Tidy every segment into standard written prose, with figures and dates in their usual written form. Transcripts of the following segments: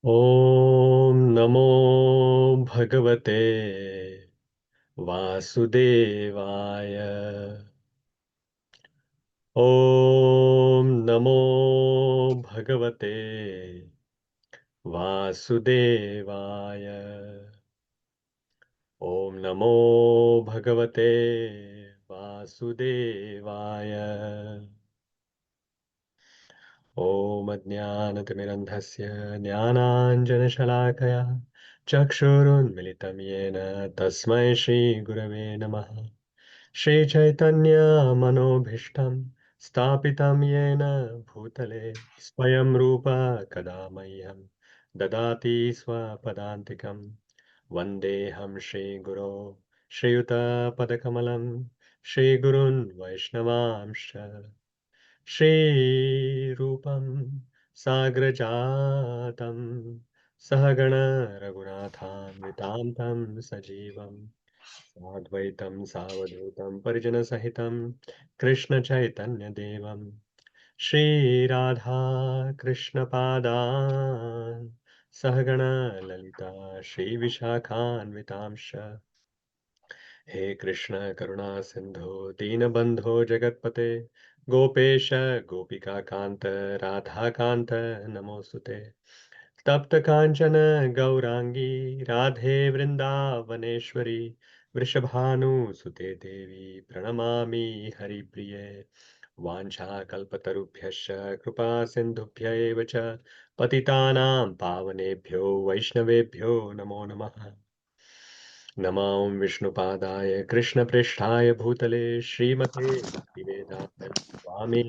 Om Namo Bhagavate Vasudevaya. Om Namo Bhagavate Vasudevaya. Om Namo Bhagavate Vasudevaya. Om Ajnanatimirandhasya Jnananjanashalakaya Chakshurunmilitam Yena Tasmai Shri Gurave Namaha. Shri Chaitanya Manobhishtam Stapitam Yena Bhutale Swayam Rupa Kadamahyam Dadati Swapadantikam Vandeham Shri Guru Shri Yuta Padakamalam Shri Gurun Vaishnavamsha Shri Rupam Sagrajatam Sahagana Raghunathan Vitantam Sajivam Advaitam Savadhutam Parijana Sahitam Krishna Chaitanya Devam Shri Radha Krishna Padan Sahagana Lalita Shri Vishakhan Vitamsha He Krishna Karuna Sindhu Deenabandho Jagatpate Gopesha Gopika Kanta Radha Kanta Namostute तप्त कांचन गौरांगी राधे वृंदावनेश्वरी वृषभानुसुते देवी प्रणमामि हरिप्रिये वाञ्छाकल्पतरुभ्यश्च कृपा सिन्धुभ्यैव च पतितानां पावनेभ्यो वैष्णवेभ्यो नमो नमः नमो विष्णुपादाय कृष्णपृष्ठाय भूतले श्रीमते भक्तिवेदान्त स्वामी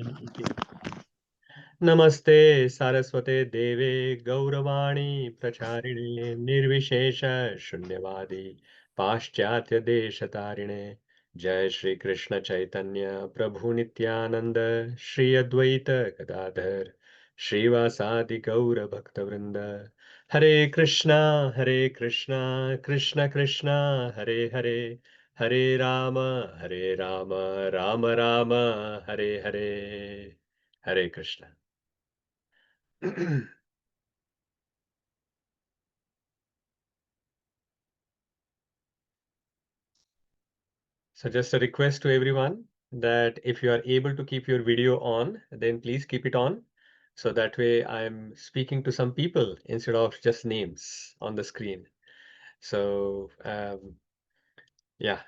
नमस्ते सारस्वते देवे गौरवाणी प्रचारिणे निर्विशेष शून्यवादी पाश्चात्य देशतारिणे जय श्री कृष्ण चैतन्य प्रभु नित्यानंद श्री अद्वैत गदाधर श्रीवासादि गौर भक्तवृंद हरे Krishna Krishna Krishna Hare Hare Hare Ram Ram Ram Hare Hare Hare Krishna So just a request to everyone that if you are able to keep your video on, then please keep it on. So that way I'm speaking to some people instead of just names on the screen. So yeah,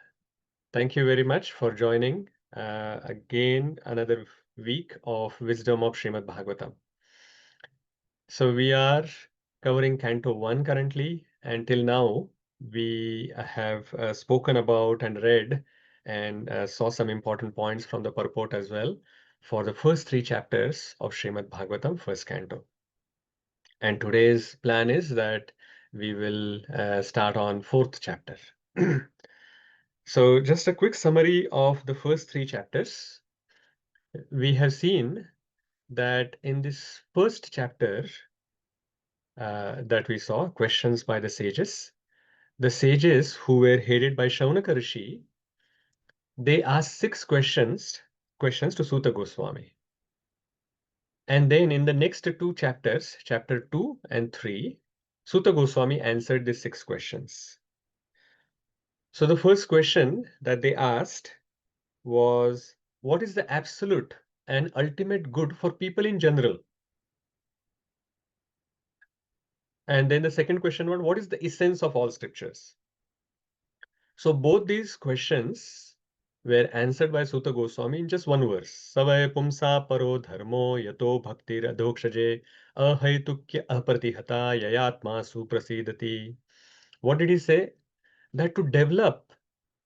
thank you very much for joining again another week of Wisdom of Srimad Bhagavatam. So we are covering Canto 1 currently, and till now we have spoken about and read and saw some important points from the purport as well for the first three chapters of Srimad Bhagavatam, first canto. And today's plan is that we will start on fourth chapter. So just a quick summary of the first three chapters. We have seen that in this first chapter, that we saw, questions by the sages. The sages who were headed by Shaunaka Rishi, they asked six questions to Suta Goswami. And then in the next two chapters, chapter 2 and 3, Suta Goswami answered these six questions. So the first question that they asked was, what is the absolute and ultimate good for people in general? And then the second question was, what is the essence of all scriptures? So both these questions were answered by Suta Goswami in just one verse. Savay pumsa paro dharmo yato bhaktir adhokshaje ahaitukya apratihata yayatma suprasidati. What did he say? That to develop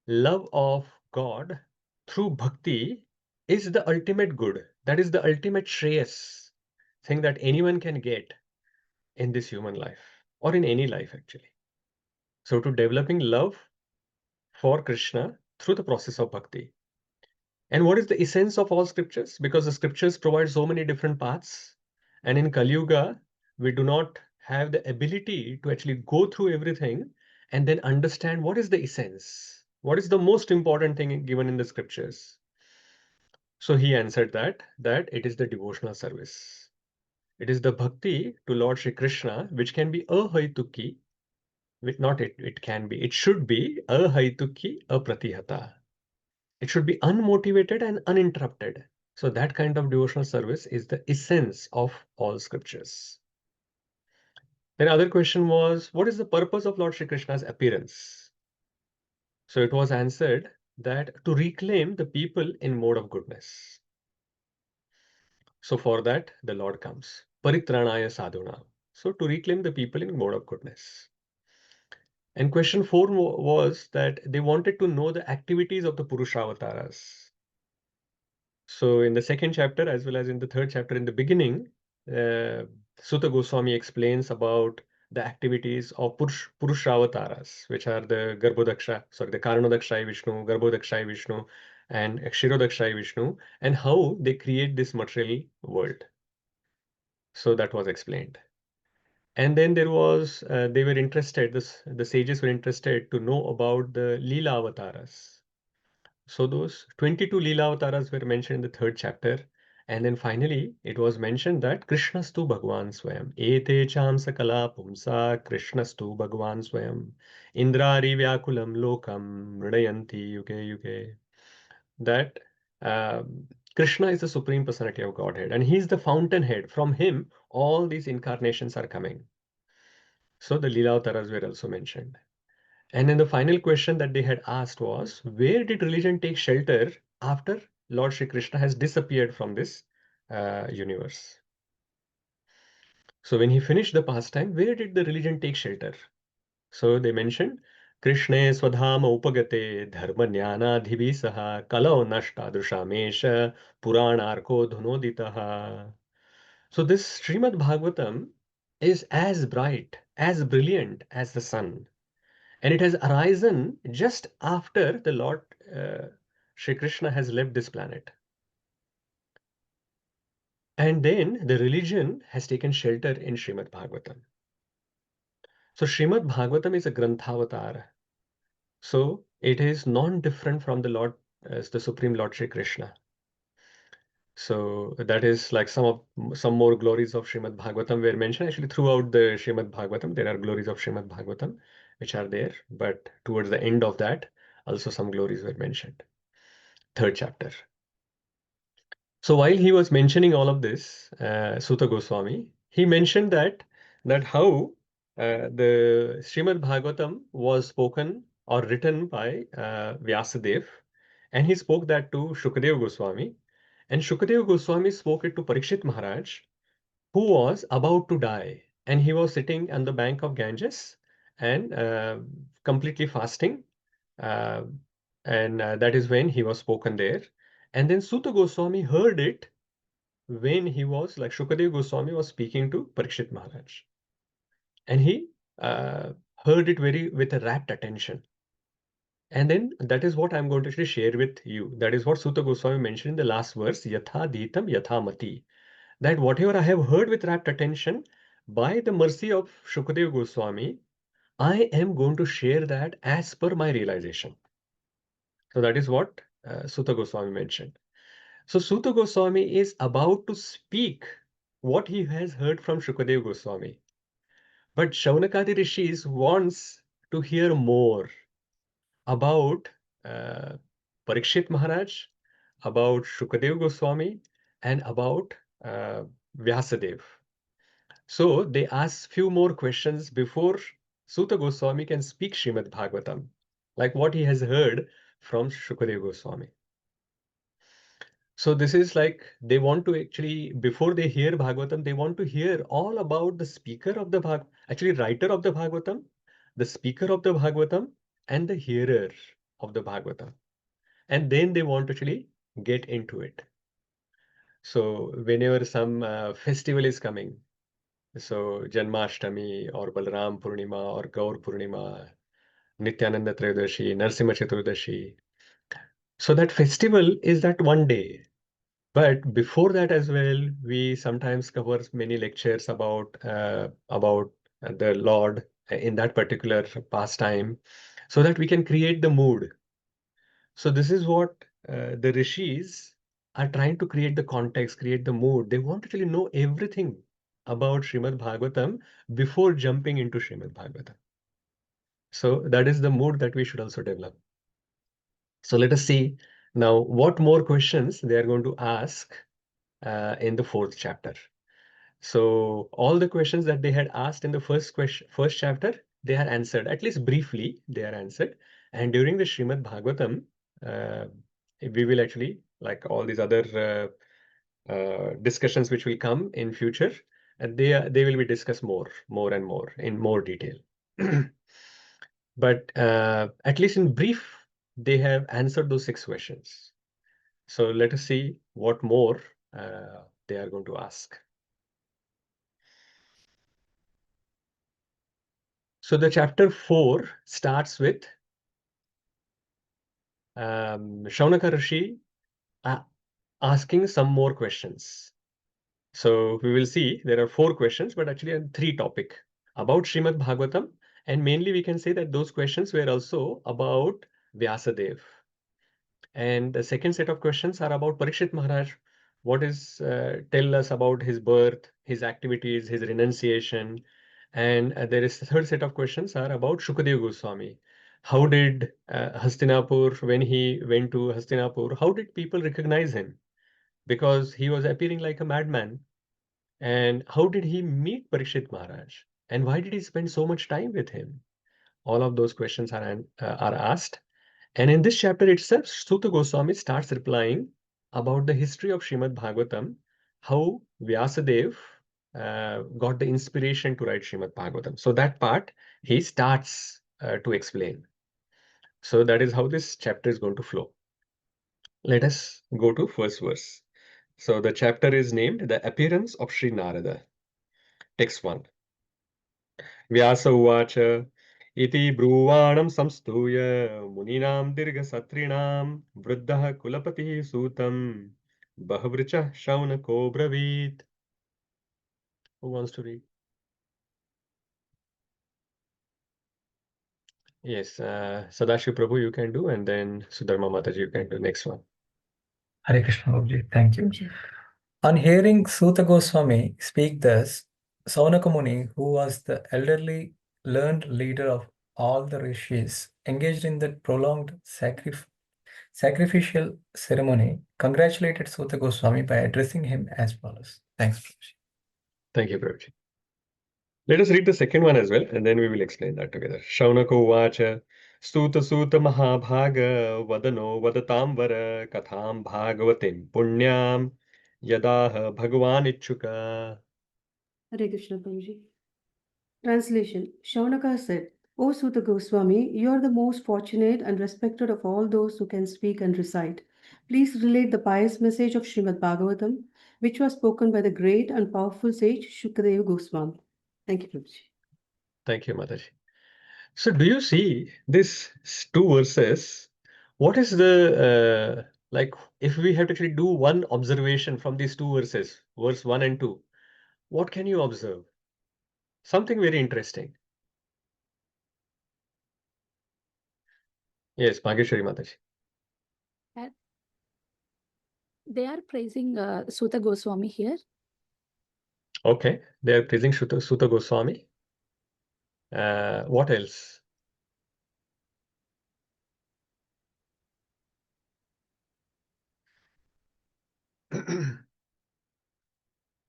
love of God through bhakti is the ultimate good. That is the ultimate shreyas thing that anyone can get in this human life or in any life actually. So to developing love for Krishna through the process of bhakti. And what is the essence of all scriptures? Because the scriptures provide so many different paths. And in Kali Yuga, we do not have the ability to actually go through everything and then understand what is the essence. What is the most important thing given in the scriptures? So he answered that it is the devotional service. It is the bhakti to Lord Shri Krishna, which can be ahaituki, not it can be, it should be ahaituki apratihata. It should be unmotivated and uninterrupted. So that kind of devotional service is the essence of all scriptures. Then other question was, what is the purpose of Lord Shri Krishna's appearance? So it was answered that to reclaim the people in mode of goodness. So for that, the Lord comes. Paritranaya sadhuna. So to reclaim the people in mode of goodness. And question 4 was that they wanted to know the activities of the Purushavataras. So in the second chapter, as well as in the third chapter, in the beginning, Sutta Goswami explains about the activities of Purushavataras, which are the the Karanodakshai Vishnu, Garbhodakshai Vishnu, and Kshirodakshai Vishnu, and how they create this material world. So that was explained. And then there was, they were interested, the sages were interested to know about the Leela avatars. So those 22 Leela avatars were mentioned in the third chapter. And then finally, it was mentioned that Krishnastu Bhagwan Swayam. Ete cham sakala pumsa Krishnastu Bhagwan Swayam. Indrari Vyakulam Lokam Mridayanti Yuge Yuge. That Krishna is the Supreme Personality of Godhead, and he is the fountainhead. From him, all these incarnations are coming. So the Leela Avataras were also mentioned. And then the final question that they had asked was, where did religion take shelter after Lord Shri Krishna has disappeared from this universe? So when he finished the pastime, where did the religion take shelter? So they mentioned, Krishne swadhama upagate dharma jnana dhivisaha kalau nashta drushamesha puranarko dhunoditaha. So this Śrīmad Bhāgavatam is as bright, as brilliant as the sun. And it has arisen just after the Lord Shri Krishna has left this planet. And then the religion has taken shelter in Śrīmad Bhāgavatam. So Śrīmad Bhāgavatam is a Granthavatara. So it is non-different from the Lord, the Supreme Lord Shri Krishna. So that is like some more glories of Śrīmad Bhāgavatam were mentioned. Actually, throughout the Śrīmad Bhāgavatam, there are glories of Śrīmad Bhāgavatam which are there. But towards the end of that, also some glories were mentioned. Third chapter. So while he was mentioning all of this, Sutta Goswami, he mentioned that how the Śrīmad Bhāgavatam was spoken or written by Vyāsadeva, and he spoke that to Shukadeva Goswami, and Shukadeva Goswami spoke it to Parikshit Maharaj, who was about to die, and he was sitting on the bank of Ganges and completely fasting, and that is when he was spoken there. And then Sutta Goswami heard it when he was, like Shukadeva Goswami was speaking to Parikshit Maharaj. And he heard it with a rapt attention. And then that is what I'm going to actually share with you. That is what Sutta Goswami mentioned in the last verse, Yatha Dhitam Yatha Mati. That whatever I have heard with rapt attention, by the mercy of Shukadeva Goswami, I am going to share that as per my realization. So that is what Sutta Goswami mentioned. So Sutta Goswami is about to speak what he has heard from Shukadeva Goswami. But Shaunakadi Rishis wants to hear more about Parikshit Maharaj, about Shukadeva Goswami, and about Vyasadeva. So they ask few more questions before Sutta Goswami can speak Śrīmad Bhāgavatam, like what he has heard from Shukadeva Goswami. So this is like they want to actually, before they hear Bhagavatam, they want to hear all about the speaker of the writer of the Bhagavatam, the speaker of the Bhagavatam, and the hearer of the Bhagavatam. And then they want to actually get into it. So whenever some festival is coming, so Janmashtami or Balaram Purnima or Gaur Purnima, Nityananda Trayodashi, Narsimha Chaturdashi. So that festival is that one day. But before that as well, we sometimes cover many lectures about the Lord in that particular pastime, so that we can create the mood. So this is what the rishis are trying to create the context, create the mood. They want to really know everything about Śrīmad Bhāgavatam before jumping into Śrīmad Bhāgavatam. So that is the mood that we should also develop. So let us see now what more questions they are going to ask in the 4th chapter. So all the questions that they had asked in the first chapter, they are answered, at least briefly, they are answered. And during the Śrīmad Bhāgavatam, we will actually, like all these other discussions which will come in future, they will be discussed more and more in more detail. But at least in brief, they have answered those 6 questions. So let us see what more they are going to ask. So the chapter 4 starts with Shaunaka Rishi asking some more questions. So we will see there are 4 questions, but actually 3 topics about Śrīmad Bhāgavatam, and mainly we can say that those questions were also about Vyāsadeva. And the second set of questions are about Parikshit Maharaj. What is tell us about his birth, his activities, his renunciation. And there is the third set of questions are about Shukadeva Goswami. How did Hastinapur, when he went to Hastinapur, how did people recognize him? Because he was appearing like a madman. And how did he meet Parikshit Maharaj? And why did he spend so much time with him? All of those questions are asked. And in this chapter itself, Suta Goswami starts replying about the history of Śrīmad Bhāgavatam, how Vyāsadeva got the inspiration to write Śrīmad Bhāgavatam. So that part he starts to explain. So that is how this chapter is going to flow. Let us go to first verse. So the chapter is named The Appearance of Śrī Nārada. Text 1. Vyasa uvacha iti ब्रूवाणं संस्तूय मुनीनां दीर्घसत्रिणां वृद्धः कुलपतिः सूतं बहवृचः शौनको ब्रवीत्. Who wants to read? Yes, Sadashiv Prabhu, you can do, and then Sudharma Mataji, you can do next one. Hare Krishna, Prabhuji. Thank you. On hearing Suta Goswami speak thus, Saunaka Muni, who was the elderly learned leader of all the rishis, engaged in that prolonged sacrificial ceremony, congratulated Suta Goswami by addressing him as follows. Thanks, Prabhuji. Thank you, Prabhuji. Let us read the second one as well, and then we will explain that together. Shaunako uvacha Suta Suta Mahabhaga Vadano Vadatamvara Katham Bhagavatim Punyam Yadaha Bhagavan Ichuka. Hare Krishna, Prabhuji. Translation. Shaunaka said, O Suta Goswami, you are the most fortunate and respected of all those who can speak and recite. Please relate the pious message of Śrīmad Bhāgavatam, which was spoken by the great and powerful sage Shukadeva Goswami. Thank you, Prabhuji. Thank you, Mataji. So do you see this 2 verses? What is the, like, if we have to actually do one observation from these 2 verses, verse 1 and 2, what can you observe? Something very interesting. Yes, Bhageshwari Mataji. They are praising Suta Goswami here. Okay, they are praising Suta Goswami. What else?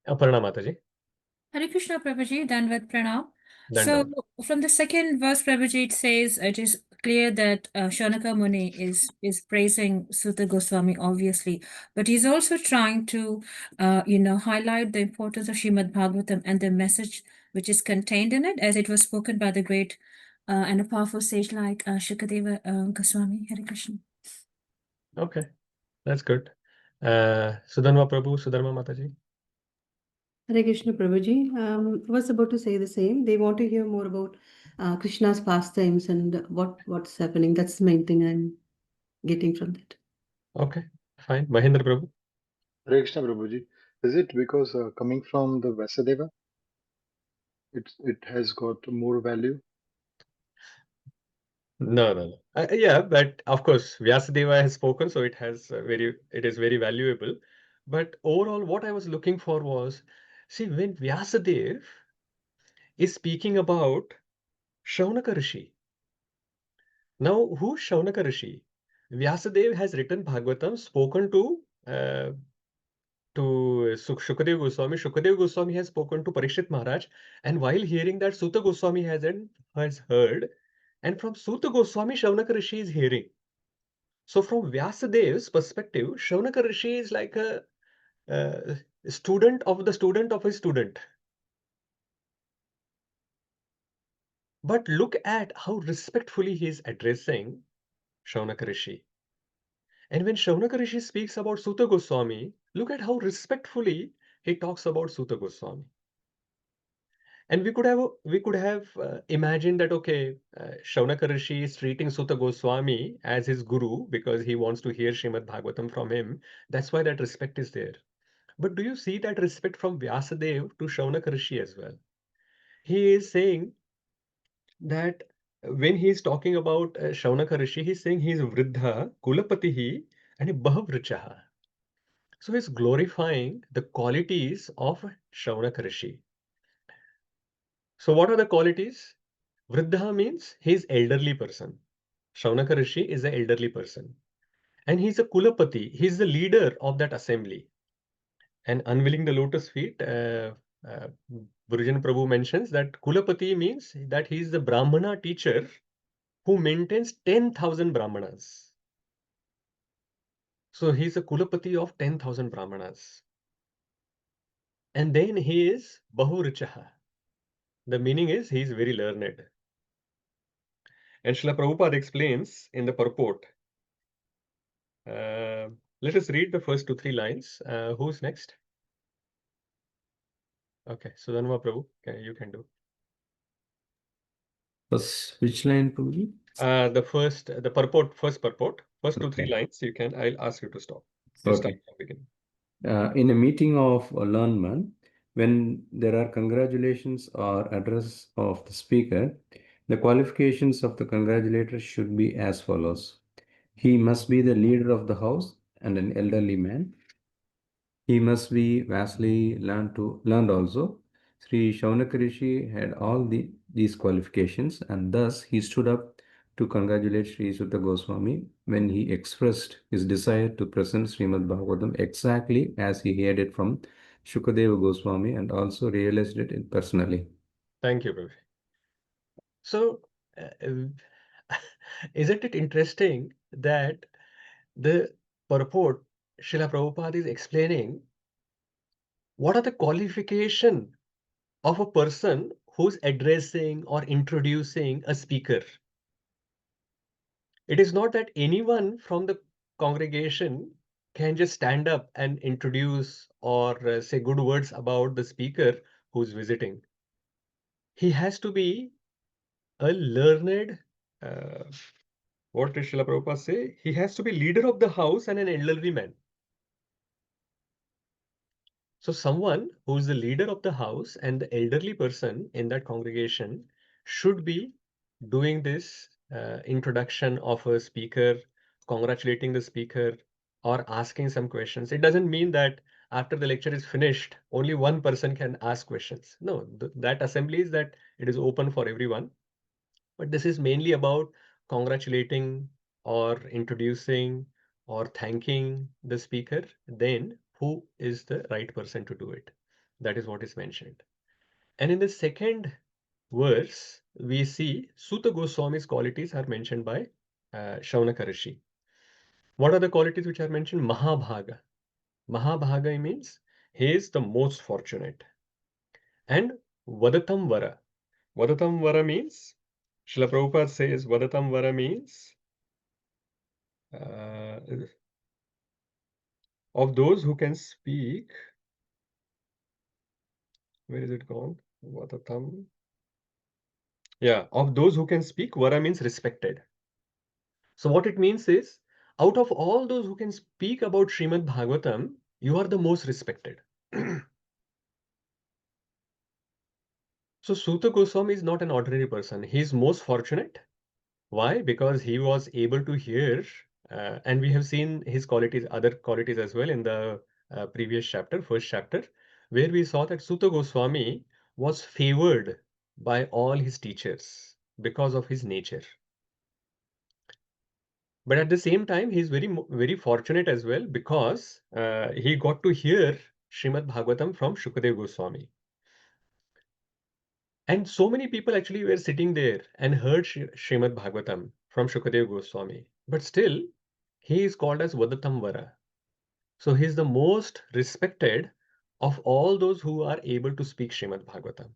Aparna Mataji. Hare Krishna, Prabhuji, Dandavat Pranam. So, Dandavat. from the second verse, Prabhuji, it says it is clear that Shaunaka Muni is praising Suta Goswami, obviously, but he's also trying to, highlight the importance of Śrīmad Bhāgavatam and the message which is contained in it, as it was spoken by the great and a powerful sage like Shukadeva Goswami. Hare Krishna. Okay, that's good. Sudharma Prabhu, Sudharma Mataji. Hare Krishna, Prabhuji. I was about to say the same. They want to hear more about Krishna's pastimes and what's happening. That's the main thing I'm getting from that. Okay, fine. Mahendra Prabhu. Hare Krishna, Prabhuji. Is it because coming from the Vyāsadeva, it has got more value? No. Yeah, but of course, Vyasadeva has spoken, so it is very valuable. But overall, what I was looking for was See, when Vyāsadeva is speaking about Shaunaka Rishi. Now, who's Shaunaka Rishi? Vyāsadeva has written Bhagavatam, spoken to Shukadeva Goswami. Shukadeva Goswami has spoken to Parikshit Maharaj, and while hearing that, Suta Goswami has heard, and from Suta Goswami, Shaunaka Rishi is hearing. So, from Vyasadeva's perspective, Shaunaka Rishi is like a student of the student of his student. But look at how respectfully he is addressing Shaunaka Rishi. And when Shaunaka Rishi speaks about Suta Goswami, look at how respectfully he talks about Suta Goswami. And we could have imagined that, okay, Shaunaka Rishi is treating Suta Goswami as his guru because he wants to hear Śrīmad Bhāgavatam from him. That's why that respect is there. But do you see that respect from Vyasadeva to Shaunaka Rishi as well? He is saying that when he is talking about Shaunaka Rishi, he's saying he is Vriddha, Kulapatihi, and Bahavrichaha. So he's glorifying the qualities of Shaunaka Rishi. So what are the qualities? Vriddha means he's elderly person. Shaunaka Rishi is an elderly person. And he's a Kulapati. He's the leader of that assembly. And unveiling the lotus feet, Gurujan Prabhu mentions that Kulapati means that he's the Brahmana teacher who maintains 10,000 Brahmanas. So he's a Kulapati of 10,000 Brahmanas. And then he is Bahurichaha. The meaning is he is very learned. And Srila Prabhupada explains in the purport. Let us read the first 2-3 lines. Who's next? Okay, Sudanma Prabhu, you can do. Which line, Prabhuji? The purport, first 2-3 Okay. lines. You can. I'll ask you to stop. You start Okay. from the beginning. In a meeting of learnment, when there are congratulations or address of the speaker, the qualifications of the congratulator should be as follows. He must be the leader of the house and an elderly man. He must be vastly learned also. Sri Shaunaka Rishi had all these qualifications, and thus he stood up to congratulate Sri Sutta Goswami when he expressed his desire to present Śrīmad Bhāgavatam exactly as he heard it from Shukadeva Goswami and also realized it personally. Thank you, Prabhu. So, isn't it interesting that the purport, Srila Prabhupada is explaining what are the qualification of a person who's addressing or introducing a speaker. It is not that anyone from the congregation can just stand up and introduce or say good words about the speaker who's visiting. He has to be a learned, what did Srila Prabhupada say? He has to be leader of the house and an elderly man. So someone who is the leader of the house and the elderly person in that congregation should be doing this introduction of a speaker, congratulating the speaker, or asking some questions. It doesn't mean that after the lecture is finished, only one person can ask questions. No, that assembly is that it is open for everyone. But this is mainly about congratulating or introducing or thanking the speaker. Then who is the right person to do it? That is what is mentioned. And in the second verse, we see Suta Goswami's qualities are mentioned by Shaunaka Rishi. What are the qualities which are mentioned? Mahābhāga. Mahābhāga means he is the most fortunate. And Vadatam Vara. Vadatam Vara means, Srila Prabhupada says Vadatam Vara means of those who can speak. Where is it gone? Vadatam. Yeah, of those who can speak, Vara means respected. So what it means is, out of all those who can speak about Śrīmad Bhāgavatam, you are the most respected. So Suta Goswami is not an ordinary person. He is most fortunate. Why? Because he was able to hear, and we have seen his qualities, other qualities as well in the previous chapter, first chapter. where we saw that Suta Goswami was favored by all his teachers because of his nature. But at the same time, he's very fortunate as well because he got to hear Śrīmad Bhāgavatam from Shukadeva Goswami. And so many people actually were sitting there and heard Śrīmad Bhāgavatam from Shukadeva Goswami. But still, he is called as Vadatamvara. So he is the most respected of all those who are able to speak Śrīmad Bhāgavatam,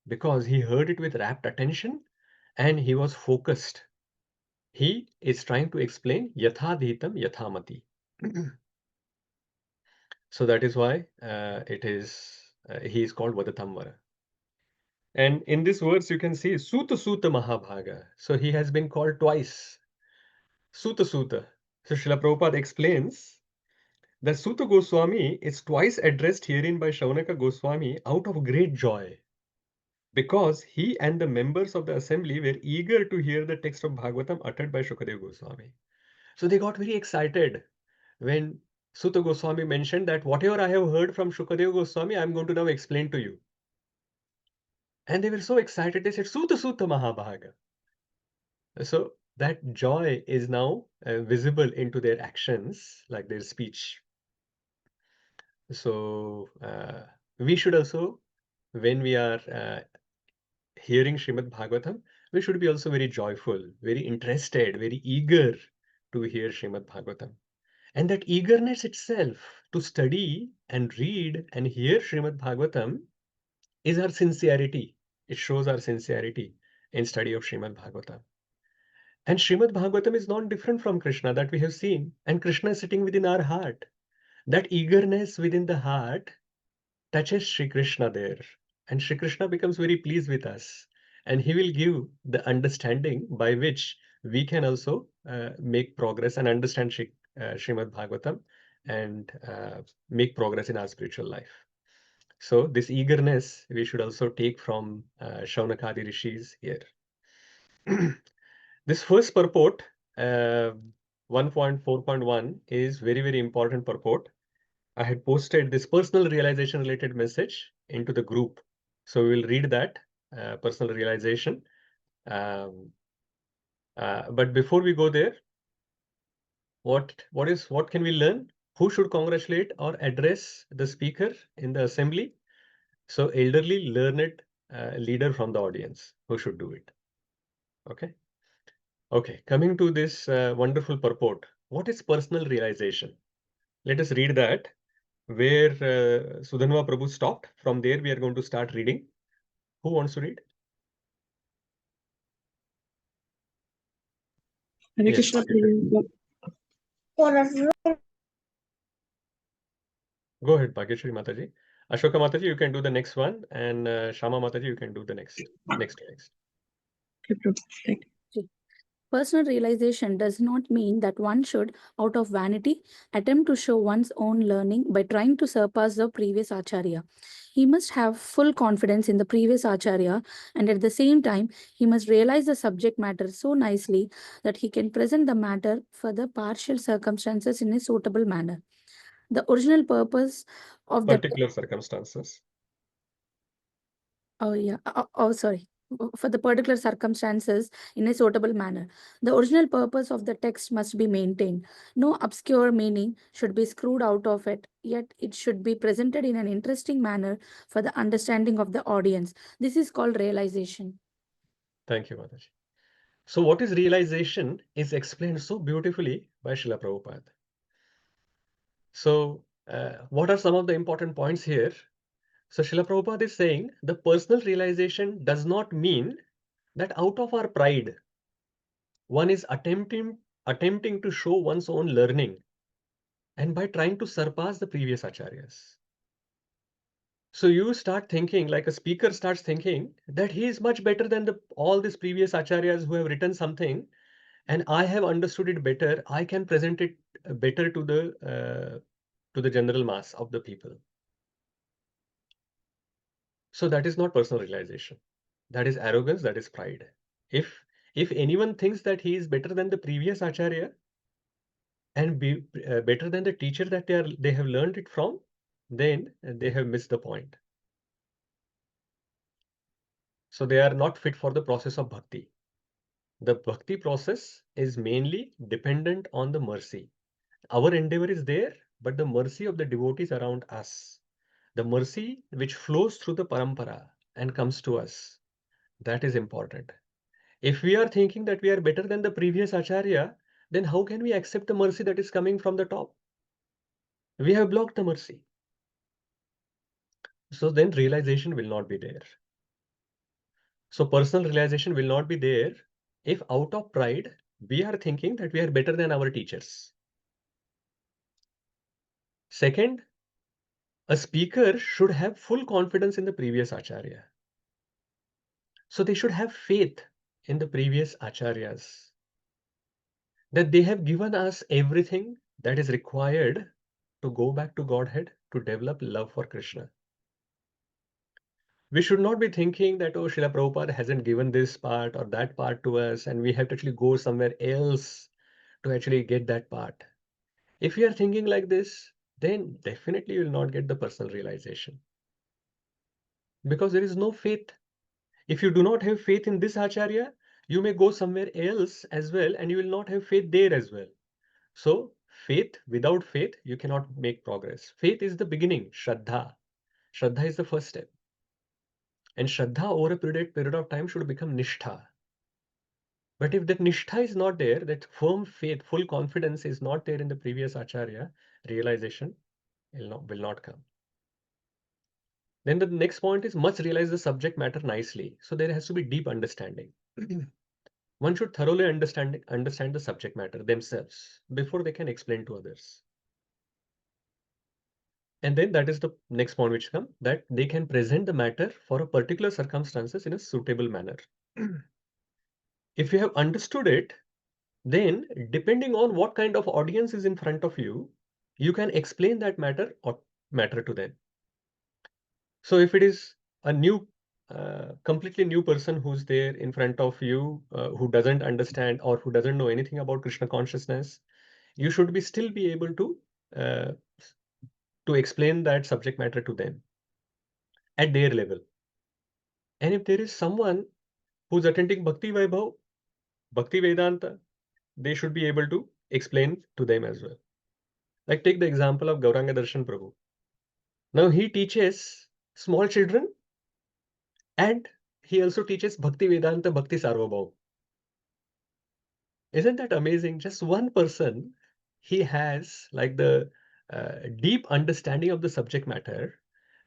because he heard it with rapt attention and he was focused. He is trying to explain Yathadhitam Yathamati. So that is why he is called Vadatamvara. And in this verse, you can see Suta Suta Mahabhaga. So he has been called twice. Suta Suta. So Srila Prabhupada explains that Suta Goswami is twice addressed herein by Shaunaka Goswami out of great joy, because he and the members of the assembly were eager to hear the text of Bhagavatam uttered by Shukadeva Goswami. So they got very excited when Suta Goswami mentioned that whatever I have heard from Shukadeva Goswami, I am going to now explain to you. And they were so excited, they said, Suta Suta Mahabhaga. So that joy is now visible into their actions, like their speech. So we should also, when we are hearing Śrīmad Bhāgavatam, we should be also very joyful, very interested, very eager to hear Śrīmad Bhāgavatam. And that eagerness itself to study and read and hear Śrīmad Bhāgavatam is our sincerity. It shows our sincerity in study of Śrīmad Bhāgavatam. And Śrīmad Bhāgavatam is not different from Krishna that we have seen. And Krishna is sitting within our heart. That eagerness within the heart touches Sri Krishna there. And Sri Krishna becomes very pleased with us. And he will give the understanding by which we can also make progress and understand Śrīmad Bhāgavatam and make progress in our spiritual life. So this eagerness we should also take from Shaunakadi Rishis here. This first purport, 1.4.1, is very, very important purport. I had posted this personal realization related message into the group. So we will read that personal realization. But before we go there, what can we learn? Who should congratulate or address the speaker in the assembly? So elderly, learned leader from the audience who should do it. Okay. Okay, coming to this wonderful purport. What is personal realization? Let us read that, where Sudhanva Prabhu stopped. From there, we are going to start reading. Who wants to read? Hare Yes, Krishna. go ahead, Bhageshwari Mataji. Ashoka Mataji, you can do the next one, and Shama Mataji, you can do the next. Okay, Prabhu. Thank you. Personal realization does not mean that one should, out of vanity, attempt to show one's own learning by trying to surpass the previous acharya. He must have full confidence in the previous acharya, and at the same time, he must realize the subject matter so nicely that he can present the matter for the partial circumstances in a suitable manner. The original purpose of the Particular circumstances. for the particular circumstances in a suitable manner. The original purpose of the text must be maintained. No obscure meaning should be screwed out of it, yet it should be presented in an interesting manner for the understanding of the audience. This is called realization. Thank you, Mataji. So what is realization is explained so beautifully by Srila Prabhupada. So what are some of the important points here? So Srila Prabhupada is saying the personal realization does not mean that out of our pride, one is attempting to show one's own learning and by trying to surpass the previous acharyas. So you start thinking, like a speaker starts thinking, that he is much better than all these previous acharyas who have written something, and I have understood it better. I can present it better to the general mass of the people. So that is not personal realization. That is arrogance, that is pride. If anyone thinks that he is better than the previous acharya and better than the teacher that they have learned it from, then they have missed the point. So they are not fit for the process of bhakti. The bhakti process is mainly dependent on the mercy. Our endeavor is there, but the mercy of the devotees around us, the mercy which flows through the parampara and comes to us, that is important. If we are thinking that we are better than the previous acharya, then how can we accept the mercy that is coming from the top? We have blocked the mercy. So then realization will not be there. So personal realization will not be there if out of pride, we are thinking that we are better than our teachers. Second, a speaker should have full confidence in the previous acharya. So they should have faith in the previous acharyas, that they have given us everything that is required to go back to Godhead, to develop love for Krishna. We should not be thinking that, oh, Srila Prabhupada hasn't given this part or that part to us, and we have to actually go somewhere else to actually get that part. If you are thinking like this, then definitely you will not get the personal realization. Because there is no faith. If you do not have faith in this acharya, you may go somewhere else as well, and you will not have faith there as well. So faith, without faith, you cannot make progress. Faith is the beginning, Shraddha. Shraddha is the first step. And Shraddha over a period of time should become Nishtha. But if that Nishtha is not there, that firm faith, full confidence is not there in the previous acharya, realization will not come. Then the next point is must realize the subject matter nicely. So there has to be deep understanding. One should thoroughly understand the subject matter themselves before they can explain to others. And then that is the next point which comes, that they can present the matter for a particular circumstances in a suitable manner. If you have understood it, then depending on what kind of audience is in front of you, you can explain that matter to them. So if it is a new, completely new person who's there in front of you, who doesn't understand or who doesn't know anything about Krishna consciousness, you should still be able to explain that subject matter to them at their level. And if there is someone who's attending Bhakti Vaibhav, Bhaktivedanta, they should be able to explain to them as well. Like take the example of Gauranga Darshan Prabhu. Now he teaches small children and he also teaches Bhaktivedanta, Bhakti Sarvabhaum. Isn't that amazing? Just one person, he has like the deep understanding of the subject matter,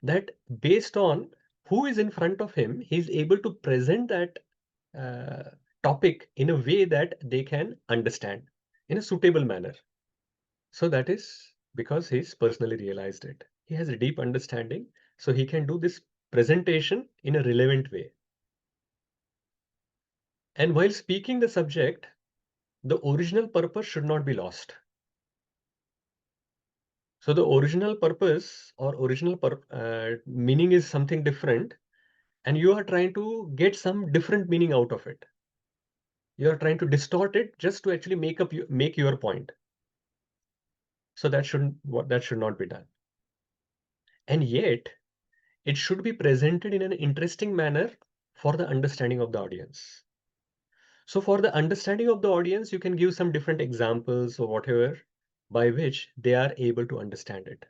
that based on who is in front of him, he's able to present that topic in a way that they can understand in a suitable manner. So that is because he's personally realized it. He has a deep understanding, so he can do this presentation in a relevant way. And while speaking the subject, the original purpose should not be lost. So the original purpose or original meaning is something different, and you are trying to get some different meaning out of it. You are trying to distort it just to actually make your point. So that should not be done. And yet, it should be presented in an interesting manner for the understanding of the audience. So for the understanding of the audience, you can give some different examples or whatever by which they are able to understand it.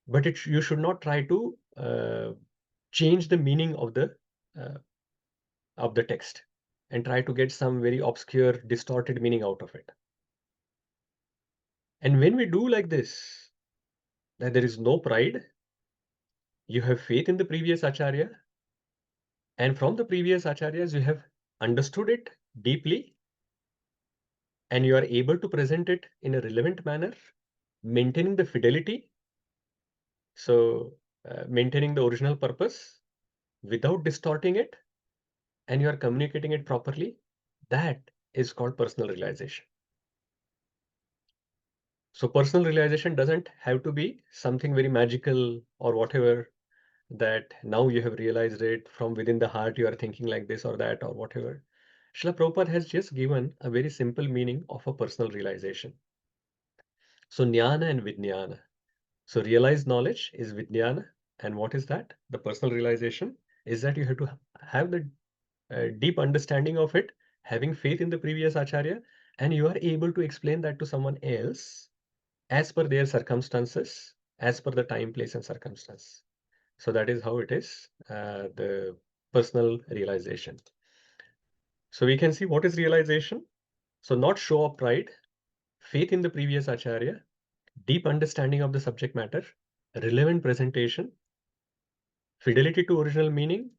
But you should not try to change the meaning of the text and try to get some very obscure, distorted meaning out of it. And when we do like this, that there is no pride, you have faith in the previous acharya, and from the previous acharyas, you have understood it deeply, and you are able to present it in a relevant manner, maintaining the fidelity. So maintaining the original purpose without distorting it, and you are communicating it properly, that is called personal realization. So personal realization doesn't have to be something very magical or whatever, that now you have realized it from within the heart, you are thinking like this or that or whatever. Srila Prabhupada has just given a very simple meaning of a personal realization. So jnana and vijnana. So realized knowledge is Vijnana. And what is that? The personal realization is that you have to have the deep understanding of it, having faith in the previous Acharya, and you are able to explain that to someone else as per their circumstances, as per the time, place, and circumstance. So that is how it is, the personal realization. So we can see what is realization. So not show of pride, faith in the previous Acharya, deep understanding of the subject matter, relevant presentation, fidelity to original meaning,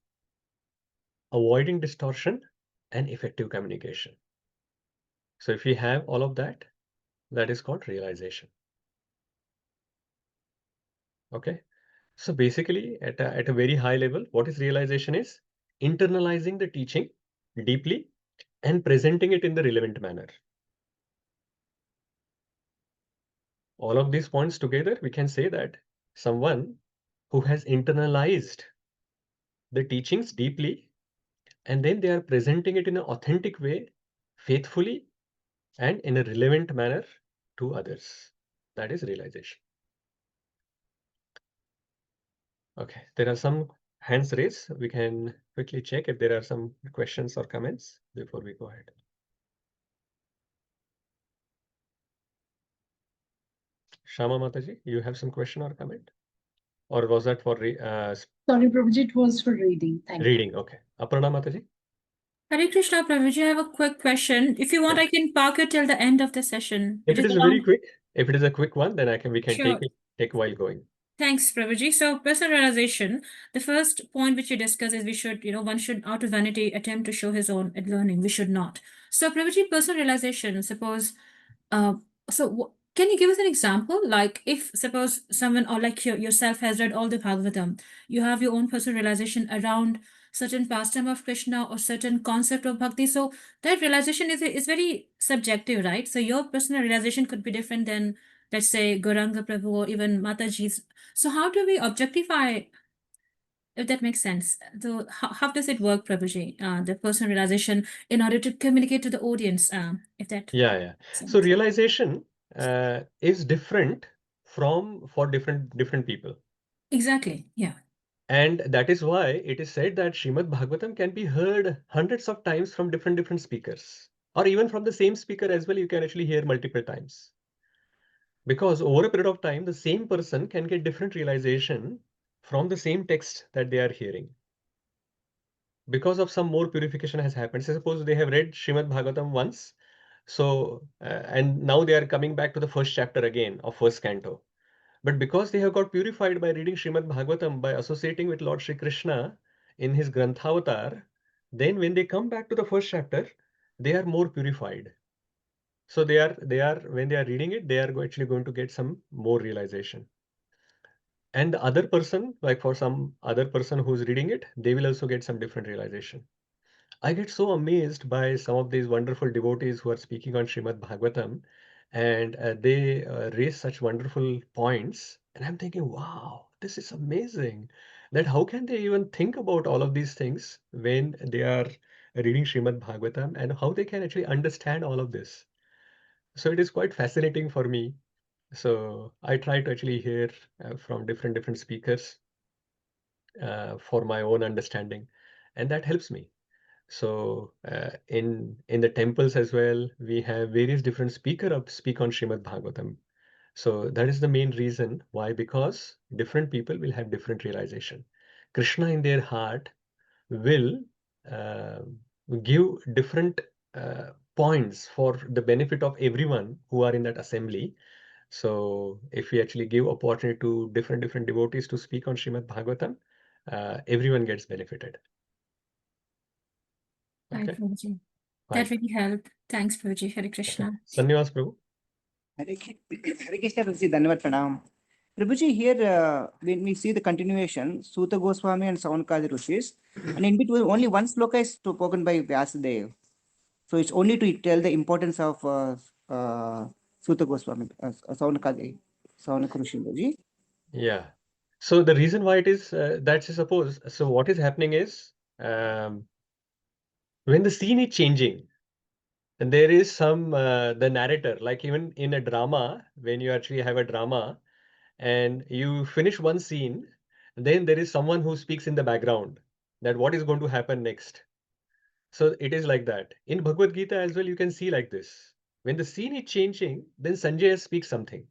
avoiding distortion, and effective communication. So if we have all of that, that is called realization. Okay. So basically, at a very high level, what is realization is internalizing the teaching deeply and presenting it in the relevant manner. All of these points together, we can say that someone who has internalized the teachings deeply, and then they are presenting it in an authentic way, faithfully, and in a relevant manner to others. That is realization. Okay, there are some hands raised. We can quickly check if there are some questions or comments before we go ahead. Shama Mataji, you have some question or comment? Or was that for Sorry, Prabhuji, it was for reading. Thank you. reading? Okay. Aparna Mataji? Hare Krishna, Prabhuji, I have a quick question. If you want, Yeah. I can park it till the end of the session. If it is a very long- quick, if it is a quick one, then we can Sure. take while going. Thanks, Prabhuji. So, personal realization, the first point which you discuss is we should, one should, out of vanity, attempt to show his own learning. We should not. So, Prabhuji, personal realization, suppose, can you give us an example? Like, if suppose someone or like yourself has read all the Bhagavatam, you have your own personal realization around certain pastime of Krishna or certain concept of bhakti. So, that realization is very subjective, right? So, your personal realization could be different than, let's say, Gauranga Prabhu or even Mataji's. So how do we objectify, if that makes sense? So how does it work, Prabhuji, the personal realization in order to communicate to the audience, if that Yeah. makes sense? So realization is different for different people. Exactly. Yeah. And that is why it is said that Śrīmad Bhāgavatam can be heard hundreds of times from different speakers, or even from the same speaker as well. You can actually hear multiple times. Because over a period of time, the same person can get different realization from the same text that they are hearing. Because of some more purification has happened. So suppose they have read Śrīmad Bhāgavatam once, so and now they are coming back to the first chapter again of first canto. But because they have got purified by reading Śrīmad Bhāgavatam, by associating with Lord Shri Krishna in his Granthaavatar, then when they come back to the first chapter, they are more purified. So they are when they are reading it, they are actually going to get some more realization. And the other person, like for some other person who's reading it, they will also get some different realization. I get so amazed by some of these wonderful devotees who are speaking on Śrīmad Bhāgavatam, and they raise such wonderful points. And I'm thinking, wow, this is amazing. That how can they even think about all of these things when they are reading Śrīmad Bhāgavatam, and how they can actually understand all of this. So it is quite fascinating for me. So I try to actually hear from different speakers for my own understanding, and that helps me. So in the temples as well, we have various different speak on Śrīmad Bhāgavatam. So that is the main reason why, because different people will have different realization. Krishna in their heart will uh, give different points for the benefit of everyone who are in that assembly. So if we actually give opportunity to different devotees to speak on Śrīmad Bhāgavatam, everyone gets benefited. Right, Okay. Prabhuji. Fine. That really helped. Thanks, Prabhuji. Hare Krishna. Dhanyavad, Prabhu. Hare Krishna, Prabhuji. Dhanyavad Pranam. Prabhuji, here when we see the continuation, Suta Goswami and Saunakadi Rishis, and in between only one sloka is spoken by Vyāsadeva. So it's only to tell the importance of Suta Goswami, Saunakadi Rishi. Yeah. So the reason why it is that's suppose. So what is happening is when the scene is changing, and there is some the narrator, like even in a drama, when you actually have a drama, and you finish one scene, then there is someone who speaks in the background that what is going to happen next. So it is like that. In Bhagavad Gita as well, you can see like this. When the scene is changing, then Sanjaya speaks something.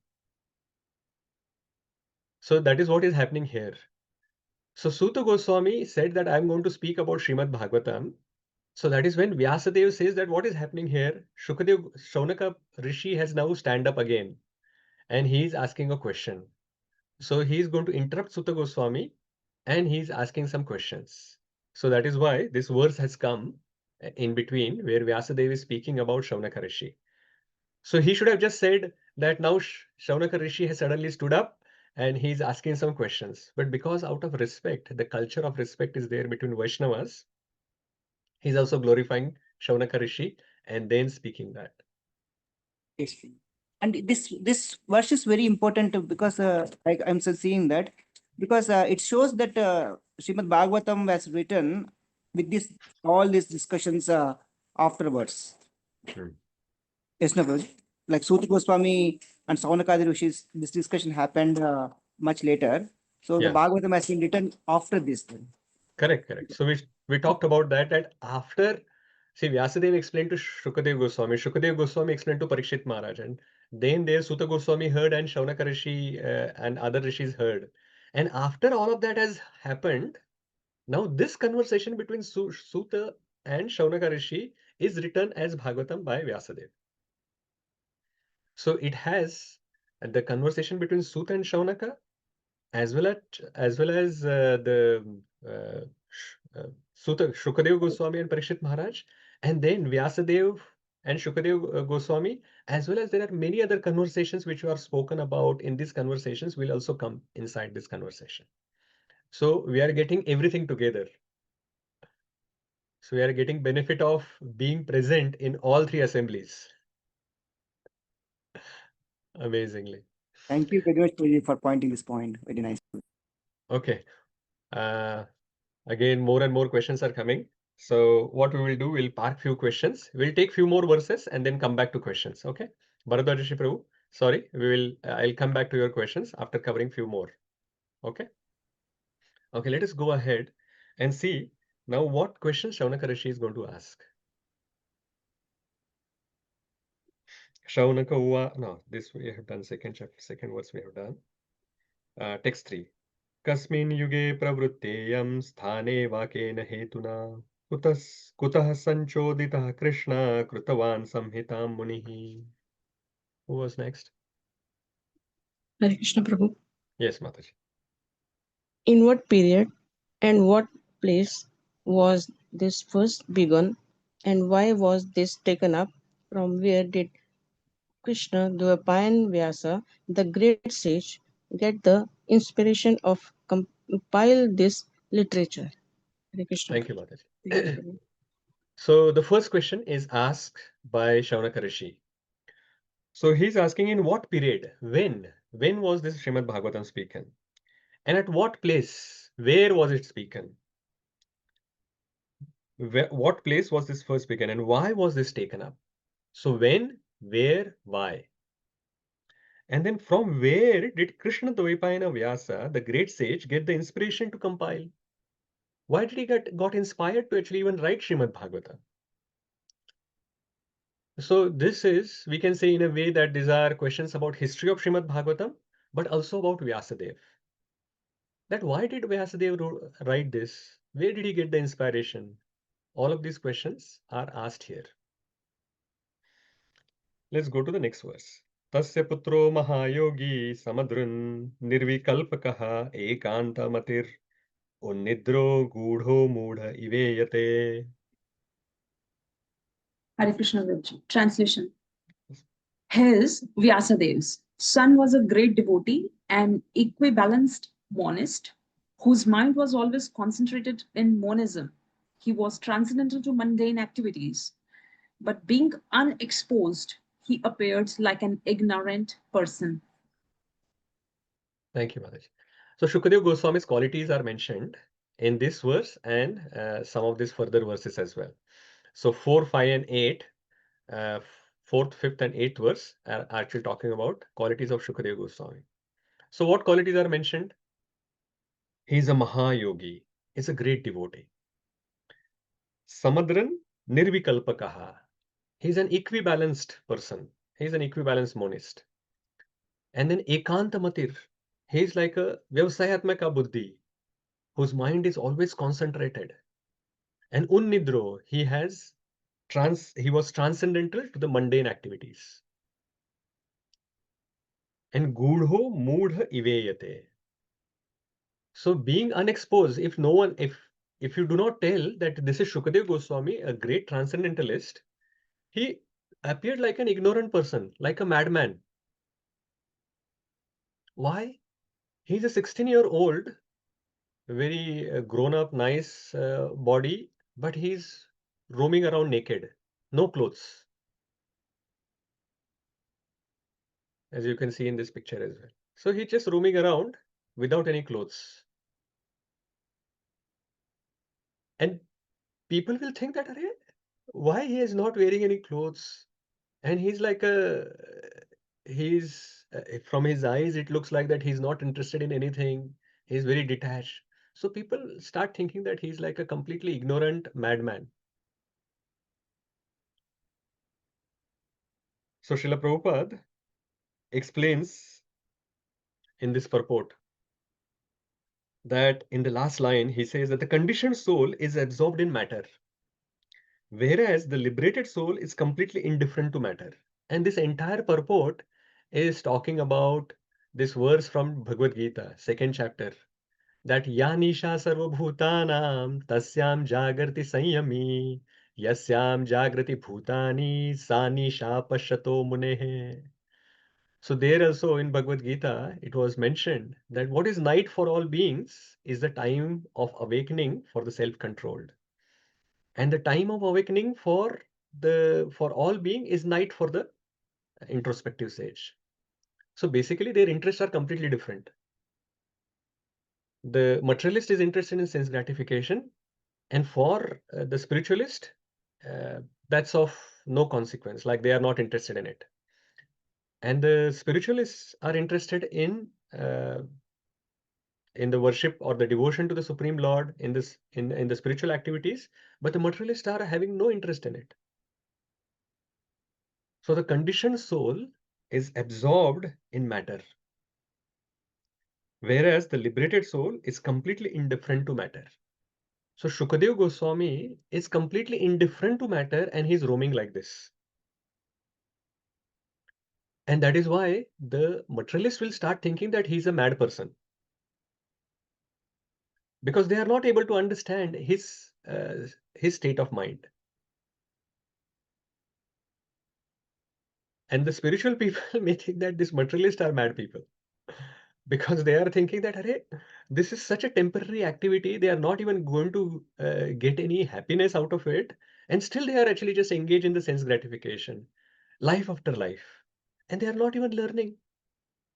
So that is what is happening here. So Suta Goswami said that I'm going to speak about Śrīmad Bhāgavatam. So that is when Vyāsadeva says that what is happening here? Shaunaka Rishi has now stand up again and he is asking a question. So he is going to interrupt Suta Goswami and he is asking some questions. So that is why this verse has come in between where Vyasadeva is speaking about Shaunaka Rishi. So he should have just said that now Shaunaka Rishi has suddenly stood up and he's asking some questions. But because out of respect, the culture of respect is there between Vaishnavas, he's also glorifying Shaunaka Rishi and then speaking that. Yes. And this verse is very important because I'm seeing that because it shows that Śrīmad Bhāgavatam was written with this all these discussions afterwards. Yes, no, Prabhuji? Like Suta Goswami and Saunakadi Rishis, this discussion happened much later. So Yeah. the Bhagavatam has been written after this. Then. Correct. So we talked about that after, see, Vyasadeva explained to Shukadeva Goswami explained to Parikshit Maharaj, and then there Suta Goswami heard and Shaunaka Rishi and other rishis heard. And after all of that has happened, now this conversation between Suta and Shaunaka Rishi is written as Bhagavatam by Vyasadeva. So it has the conversation between Suta and Shaunaka as well as Suta, Shukadeva Goswami and Parikshit Maharaj, and then Vyasadeva and Shukadeva Goswami, as well as there are many other conversations which are spoken about in these conversations will also come inside this conversation. So we are getting everything together. So we are getting benefit of being present in all three assemblies. Amazingly. Thank you very much, Prabhuji, for pointing this point. Very nice. Okay. Again, more and more questions are coming. So what we will do, we'll park few questions. We'll take few more verses and then come back to questions. Okay. Bharadwaj Rishi Prabhu, sorry, I'll come back to your questions after covering few more. Okay. Okay, let us go ahead and see now what questions Shaunaka Rishi is going to ask. Shaunaka, no, this we have done second chapter, second verse we have done. Text 3. Kasmin yuge pravrutteyam sthane vakeన hetuna kutah sanchoditah Krishna krutavan samhitam munihi. Who was next? Hare Krishna Prabhu. Yes, Mataji. In what period and what place was this first begun, and why was this taken up? From where did Krishna Dvapaya Vyasa, the great sage, get the inspiration of compile this literature? Hare Krishna. Thank you, Mataji. So the first question is asked by Shaunaka Rishi. So he's asking in what period, when was this Śrīmad Bhāgavatam spoken? And at what place, where was it spoken? What place was this first spoken and why was this taken up? So when, where, why? And then from where did Krishna Dvaipayana Vyasa, the great sage, get the inspiration to compile? Why did he got inspired to actually even write Śrīmad Bhāgavatam? So this is, we can say in a way that these are questions about history of Śrīmad Bhāgavatam, but also about Vyasadeva. That why did Vyasadeva write this? Where did he get the inspiration? All of these questions are asked here. Let's go to the next verse. Tasya putro mahayogi samadrun nirvikalpakaha ekantamatir unnidro gudho mudha iveyate. Hare Krishna Prabhuji. Translation. His, Vyasadev's, son was a great devotee and equibalanced monist whose mind was always concentrated in monism. He was transcendental to mundane activities, but being unexposed, he appeared like an ignorant person. Thank you, Maharaj. So Shukadeva Goswami's qualities are mentioned in this verse and some of these further verses as well. So 4, 5, and 8, 4th, 5th, and 8th verse are actually talking about qualities of Shukadeva Goswami. So what qualities are mentioned? He's a Mahayogi. He's a great devotee. Samadran Nirvikalpakaha. He's an equibalanced person. He's an equibalanced monist. And then Ekantamatir. He's like a Vyavasayatmaka Buddhi, whose mind is always concentrated. And Unnidro, he was transcendental to the mundane activities. And Gudho Mudha Iveyate. So being unexposed, if you do not tell that this is Shukadeva Goswami, a great transcendentalist, he appeared like an ignorant person, like a madman. Why? He's a 16-year-old, very grown-up, nice body, but he's roaming around naked, no clothes, as you can see in this picture as well. So he's just roaming around without any clothes. And people will think that, why he is not wearing any clothes? And he's like from his eyes, it looks like that he's not interested in anything. He's very detached. So people start thinking that he's like a completely ignorant madman. So Srila Prabhupada explains in this purport that in the last line, he says that the conditioned soul is absorbed in matter, whereas the liberated soul is completely indifferent to matter. And this entire purport is talking about this verse from Bhagavad Gita, 2nd chapter, that Yanisha sarvabhutanam tasyam jagrati sanyami yasyam jagrati bhutani sa nisha pashato munehe. So there also in Bhagavad Gita, it was mentioned that what is night for all beings is the time of awakening for the self-controlled. And the time of awakening for all being is night for the introspective sage. So basically their interests are completely different. The materialist is interested in sense gratification, and for the spiritualist, that's of no consequence, like they are not interested in it. And the spiritualists are interested in the worship or the devotion to the Supreme Lord in the spiritual activities, but the materialists are having no interest in it. So the conditioned soul is absorbed in matter, whereas the liberated soul is completely indifferent to matter. So Shukadeva Goswami is completely indifferent to matter and he's roaming like this. And that is why the materialist will start thinking that he's a mad person, because they are not able to understand his state of mind. And the spiritual people may think that these materialists are mad people, because they are thinking that, this is such a temporary activity, they are not even going to get any happiness out of it, and still they are actually just engaged in the sense gratification, life after life, and they are not even learning.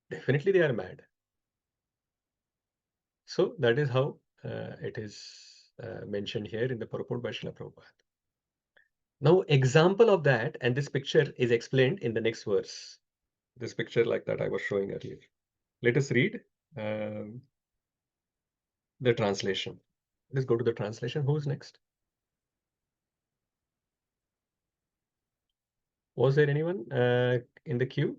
Definitely they are mad. So that is how it is mentioned here in the purport by Srila Prabhupada. Now, example of that, and this picture is explained in the next verse. This picture like that I was showing earlier. Let us read the translation. Let's go to the translation. Who's next? Was there anyone in the queue?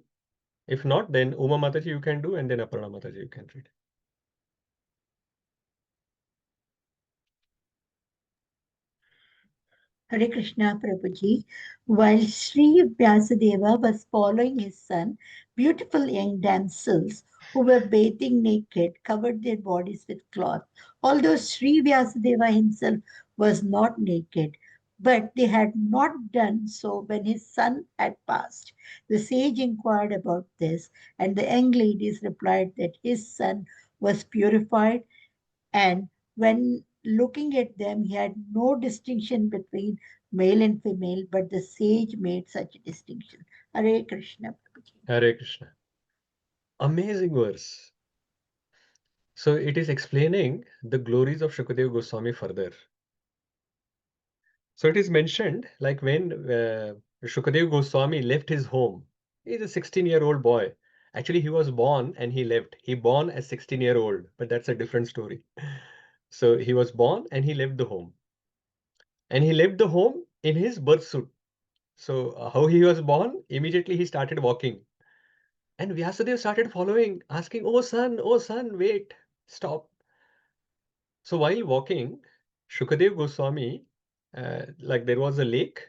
If not, then Uma Mataji you can do, and then Aparna Mataji you can read. Hare Krishna Prabhuji. While Sri Vyāsadeva was following his son, beautiful young damsels who were bathing naked covered their bodies with cloth. Although Sri Vyāsadeva himself was not naked, but they had not done so when his son had passed. The sage inquired about this, and the young ladies replied that his son was purified, and when looking at them, he had no distinction between male and female, but the sage made such a distinction. Hare Krishna. Hare Krishna. Amazing verse. So it is explaining the glories of Shukadeva Goswami further. So it is mentioned like when Shukadeva Goswami left his home, he's a 16-year-old boy, Actually, he was born and he left. He born as 16-year-old, but that's a different story. So he was born and he left the home. And he left the home in his birth suit. So how he was born, immediately he started walking. And Vyasadeva started following, asking, oh son, wait, stop. So while walking, Shukadev Goswami, like there was a lake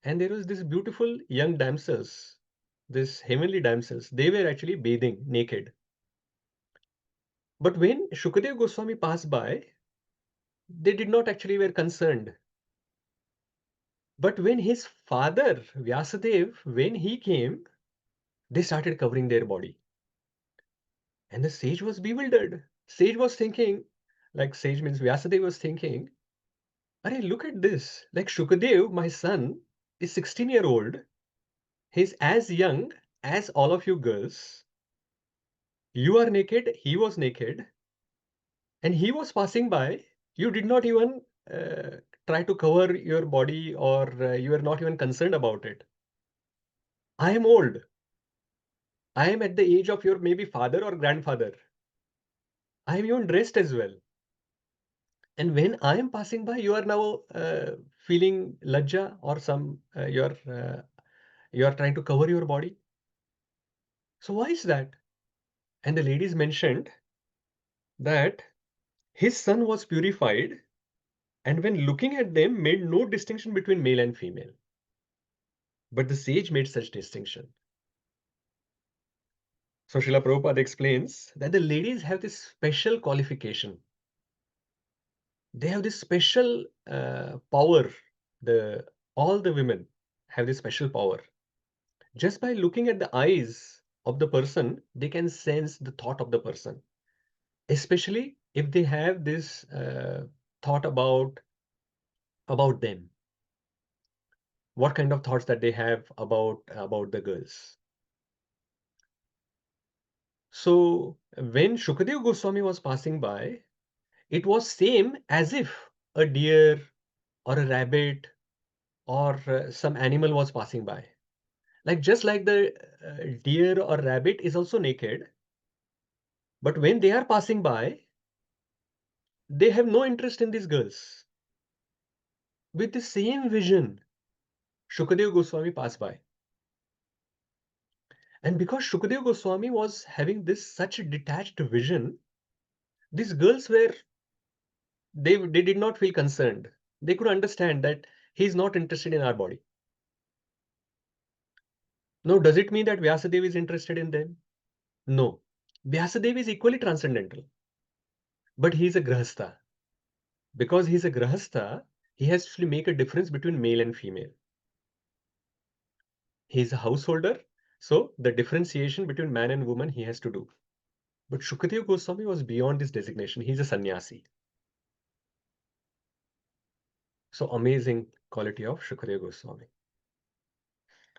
and there was this beautiful young damsels, this heavenly damsels. They were actually bathing naked. But when Shukadev Goswami passed by, they did not actually were concerned. But when his father, Vyasadeva, when he came, they started covering their body. And the sage was bewildered. Sage was thinking, like sage means Vyasadeva was thinking, Arey, look at this. Like Shukadev, my son, is 16-year-old. He's as young as all of you girls. You are naked, he was naked. And he was passing by. You did not even try to cover your body, or you are not even concerned about it. I am old. I am at the age of your maybe father or grandfather. I am even dressed as well. And when I am passing by, you are now feeling lajja or some you are trying to cover your body. So why is that? And the ladies mentioned that his son was purified, and when looking at them, made no distinction between male and female. But the sage made such distinction. So Srila Prabhupada explains that the ladies have this special qualification. They have this special power. All the women have this special power. Just by looking at the eyes of the person, they can sense the thought of the person. Especially if they have this thought about them. What kind of thoughts that they have about the girls. So when Shukadev Goswami was passing by, it was same as if a deer or a rabbit or some animal was passing by. Like just like the deer or rabbit is also naked, but when they are passing by, they have no interest in these girls. With the same vision, Shukadev Goswami passed by. And because Shukadev Goswami was having this such a detached vision, these girls were, they did not feel concerned. They could understand that he's not interested in our body. Now, does it mean that Vyasadeva is interested in them? No. Vyasadeva is equally transcendental. But he is a grahastha. Because he is a grahastha, he has to make a difference between male and female. He is a householder, so the differentiation between man and woman he has to do. But Shukadeva Goswami was beyond this designation. He's a sannyasi. So amazing quality of Shukadeva Goswami.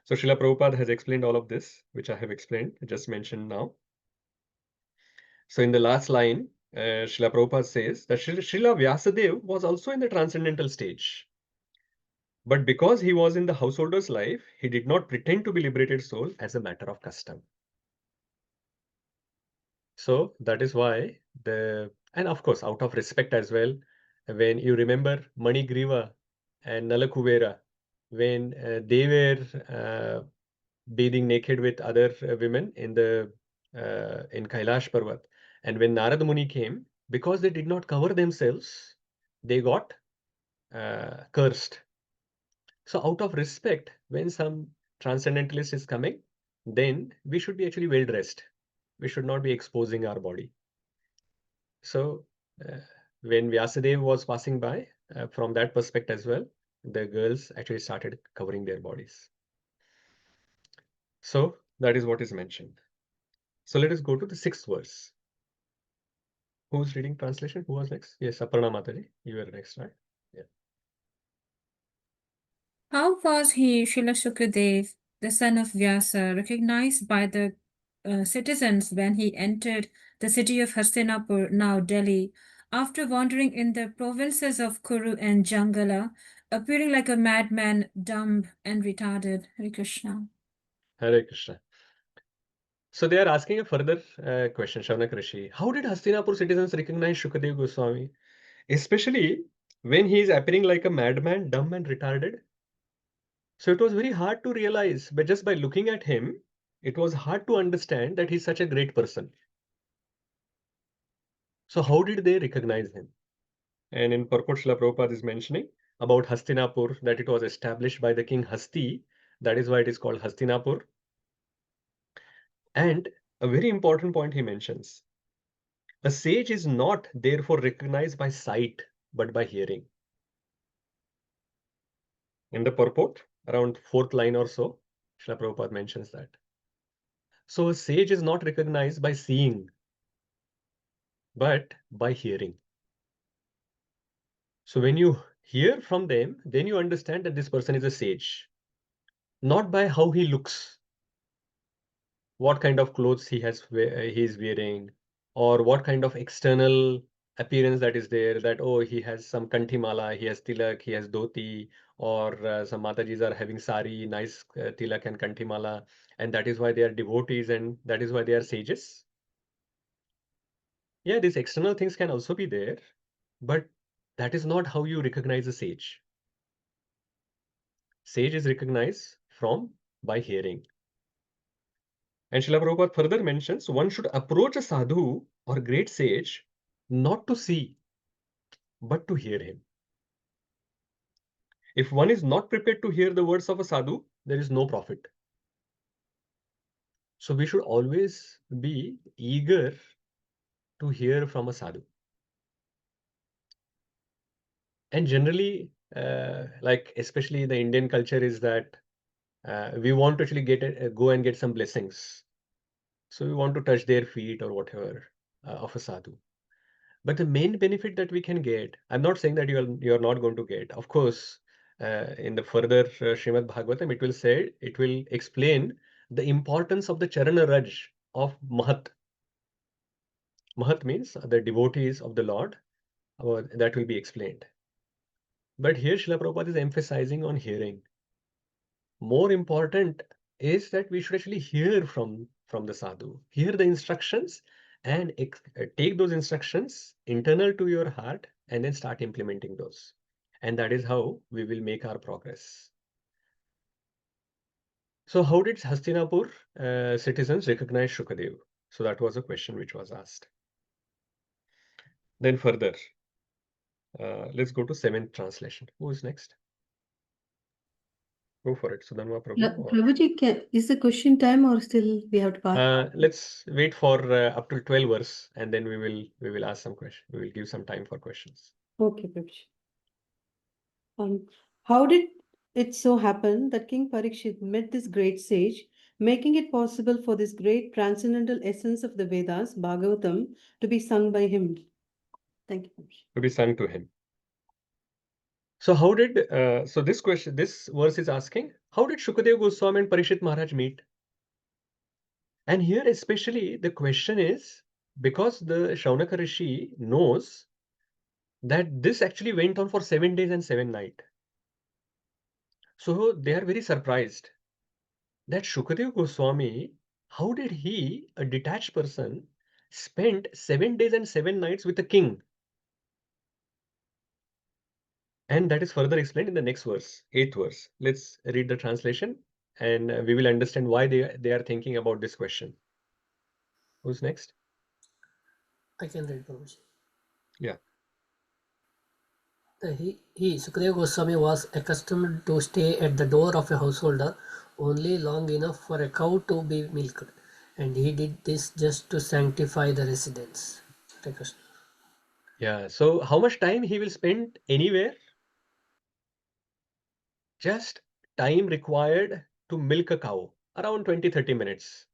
So Srila Prabhupada has explained all of this, which I have explained, just mentioned now. So in the last line, Srila Prabhupada says that Srila Vyasadeva was also in the transcendental stage. But because he was in the householder's life, he did not pretend to be liberated soul as a matter of custom. So that is why and of course, out of respect as well, when you remember Manigriva and Nalakuvera, when they were bathing naked with other women in Kailash Parvat, and when Nārada Muni came, because they did not cover themselves, they got cursed. So out of respect, when some transcendentalist is coming, then we should be actually well dressed. We should not be exposing our body. So when Vyasadeva was passing by, from that perspective as well, the girls actually started covering their bodies. So that is what is mentioned. So let us go to the 6th verse. Who's reading translation? Who was next? Yes, Aparna Mataji, you were next, right? Yeah. How was he, Srila Shukadev, the son of Vyasa, recognized by the citizens when he entered the city of Hastinapur, now Delhi, after wandering in the provinces of Kuru and Jangala, appearing like a madman, dumb and retarded? Hare Krishna. Hare Krishna. So they are asking a further question, Shaunaka Rishi. How did Hastinapur citizens recognize Shukadeva Goswami, especially when he is appearing like a madman, dumb and retarded? So it was very hard to realize, but just by looking at him, it was hard to understand that he's such a great person. So how did they recognize him? And in purport, Srila Prabhupada is mentioning about Hastinapur, that it was established by the king Hasti. That is why it is called Hastinapur. And a very important point he mentions. A sage is not therefore recognized by sight, but by hearing. In the purport, around 4th line or so, Srila Prabhupada mentions that. So a sage is not recognized by seeing, but by hearing. So when you hear from them, then you understand that this person is a sage. Not by how he looks, what kind of clothes he is wearing, or what kind of external appearance that is there, that oh, he has some kantimala, he has tilak, he has dhoti, or some matajis are having sari, nice tilak and kantimala, and that is why they are devotees and that is why they are sages. Yeah, these external things can also be there, but that is not how you recognize a sage. Sage is recognized by hearing. And Srila Prabhupada further mentions, one should approach a sadhu or great sage not to see, but to hear him. If one is not prepared to hear the words of a sadhu, there is no profit. So we should always be eager to hear from a sadhu. And generally, like especially the Indian culture is that we want to actually go and get some blessings. So we want to touch their feet or whatever of a sadhu. But the main benefit that we can get, I'm not saying that you're not going to get. Of course, in the further Śrīmad Bhāgavatam, it will explain the importance of the Charana Raj of Mahat. Mahat means the devotees of the Lord. That will be explained. But here Srila Prabhupada is emphasizing on hearing. More important is that we should actually hear from the sadhu, hear the instructions and take those instructions internal to your heart and then start implementing those. And that is how we will make our progress. So how did Hastinapur citizens recognize Shukadeva? So that was a question which was asked. Then further, let's go to 7th translation. Who is next? Go for it, Sudanma Prabhu. Or... Prabhuji, is the question time or still we have to pass? Let's wait for up to 12 verse and then we will ask some questions. We will give some time for questions. Okay, Prabhuji. How did it so happen that King Parikshit met this great sage, making it possible for this great transcendental essence of the Vedas, Bhagavatam, to be sung by him? Thank you, Prabhuji. To be sung to him. So how did, so this verse is asking, how did Shukadeva Goswami and Parikshit Maharaj meet? And here especially the question is, because the Shaunaka Rishi knows that this actually went on for 7 days and 7 nights. So they are very surprised that Shukadeva Goswami, how did he, a detached person, spend 7 days and 7 nights with the king? And that is further explained in the next verse, 8th verse. Let's read the translation and we will understand why they are thinking about this question. Who's next? I can read, Prabhuji. Yeah. Sukadeva Goswami was accustomed to stay at the door of a householder only long enough for a cow to be milked, and he did this just to sanctify the residence. Yeah. So how much time he will spend anywhere? Just time required to milk a cow, around 20-30 minutes.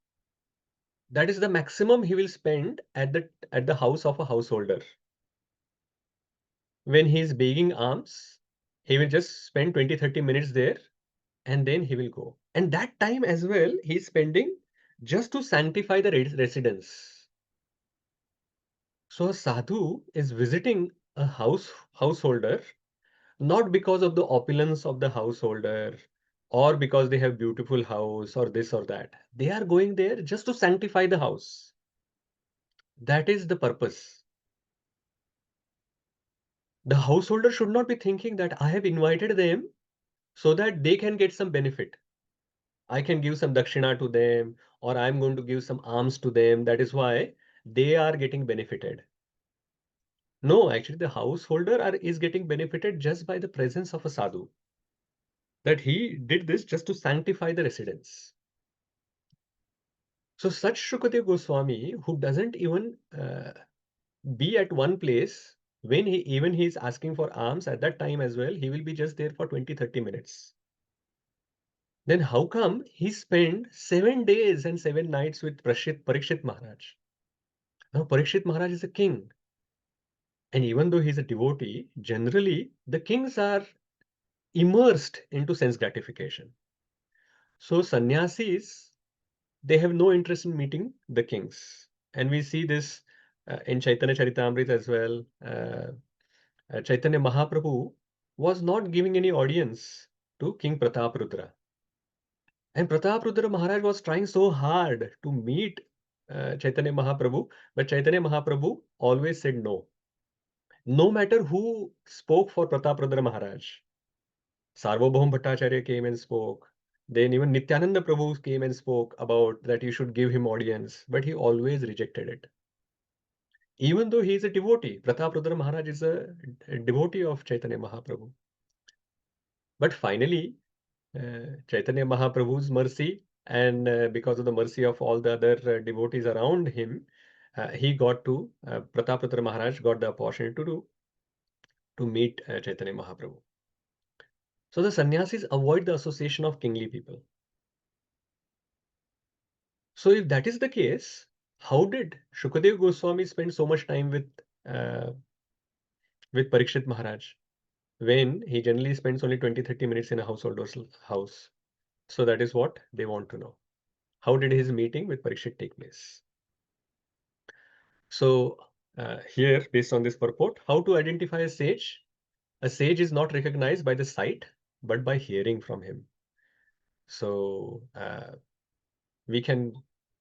That is the maximum he will spend at the house of a householder. When he is begging alms, he will just spend 20-30 minutes there and then he will go. And that time as well, he is spending just to sanctify the residence. So a sadhu is visiting a householder not because of the opulence of the householder, or because they have beautiful house or this or that. They are going there just to sanctify the house. That is the purpose. The householder should not be thinking that I have invited them so that they can get some benefit. I can give some dakshina to them, or I'm going to give some alms to them. That is why they are getting benefited. No, actually, the householder is getting benefited just by the presence of a sadhu. That he did this just to sanctify the residence. So such Shukadeva Goswami, who doesn't even be at one place when he is asking for alms at that time as well, he will be just there for 20-30 minutes. Then how come he spent 7 days and 7 nights with Parikshit Maharaj? Now Parikshit Maharaj is a king. And even though he's a devotee, generally the kings are immersed into sense gratification. So sannyasis, they have no interest in meeting the kings. And we see this in Chaitanya Charitamrita as well. Chaitanya Mahaprabhu was not giving any audience to King Prataparudra. And Prataparudra Maharaj was trying so hard to meet Chaitanya Mahaprabhu, but Chaitanya Mahaprabhu always said no. No matter who spoke for Prataparudra Maharaj, Sarvabhaum Bhattacharya came and spoke. Then even Nityananda Prabhu came and spoke about that you should give him audience, but he always rejected it. Even though he is a devotee, Prataparudra Maharaj is a devotee of Chaitanya Mahaprabhu. But finally, Chaitanya Mahaprabhu's mercy and because of the mercy of all the other devotees around him, he got to, Prataparudra Maharaj got the opportunity to meet Chaitanya Mahaprabhu. So the sannyasis avoid the association of kingly people. So if that is the case, how did Shukadeva Goswami spend so much time with Parikshit Maharaj when he generally spends only 20-30 minutes in a householder's house? So that is what they want to know. How did his meeting with Parikshit take place? So here, based on this purport, how to identify a sage? A sage is not recognized by the sight, but by hearing from him. So we can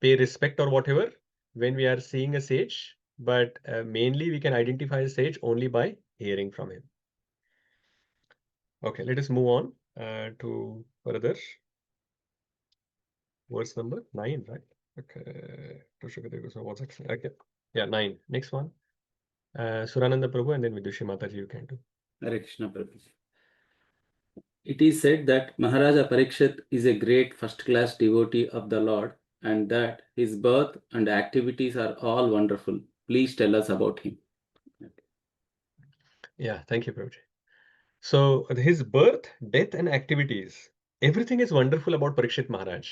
pay respect or whatever when we are seeing a sage, but mainly we can identify a sage only by hearing from him. Okay, let us move on to further. Verse number 9, right? Okay, what's that? Okay, yeah, 9. Next one. Surananda Prabhu and then Vidushi Mataji, you can do. Hare Krishna Prabhu. It is said that Maharaja Parikshit is a great first-class devotee of the Lord and that his birth and activities are all wonderful. Please tell us about him. Yeah, thank you, Prabhuji. So his birth, death and activities, everything is wonderful about Parikshit Maharaj.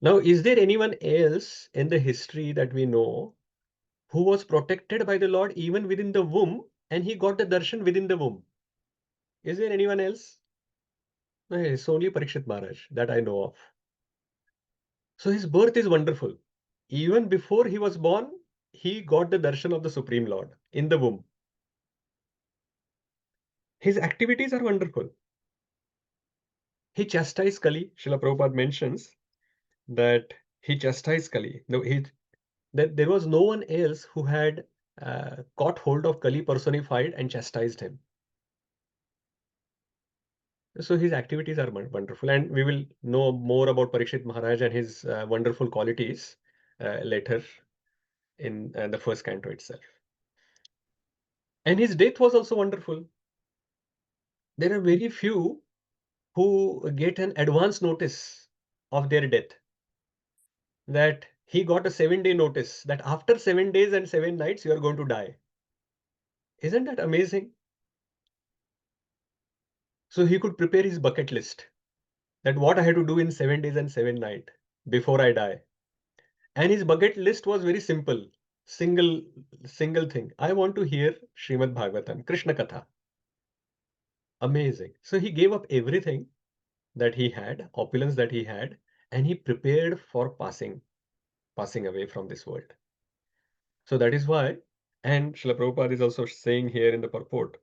Now, is there anyone else in the history that we know who was protected by the Lord even within the womb and he got the darshan within the womb? Is there anyone else? No, it's only Parikshit Maharaj that I know of. So his birth is wonderful. Even before he was born, he got the darshan of the Supreme Lord in the womb. His activities are wonderful. He chastised Kali. Srila Prabhupada mentions that he chastised Kali. No, that there was no one else who had caught hold of Kali personified and chastised him. So his activities are wonderful, and we will know more about Parikshit Maharaj and his wonderful qualities later in the first canto itself. And his death was also wonderful. There are very few who get an advance notice of their death. That he got a 7-day notice that after 7 days and 7 nights you are going to die. Isn't that amazing? So he could prepare his bucket list that what I had to do in 7 days and 7 nights before I die. And his bucket list was very simple. Single thing. I want to hear Śrīmad Bhāgavatam, Krishna Katha. Amazing. So he gave up everything that he had, opulence that he had, and he prepared for passing away from this world. So that is why, and Srila Prabhupada is also saying here in the purport,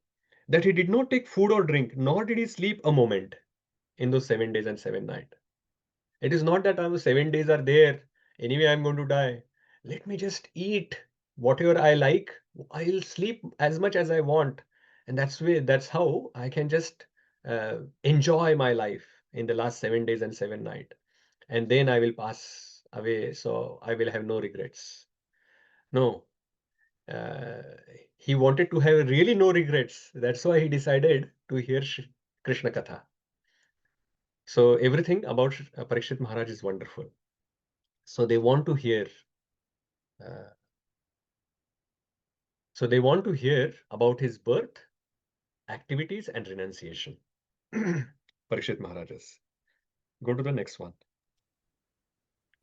that he did not take food or drink, nor did he sleep a moment. in those 7 days and 7 nights. It is not that 7 days are there, anyway I'm going to die. Let me just eat whatever I like. I'll sleep as much as I want. And that's how I can just enjoy my life in the last 7 days and 7 nights. And then I will pass away, so I will have no regrets. No. He wanted to have really no regrets. That's why he decided to hear Krishna Katha. So everything about Parikshit Maharaj is wonderful. So they want to hear. So they want to hear about his birth, activities, and renunciation. Parikshit Maharajas. Go to the next one.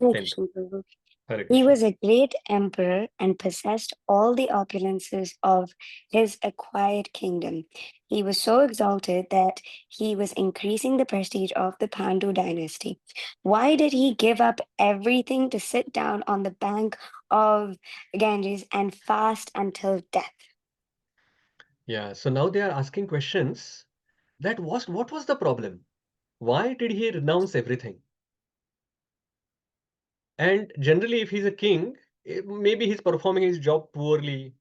Hare 10th. Krishna, Prabhu. Hare He Krishna. was a great emperor and possessed all the opulences of his acquired kingdom. He was so exalted that he was increasing the prestige of the Pandu dynasty. Why did he give up everything to sit down on the bank of Ganges and fast until death? Yeah, so now they are asking questions that what was the problem? Why did he renounce everything? And generally, if he's a king, maybe he's performing his job poorly.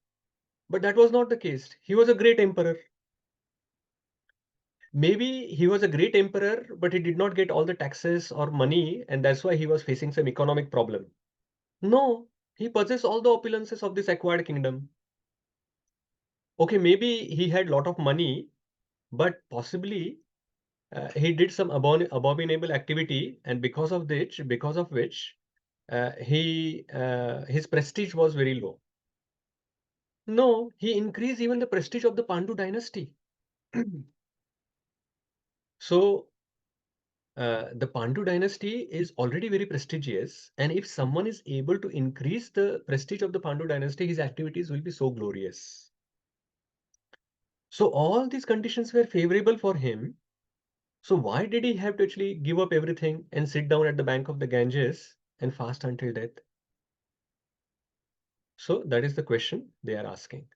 But that was not the case. He was a great emperor. Maybe he was a great emperor, but he did not get all the taxes or money, and that's why he was facing some economic problem. No, he possessed all the opulences of this acquired kingdom. Okay, maybe he had lot of money, but possibly he did some abominable activity, and because of which his prestige was very low. No, he increased even the prestige of the Pandu dynasty. So the Pandu dynasty is already very prestigious, and if someone is able to increase the prestige of the Pandu dynasty, his activities will be so glorious. So all these conditions were favorable for him. So why did he have to actually give up everything and sit down at the bank of the Ganges and fast until death? So that is the question they are asking.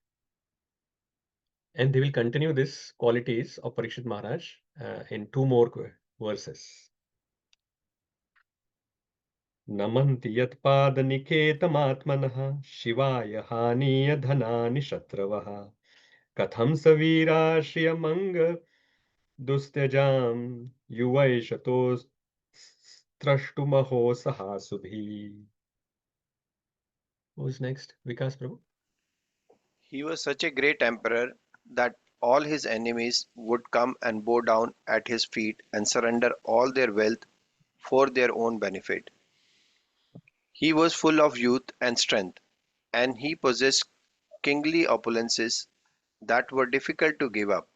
And they will continue this qualities of Parikshit Maharaj in 2 more verses. Namanti yatpadaniketamātmanah Shivaya hānīya dhanāni shatravah Katham savīrā shriyamanga dustyajam yuvaishatos trashtumaho sahasubhi. Who's next? Vikas Prabhu. He was such a great emperor that all his enemies would come and bow down at his feet and surrender all their wealth for their own benefit. He was full of youth and strength, and he possessed kingly opulences that were difficult to give up.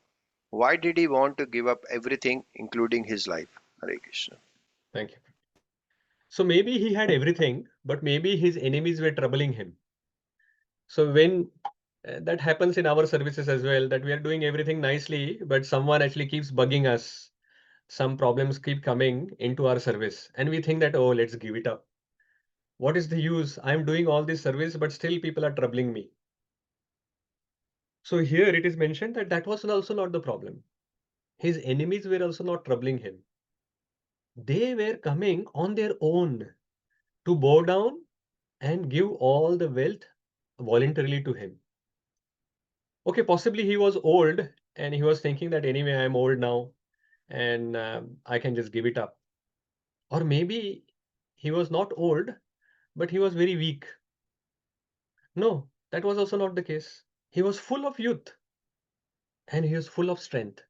Why did he want to give up everything, including his life? Hare Krishna. Thank you. So maybe he had everything, but maybe his enemies were troubling him. So when that happens in our services as well, that we are doing everything nicely, but someone actually keeps bugging us. Some problems keep coming into our service, and we think that, oh, let's give it up. What is the use? I'm doing all this service, but still people are troubling me. So here it is mentioned that that was also not the problem. His enemies were also not troubling him. They were coming on their own to bow down and give all the wealth voluntarily to him. Okay, possibly he was old and he was thinking that anyway, I'm old now and I can just give it up. Or maybe he was not old, but he was very weak. No, that was also not the case. He was full of youth and he was full of strength.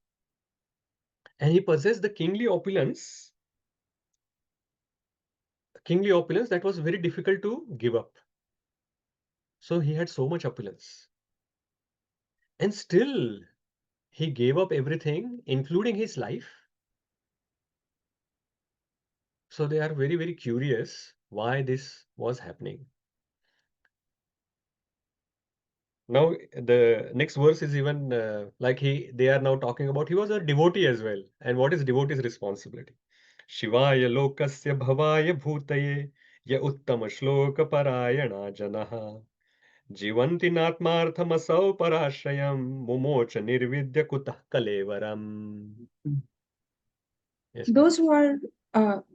And he possessed the kingly opulence that was very difficult to give up. So he had so much opulence. And still, he gave up everything, including his life. So they are very, very curious why this was happening. Now, the next verse is even like they are now talking about he was a devotee as well. And what is devotee's responsibility? Shivaya lokasya bhavaya bhutaye ya uttama shloka parayana janaha jivanti natmarthamasau parashrayam mumocha nirvidya kutah kalevaram. Yes, ma'am.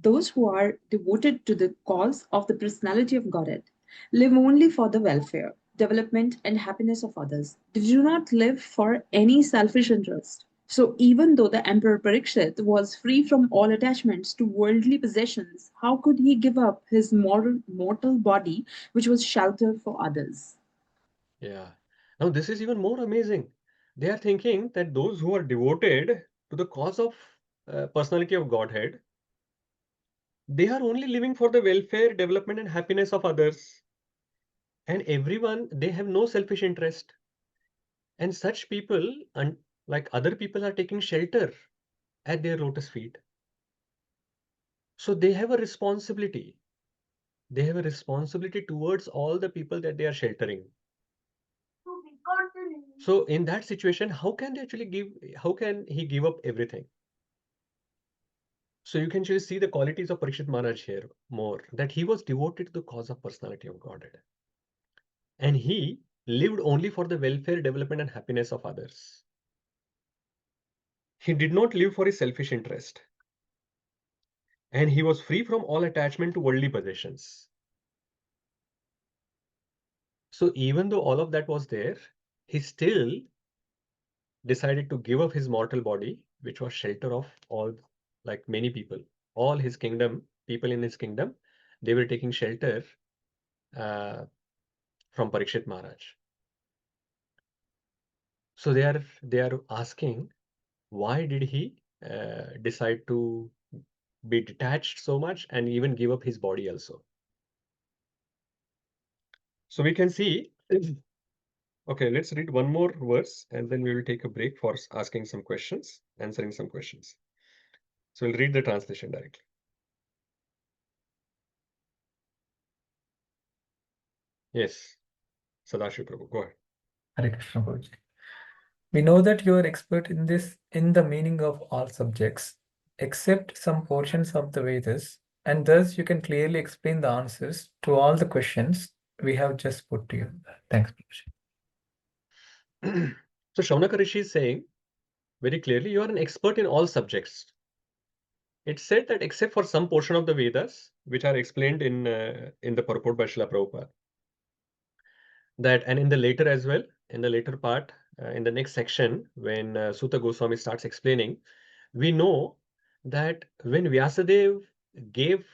Those who are devoted to the cause of the personality of Godhead live only for the welfare, development, and happiness of others. They do not live for any selfish interest. So even though the Emperor Parikshit was free from all attachments to worldly possessions, how could he give up his mortal body, which was shelter for others? Yeah. Now, this is even more amazing. They are thinking that those who are devoted to the cause of personality of Godhead, they are only living for the welfare, development, and happiness of others. And everyone, they have no selfish interest. And such people, like other people, are taking shelter at their lotus feet. So they have a responsibility. They have a responsibility towards all the people that they are sheltering. So in that situation, how can he give up everything? So you can actually see the qualities of Parikshit Maharaj here more, that he was devoted to the cause of personality of Godhead. And he lived only for the welfare, development, and happiness of others. He did not live for his selfish interest. And he was free from all attachment to worldly possessions. So even though all of that was there, he still decided to give up his mortal body, which was shelter of all, like many people, all his kingdom, people in his kingdom, they were taking shelter from Parikshit Maharaj. So they are asking, why did he decide to be detached so much and even give up his body also? So we can see, okay, let's read one more verse and then we will take a break for asking some questions, answering some questions. So we'll read the translation directly. Yes, Sadashiv Prabhu, go ahead. Hare Krishna Prabhuji. We know that you are expert in the meaning of all subjects, except some portions of the Vedas, and thus you can clearly explain the answers to all the questions we have just put to you. Thanks, Prabhuji. So Shaunaka Rishi is saying very clearly, you are an expert in all subjects. It's said that except for some portion of the Vedas, which are explained in the purport by Srila Prabhupada, that, and in the later as well, in the later part, in the next section, when Suta Goswami starts explaining, we know that when Vyāsadeva gave,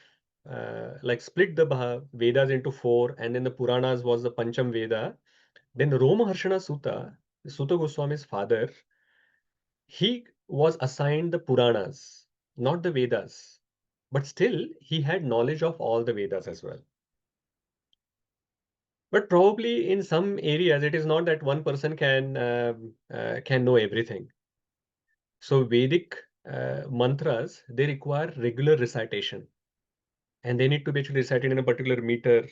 like split the Vedas into 4, and then the Purāṇas was the Pancham Veda, then Romaharshana Suta, Suta Goswami's father, he was assigned the Purāṇas, not the Vedas, but still he had knowledge of all the Vedas as well. But probably in some areas, it is not that one person can know everything. So Vedic mantras, they require regular recitation, and they need to be actually recited in a particular meter.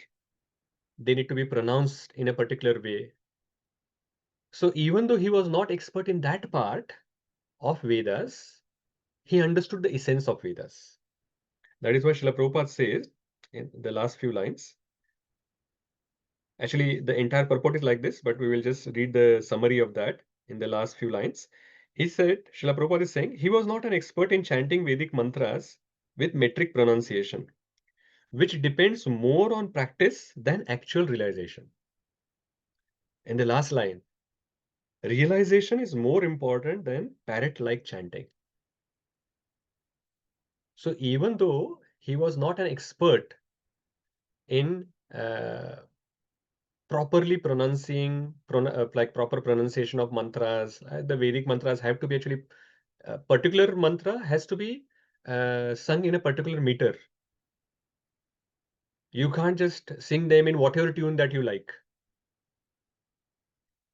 They need to be pronounced in a particular way. So even though he was not expert in that part of Vedas, he understood the essence of Vedas. That is why Srila Prabhupada says in the last few lines. Actually, the entire purport is like this, but we will just read the summary of that in the last few lines. He said, Srila Prabhupada is saying, he was not an expert in chanting Vedic mantras with metric pronunciation, which depends more on practice than actual realization. In the last line, realization is more important than parrot-like chanting. So even though he was not an expert in properly pronouncing, like proper pronunciation of mantras, the Vedic mantras have to be actually, a particular mantra has to be sung in a particular meter. You can't just sing them in whatever tune that you like.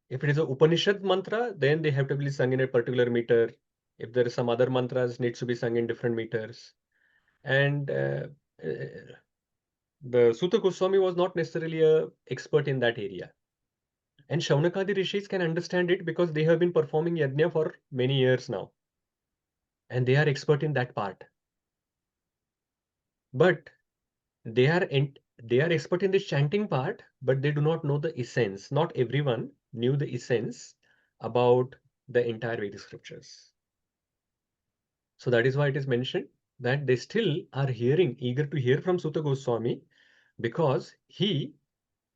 If it is a Upanishad mantra, then they have to be sung in a particular meter. If there is some other mantras, needs to be sung in different meters. And the Suta Goswami was not necessarily an expert in that area. And Shaunakadi rishis can understand it because they have been performing yajna for many years now. And they are expert in that part. But they are expert in the chanting part, but they do not know the essence. Not everyone knew the essence about the entire Vedic scriptures. So that is why it is mentioned that they still are eager to hear from Suta Goswami, because he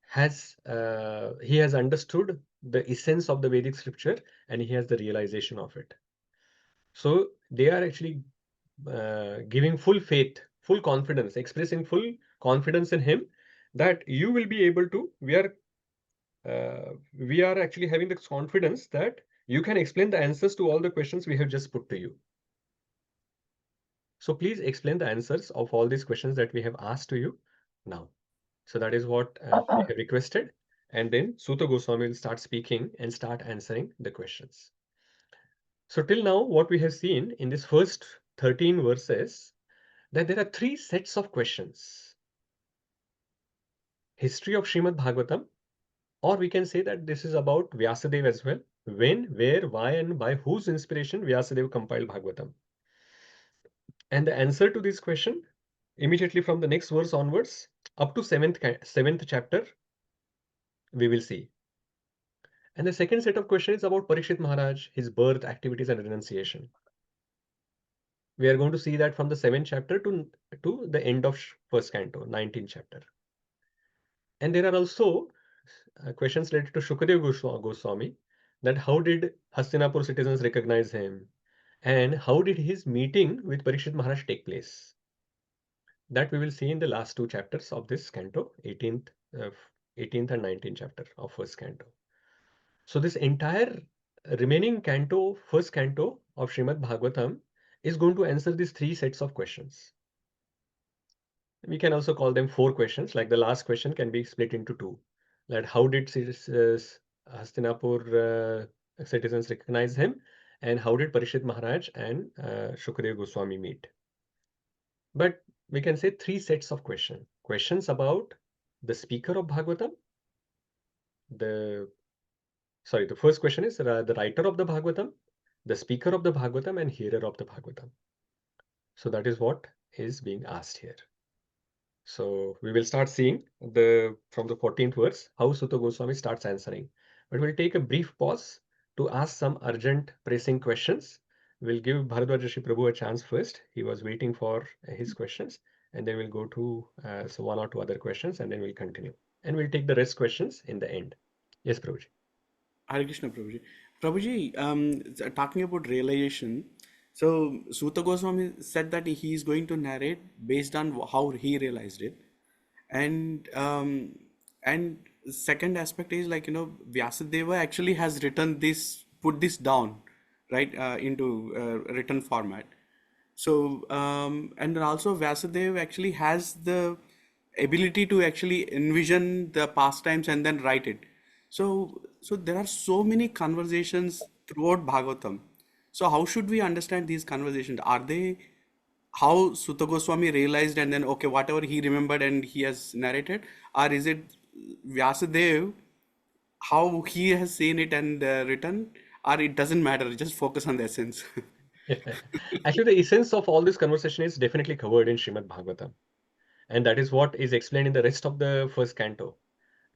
has understood the essence of the Vedic scripture and he has the realization of it. So they are actually giving full faith, full confidence, expressing full confidence in him that you will be able to. We are actually having this confidence that you can explain the answers to all the questions we have just put to you. So please explain the answers of all these questions that we have asked to you now. So that is what we have requested. And then Suta Goswami will start speaking and start answering the questions. So till now, what we have seen in this first 13 verses, that there are 3 sets of questions. History of Śrīmad Bhāgavatam, or we can say that this is about Vyāsadeva as well. When, where, why, and by whose inspiration Vyāsadeva compiled Bhagavatam. And the answer to this question, immediately from the next verse onwards, up to 7th chapter, we will see. And the second set of questions is about Parikshit Maharaj, his birth, activities, and renunciation. We are going to see that from the 7th chapter to the end of first canto, 19th chapter. And there are also questions related to Shukadeva Goswami, that how did Hastinapur citizens recognize him, and how did his meeting with Parikshit Maharaj take place. That we will see in the last 2 chapters of this canto, 18th and 19th chapter of first canto. So this entire remaining canto, first canto of Śrīmad Bhāgavatam, is going to answer these 3 sets of questions. We can also call them 4 questions, like the last question can be split into 2. That how did Hastinapur citizens recognize him, and how did Parikshit Maharaj and Shukadeva Goswami meet? But we can say 3 sets of questions. Questions about the speaker of Bhagavatam. The first question is the writer of the Bhagavatam, the speaker of the Bhagavatam, and hearer of the Bhagavatam. So that is what is being asked here. So we will start seeing from the 14th verse how Suta Goswami starts answering. But we'll take a brief pause to ask some urgent pressing questions. We'll give Bharadwaj Rishi Prabhu a chance first. He was waiting for his questions, and then we'll go to 1 or 2 other questions, and then we'll continue. And we'll take the rest questions in the end. Yes, Prabhuji. Hare Krishna, Prabhuji. Prabhuji, talking about realization, so Suta Goswami said that he is going to narrate based on how he realized it, and second aspect is like Vyasadeva actually has put this down, right, into written format. So and also Vyasadeva actually has the ability to actually envision the pastimes and then write it. So there are so many conversations throughout Bhagavatam. So how should we understand these conversations? Are they how Suta Goswami realized and then, okay, whatever he remembered and he has narrated? Or is it Vyasadeva, how he has seen it and written? Or it doesn't matter, just focus on the essence. Actually, the essence of all this conversation is definitely covered in Śrīmad Bhāgavatam. And that is what is explained in the rest of the first canto.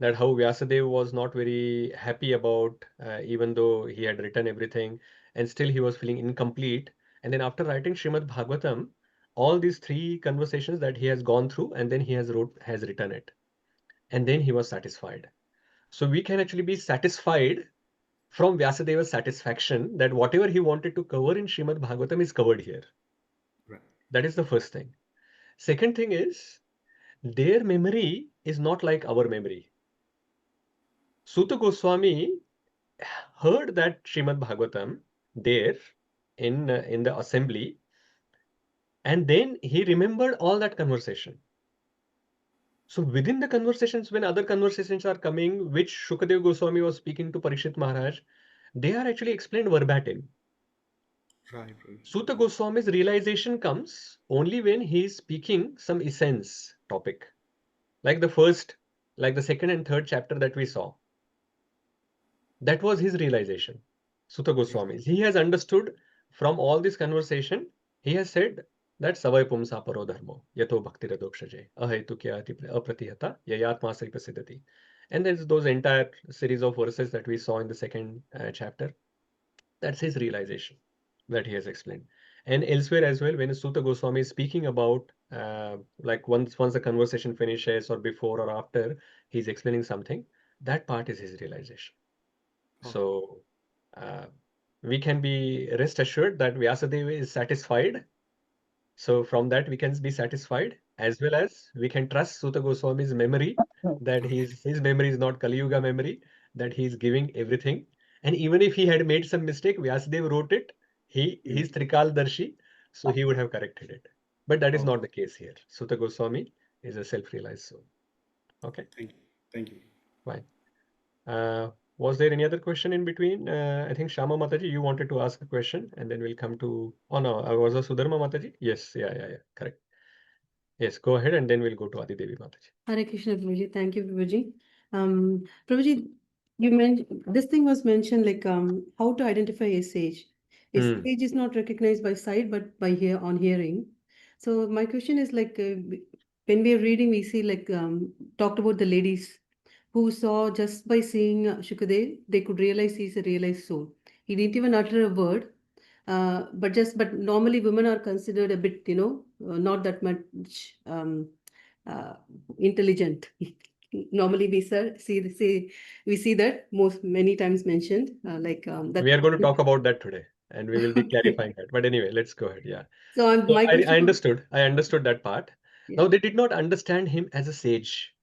That how Vyasadeva was not very happy about, even though he had written everything, and still he was feeling incomplete. And then after writing Śrīmad Bhāgavatam, all these 3 conversations that he has gone through, and then he has written it. And then he was satisfied. So we can actually be satisfied from Vyasadeva's satisfaction that whatever he wanted to cover in Śrīmad Bhāgavatam is covered here. Right. That is the first thing. Second thing is, their memory is not like our memory. Suta Goswami heard that Śrīmad Bhāgavatam there in the assembly, and then he remembered all that conversation. So within the conversations, when other conversations are coming, which Shukadeva Goswami was speaking to Parikshit Maharaj, they are actually explained verbatim. Right. Suta Goswami's realization comes only when he is speaking some essence topic, like the second and third chapter that we saw. That was his realization, Suta Goswami. He has understood from all this conversation, he has said that savai pumsa paro dharmo yato bhakti radokshaje ahetukya apratihata yayatma sripasidati. And there's those entire series of verses that we saw in the second chapter. That's his realization that he has explained. And elsewhere as well, when Suta Goswami is speaking about, like once the conversation finishes or before or after, he's explaining something, that part is his realization. So we can be rest assured that Vyasadeva is satisfied. So from that we can be satisfied, as well as we can trust Suta Goswami's memory, that his memory is not Kali Yuga memory, that he is giving everything. And even if he had made some mistake, Vyasadeva wrote it. He's Trikal Darshi, so he would have corrected it. But that is not the case here. Suta Goswami is a self-realized soul. Okay. Thank you. Thank you. Fine. Was there any other question in between? I think Shama Mataji, you wanted to ask a question, and then we'll come to. Oh no, was it Sudharma Mataji? Yes, yeah, correct. Yes, go ahead, and then we'll go to Adi Devi Mataji. Hare Krishna, Prabhuji. Thank you, Prabhuji. Prabhuji, you mentioned this thing was mentioned like how to identify a sage. A sage is not recognized by sight, but by hearing. So my question is like when we are reading, we see like talked about the ladies who saw just by seeing Shukadev, they could realize he's a realized soul. He didn't even utter a word. But normally women are considered a bit, not that much intelligent. Normally we see that many times mentioned that. We are going to talk about that today, and we will be clarifying that. But anyway, let's go ahead. Yeah. So my I question understood. I understood that part. Yeah. Now they did not understand him as a sage,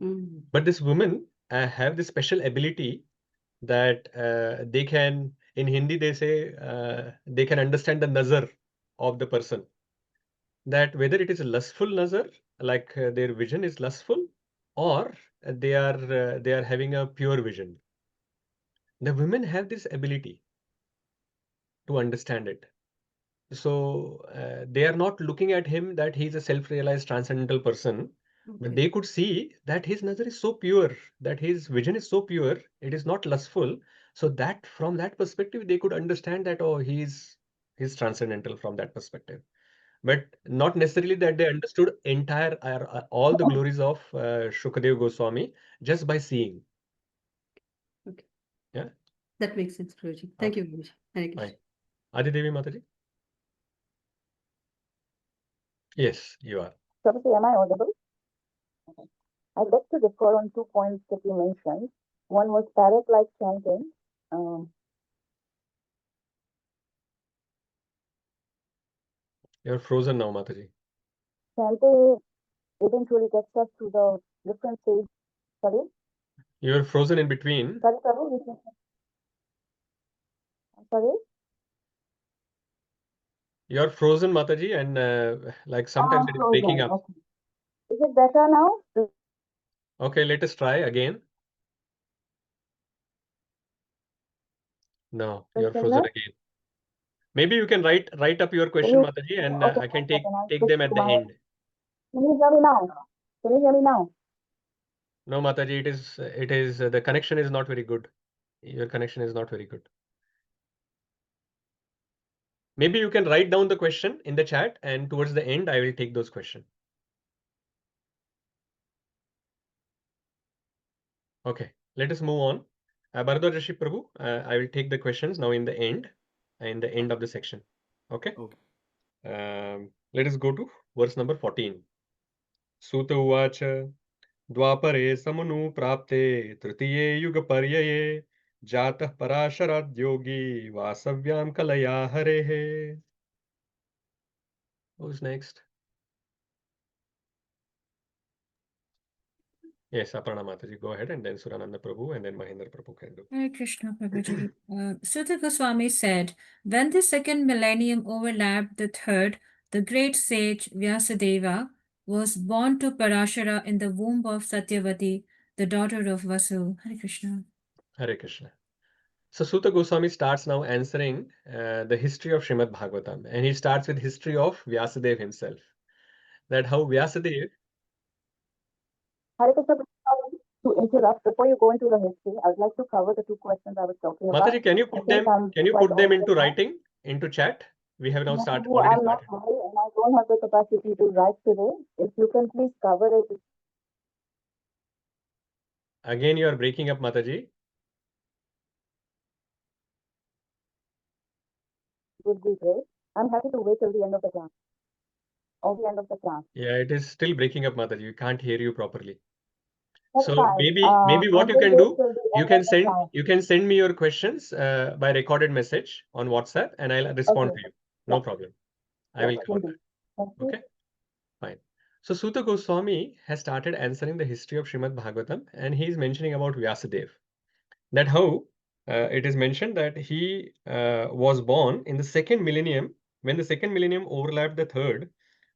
but this woman have this special ability that they can, in Hindi they say, they can understand the nazar of the person. That whether it is a lustful nazar, like their vision is lustful, or they are having a pure vision. The women have this ability to understand it. So they are not looking at him that he's a self-realized transcendental person, but they could see that his nazar is so pure, that his vision is so pure, it is not lustful. So that from that perspective, they could understand that, oh, he's transcendental from that perspective. But not necessarily that they understood entire all the glories of Shukadev Goswami just by seeing. Okay. Yeah. That makes sense, Prabhuji. Thank you, Prabhuji. Hare Krishna. Fine. Adi Devi Mataji. Yes, you are. Prabhuji, am I audible? Okay. I'd like to refer on 2 points that you mentioned. One was parrot-like chanting. You're frozen now, Mataji. Chanting eventually gets us to the different stage. Sorry? You're frozen in between. Sorry, Prabhu. I'm sorry? You're frozen, Mataji, and like sometimes it is breaking up. Okay. Is it better now? Okay, let us try again. No, you're frozen again. Maybe you can write up your question, Mataji, and I can take them at the end. Can you hear me now? Can you hear me now? No, Mataji, it is the connection is not very good. Your connection is not very good. Maybe you can write down the question in the chat, and towards the end, I will take those questions. Okay, let us move on. Bharadwaj Rishi Prabhu, I will take the questions now in the end of the section. Okay. Let us go to verse number 14. Suta uvacha dvapare samanu prapte tritiye yuga paryaye jatah parasharad yogi vasavyam kalaya harehe. Who's next? Yes, Aparna Mataji, go ahead, and then Surananda Prabhu, and then Mahendra Prabhu can do. Hare Krishna, Prabhuji. Suta Goswami said, when the second millennium overlapped the third, the great sage Vyasadeva was born to Parashara in the womb of Satyavati, the daughter of Vasu. Hare Krishna. Hare Krishna. So Suta Goswami starts now answering the history of Śrīmad Bhāgavatam, and he starts with history of Vyasadeva himself. That how Vyasadeva. Hare Krishna, to interrupt, before you go into the history, I would like to cover the 2 questions I was talking about. Mataji, can you put them into writing, into chat? We have now already started. I'm not high and I don't have the capacity to write today. If you can please cover it. Again, you are breaking up, Mataji. Would be great. I'm happy to wait till the end of the class. Or the end of the class. Yeah, it is still breaking up, Mataji. We can't hear you properly. That's So fine. maybe I what you will can wait do, till the you end can of the class. send me your questions by recorded message on WhatsApp, and I'll respond Okay. to you. No Yeah. problem. I Yeah, will cover will do. Thank that. you. Okay, fine. So Suta Goswami has started answering the history of Śrīmad Bhāgavatam, and he is mentioning about Vyāsadeva. That how it is mentioned that he was born in the second millennium. When the second millennium overlapped the third,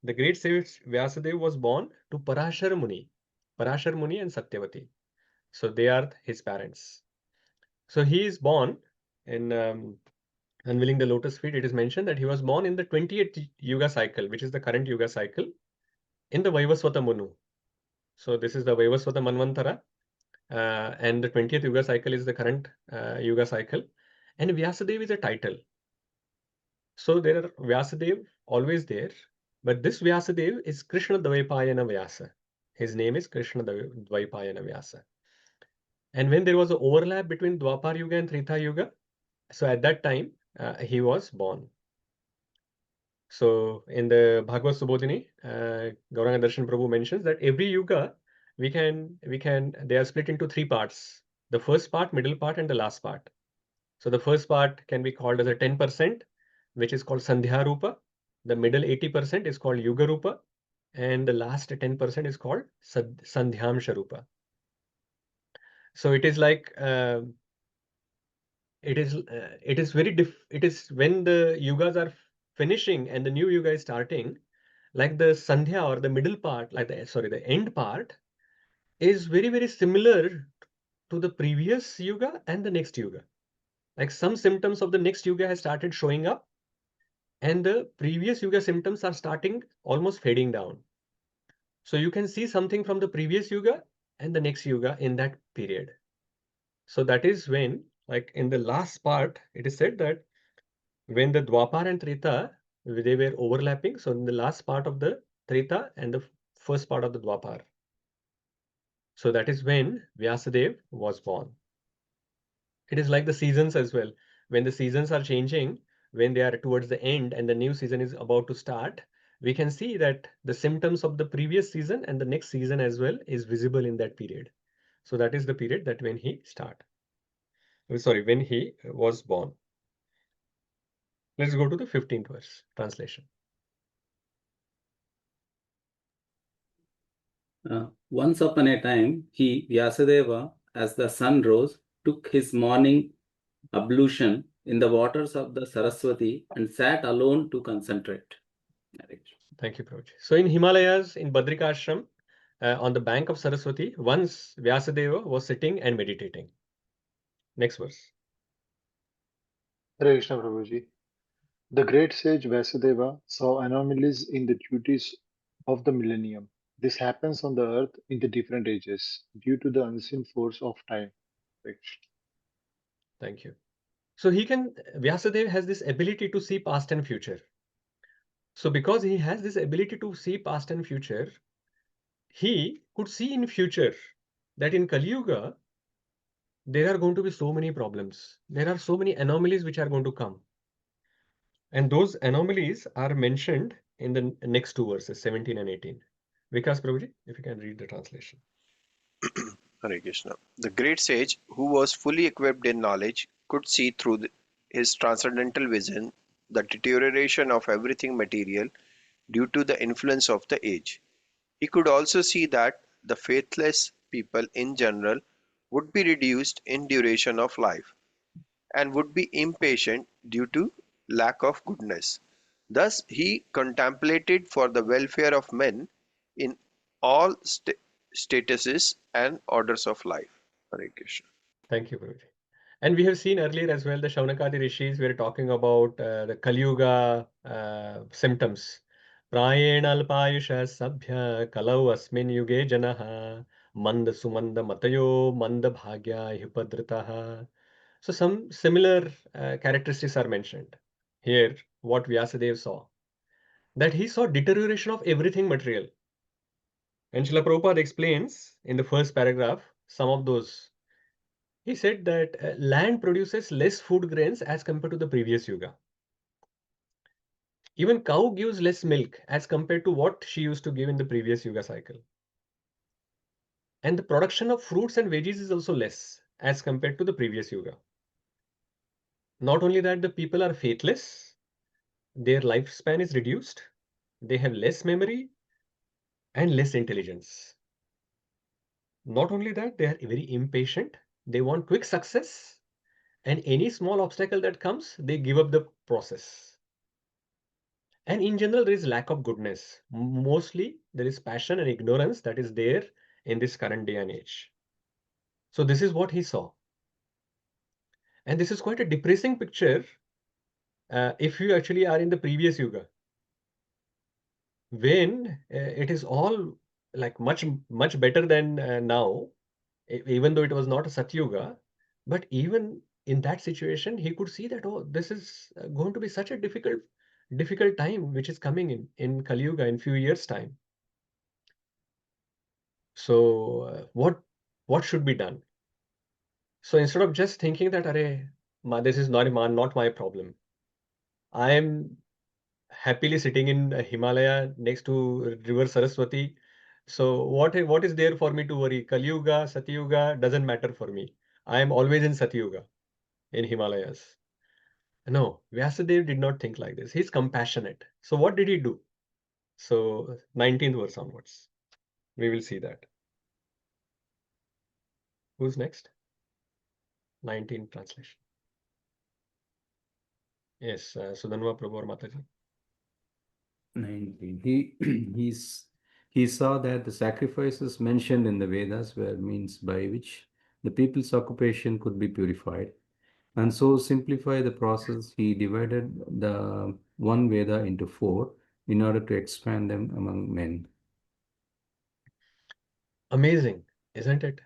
the great sage Vyasadeva was born to Parashar Muni and Satyavati. So they are his parents. So he is born in Unveiling the Lotus Feet. It is mentioned that he was born in the 20th Yuga cycle, which is the current Yuga cycle, in the Vaivasvata Manu. So this is the Vaivasvata Manvantara, and the 20th Yuga cycle is the current Yuga cycle. And Vyasadeva is a title. So there are Vyasadeva always there, but this Vyasadeva is Krishna Dvaipayana Vyasa. His name is Krishna Dvaipayana Vyasa. And when there was an overlap between Dwapar Yuga and Treta Yuga, so at that time he was born. So in the Bhagavad Subodhini, Gauranga Darshan Prabhu mentions that every yuga they are split into three parts: the first part, middle part, and the last part. So the first part can be called as a 10%, which is called Sandhya Rupa. The middle 80% is called Yuga Rupa, and the last 10% is called Sandhyamsha Rupa. So it is like it is very it is when the yugas are finishing and the new yuga is starting, like the Sandhya or the middle part, like the end part is very similar to the previous yuga and the next yuga. Like some symptoms of the next yuga has started showing up, and the previous yuga symptoms are starting almost fading down. So you can see something from the previous yuga and the next yuga in that period. So that is when, like in the last part, it is said that when the Dwapar and Treta, they were overlapping. So in the last part of the Treta and the first part of the Dwapar. So that is when Vyasadeva was born. It is like the seasons as well. When the seasons are changing, when they are towards the end and the new season is about to start, we can see that the symptoms of the previous season and the next season as well is visible in that period. So that is the period that when he when he was born. Let's go to the 15th verse translation. Once upon a time, he, Vyasadeva, as the sun rose, took his morning ablution in the waters of the Saraswati and sat alone to concentrate. Thank you, Prabhuji. So in Himalayas, in Badrikashram, on the bank of Saraswati, once Vyasadeva was sitting and meditating. Next verse. Hare Krishna Prabhuji. The great sage Vyasadeva saw anomalies in the duties of the millennium. This happens on the earth in the different ages due to the unseen force of time. Thank you. So Vyasadeva has this ability to see past and future. So because he has this ability to see past and future, he could see in future that in Kali Yuga, there are going to be so many problems. There are so many anomalies which are going to come. And those anomalies are mentioned in the next two verses, 17 and 18. Vikas Prabhuji, if you can read the translation. Hare Krishna. The great sage, who was fully equipped in knowledge, could see through his transcendental vision the deterioration of everything material due to the influence of the age. He could also see that the faithless people in general would be reduced in duration of life and would be impatient due to lack of goodness. Thus he contemplated for the welfare of men in all statuses and orders of life. Hare Krishna. Thank you, Prabhuji. And we have seen earlier as well, the Shaunakadi Rishis were talking about the Kali Yuga symptoms. Prayena alpayusha sabhya kalau asmin yuge janaha manda sumanda matayo manda bhagya hipadritaha. So some similar characteristics are mentioned. Here, what Vyasadeva saw, that he saw deterioration of everything material. And Srila Prabhupada explains in the first paragraph some of those. He said that land produces less food grains as compared to the previous yuga. Even cow gives less milk as compared to what she used to give in the previous Yuga cycle. And the production of fruits and veggies is also less as compared to the previous Yuga. Not only that, the people are faithless, their lifespan is reduced, they have less memory and less intelligence. Not only that, they are very impatient, they want quick success, and any small obstacle that comes, they give up the process. And in general, there is lack of goodness. Mostly, there is passion and ignorance that is there in this current day and age. So this is what he saw. And this is quite a depressing picture if you actually are in the previous Yuga, when it is all like much better than now, even though it was not a Satyuga. But even in that situation, he could see that, oh, this is going to be such a difficult time which is coming in Kali Yuga in few years' time. So what should be done? So instead of just thinking that, this is not my problem, I am happily sitting in Himalaya next to river Saraswati. So what is there for me to worry? Kali Yuga, Satyuga doesn't matter for me. I am always in Satyuga in Himalayas. No, Vyasadeva did not think like this. He's compassionate. So what did he do? So 19th verse onwards, we will see that. Who's next? 19th translation. Yes, Sudanva Prabhu or Mataji. 19. He saw that the sacrifices mentioned in the Vedas were means by which the people's occupation could be purified. And so simplify the process, he divided the one Veda into 4 in order to expand them among men. Amazing, isn't it?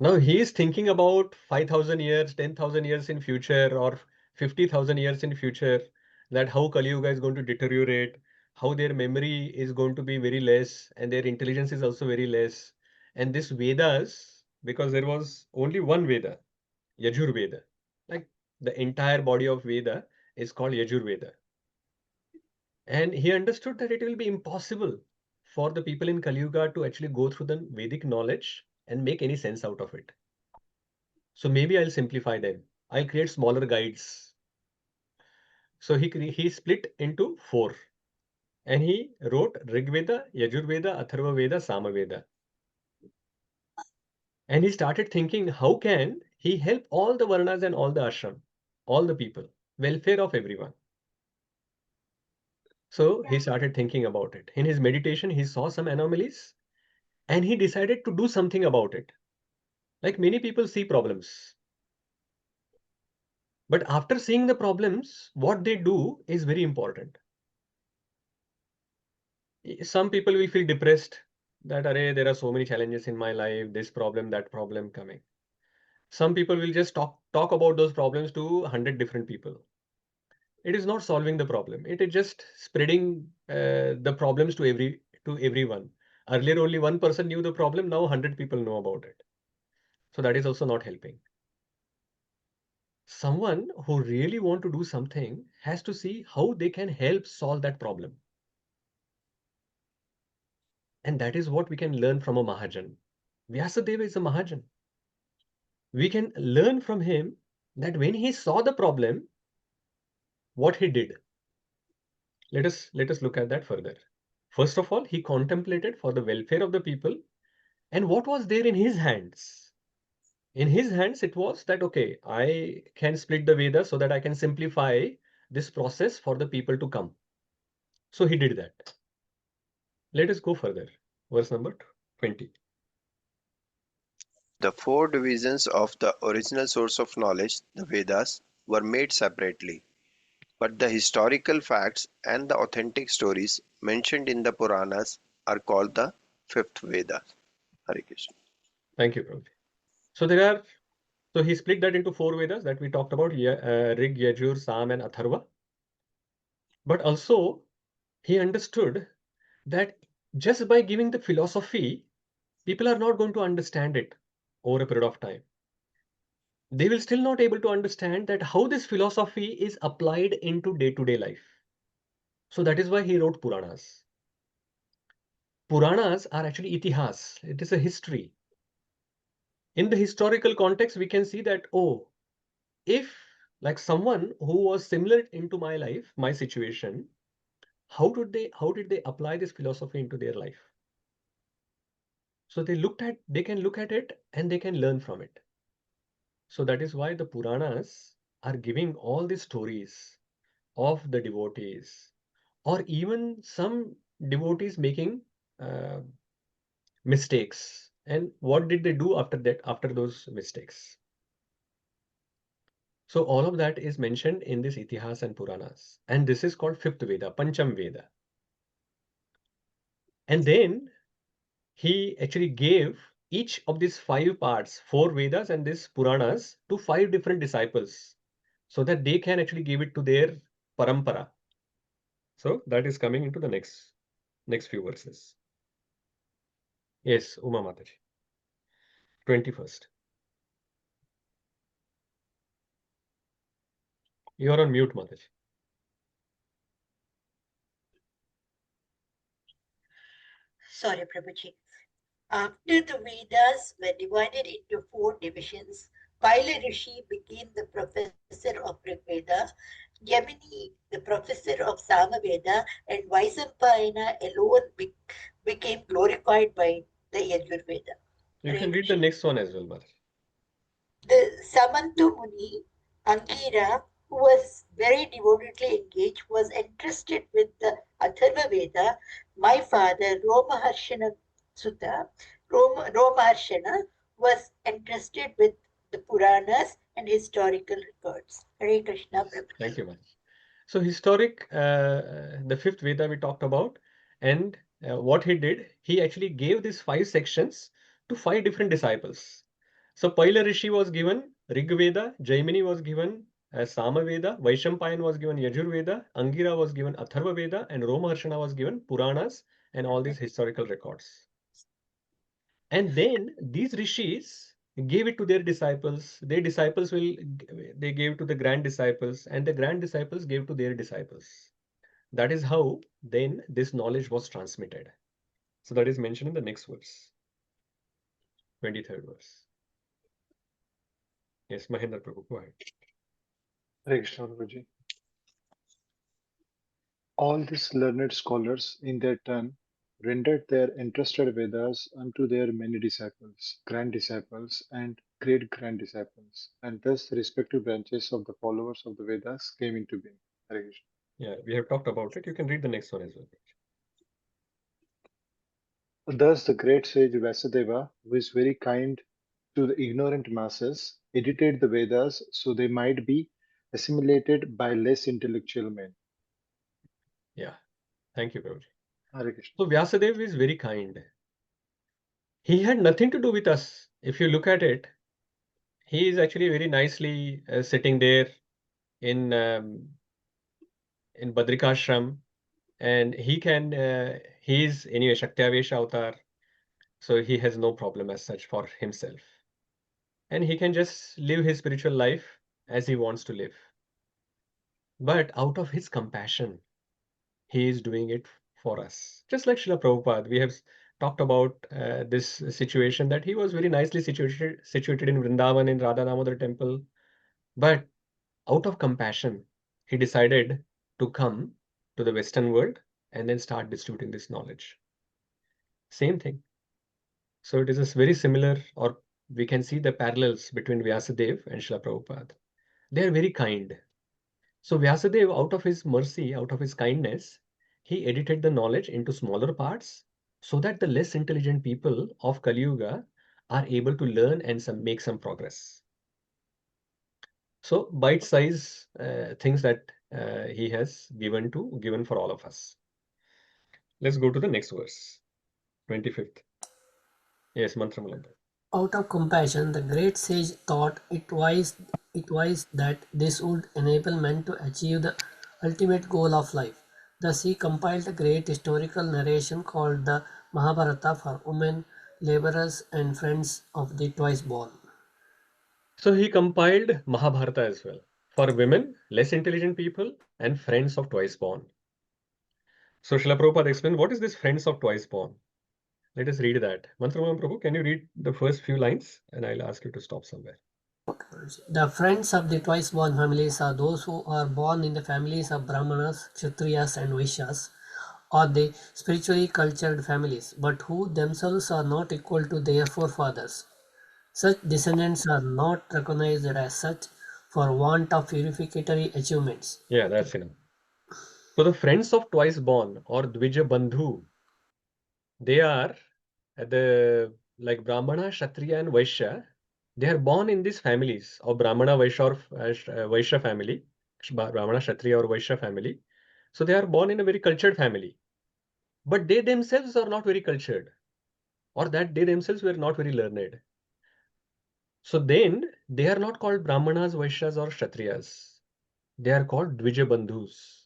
Now he is thinking about 5,000 years, 10,000 years in future, or 50,000 years in future, that how Kali Yuga is going to deteriorate, how their memory is going to be very less, and their intelligence is also very less. And this Vedas, because there was only one Veda, Yajur Veda, like the entire body of Veda is called Yajur Veda. And he understood that it will be impossible for the people in Kali Yuga to actually go through the Vedic knowledge and make any sense out of it. So maybe I'll simplify them. I'll create smaller guides. So he split into 4. And he wrote Rig Veda, Yajur Veda, Atharva Veda, Sama Veda. And he started thinking, how can he help all the Varnas and all the ashram, all the people, welfare of everyone. So he started thinking about it. In his meditation, he saw some anomalies and he decided to do something about it. Like many people see problems. But after seeing the problems, what they do is very important. Some people will feel depressed that, there are so many challenges in my life, this problem, that problem coming. Some people will just talk about those problems to 100 different people. It is not solving the problem. It is just spreading the problems to everyone. Earlier, only one person knew the problem. Now 100 people know about it. So that is also not helping. Someone who really want to do something has to see how they can help solve that problem. And that is what we can learn from a Mahajan. Vyasadeva is a Mahajan. We can learn from him that when he saw the problem, what he did. Let us look at that further. First of all, he contemplated for the welfare of the people. And what was there in his hands? In his hands, it was that, okay, I can split the Vedas so that I can simplify this process for the people to come. So he did that. Let us go further. Verse number 20. The 4 divisions of the original source of knowledge, the Vedas, were made separately, but the historical facts and the authentic stories mentioned in the Purāṇas are called the 5th Veda. Hare Krishna. Thank you, Prabhu. So he split that into 4 Vedas that we talked about, Rig, Yajur, Sam, and Atharva. But also, he understood that just by giving the philosophy, people are not going to understand it over a period of time. They will still not able to understand that how this philosophy is applied into day-to-day life. So that is why he wrote Purāṇas. Purāṇas are actually itihas. It is a history. In the historical context, we can see that, oh, if like someone who was similar into my life, my situation, how did they apply this philosophy into their life? So they can look at it and they can learn from it. So that is why the Purāṇas are giving all these stories of the devotees, or even some devotees making mistakes, and what did they do after that, after those mistakes. So all of that is mentioned in this Itihas and Purāṇas, and this is called fifth Veda, Pancham Veda. And then he actually gave each of these 5 parts, 4 Vedas and this Purāṇas, to 5 different disciples, so that they can actually give it to their parampara. So that is coming into the next few verses. Yes, Uma Mataji. 21st. You are on mute, Mataji. Sorry, Prabhuji. After the Vedas were divided into 4 divisions, Paila Rishi became the professor of Rig Veda, Yamini the professor of Samaveda, and Vaisampayana alone became glorified by the Yajurveda. You can read the next one as well, Mataji. The Samantu Muni, Angira, who was very devotedly engaged, was entrusted with the Atharva Veda. My father, Romaharshana Sutta, Romaharshana, was entrusted with the Purāṇas and historical records. Hare Krishna, Prabhupada. Thank you, Mataji. So historic, the 5th Veda we talked about, and what he did, he actually gave these 5 sections to 5 different disciples. So Paila Rishi was given Rig Veda, Jaimini was given Sama Veda, Vaishampayan was given Yajur Veda, Angira was given Atharva Veda, and Romaharshana was given Purāṇas and all these historical records. And then these rishis gave it to their disciples. Their disciples they gave to the grand disciples, and the grand disciples gave to their disciples. That is how then this knowledge was transmitted. So that is mentioned in the next verse, 23rd verse. Yes, Mahendra Prabhu, go ahead. Hare Krishna, Prabhuji. All these learned scholars, in their turn, rendered their entrusted Vedas unto their many disciples, grand disciples, and great grand disciples, and thus the respective branches of the followers of the Vedas came into being. Hare Krishna. Yeah, we have talked about it. You can read the next one as well. Thus, the great sage Vyāsadeva, who is very kind to the ignorant masses, edited the Vedas so they might be assimilated by less intellectual men. Yeah, thank you, Prabhuji. Hare Krishna. So Vyāsadeva is very kind. He had nothing to do with us. If you look at it, he is actually very nicely sitting there in Badrikashram, and he is anyway Shaktyavesh avatar, so he has no problem as such for himself, and he can just live his spiritual life as he wants to live. But out of his compassion, he is doing it for us. Just like Srila Prabhupada, we have talked about this situation that he was very nicely situated in Vrindavan in Radha Damodar temple, but out of compassion, he decided to come to the Western world and then start distributing this knowledge. Same thing. So it is a very similar, or we can see the parallels between Vyasadeva and Srila Prabhupada. They are very kind. So Vyasadeva, out of his mercy, out of his kindness, he edited the knowledge into smaller parts so that the less intelligent people of Kali Yuga are able to learn and make some progress. So bite-size things that he has given for all of us. Let's go to the next verse, 25th. Yes, Mantra Malanda. Out of compassion, the great sage thought it wise that this would enable men to achieve the ultimate goal of life. Thus, he compiled a great historical narration called the Mahābhārata for women, laborers, and friends of the twice born. So he compiled Mahābhārata as well for women, less intelligent people, and friends of twice born. So Srila Prabhupada explained, what is this friends of twice born? Let us read that. Mantraman Prabhu, can you read the first few lines? And I'll ask you to stop somewhere. The friends of the twice born families are those who are born in the families of Brahmanas, Kshatriyas, and Vaishyas, or the spiritually cultured families, but who themselves are not equal to their forefathers. Such descendants are not recognized as such for want of purificatory achievements. Yeah, that's enough. So the friends of twice born or Dvija Bandhu, they are like Brahmana, Kshatriya, and Vaishya. They are born in these families of Brahmana, Vaishya, or Vaishya family, Brahmana, Kshatriya, or Vaishya family. So they are born in a very cultured family, but they themselves are not very cultured, or that they themselves were not very learned. So then they are not called Brahmanas, Vaishyas, or Kshatriyas. They are called Dvija Bandhus.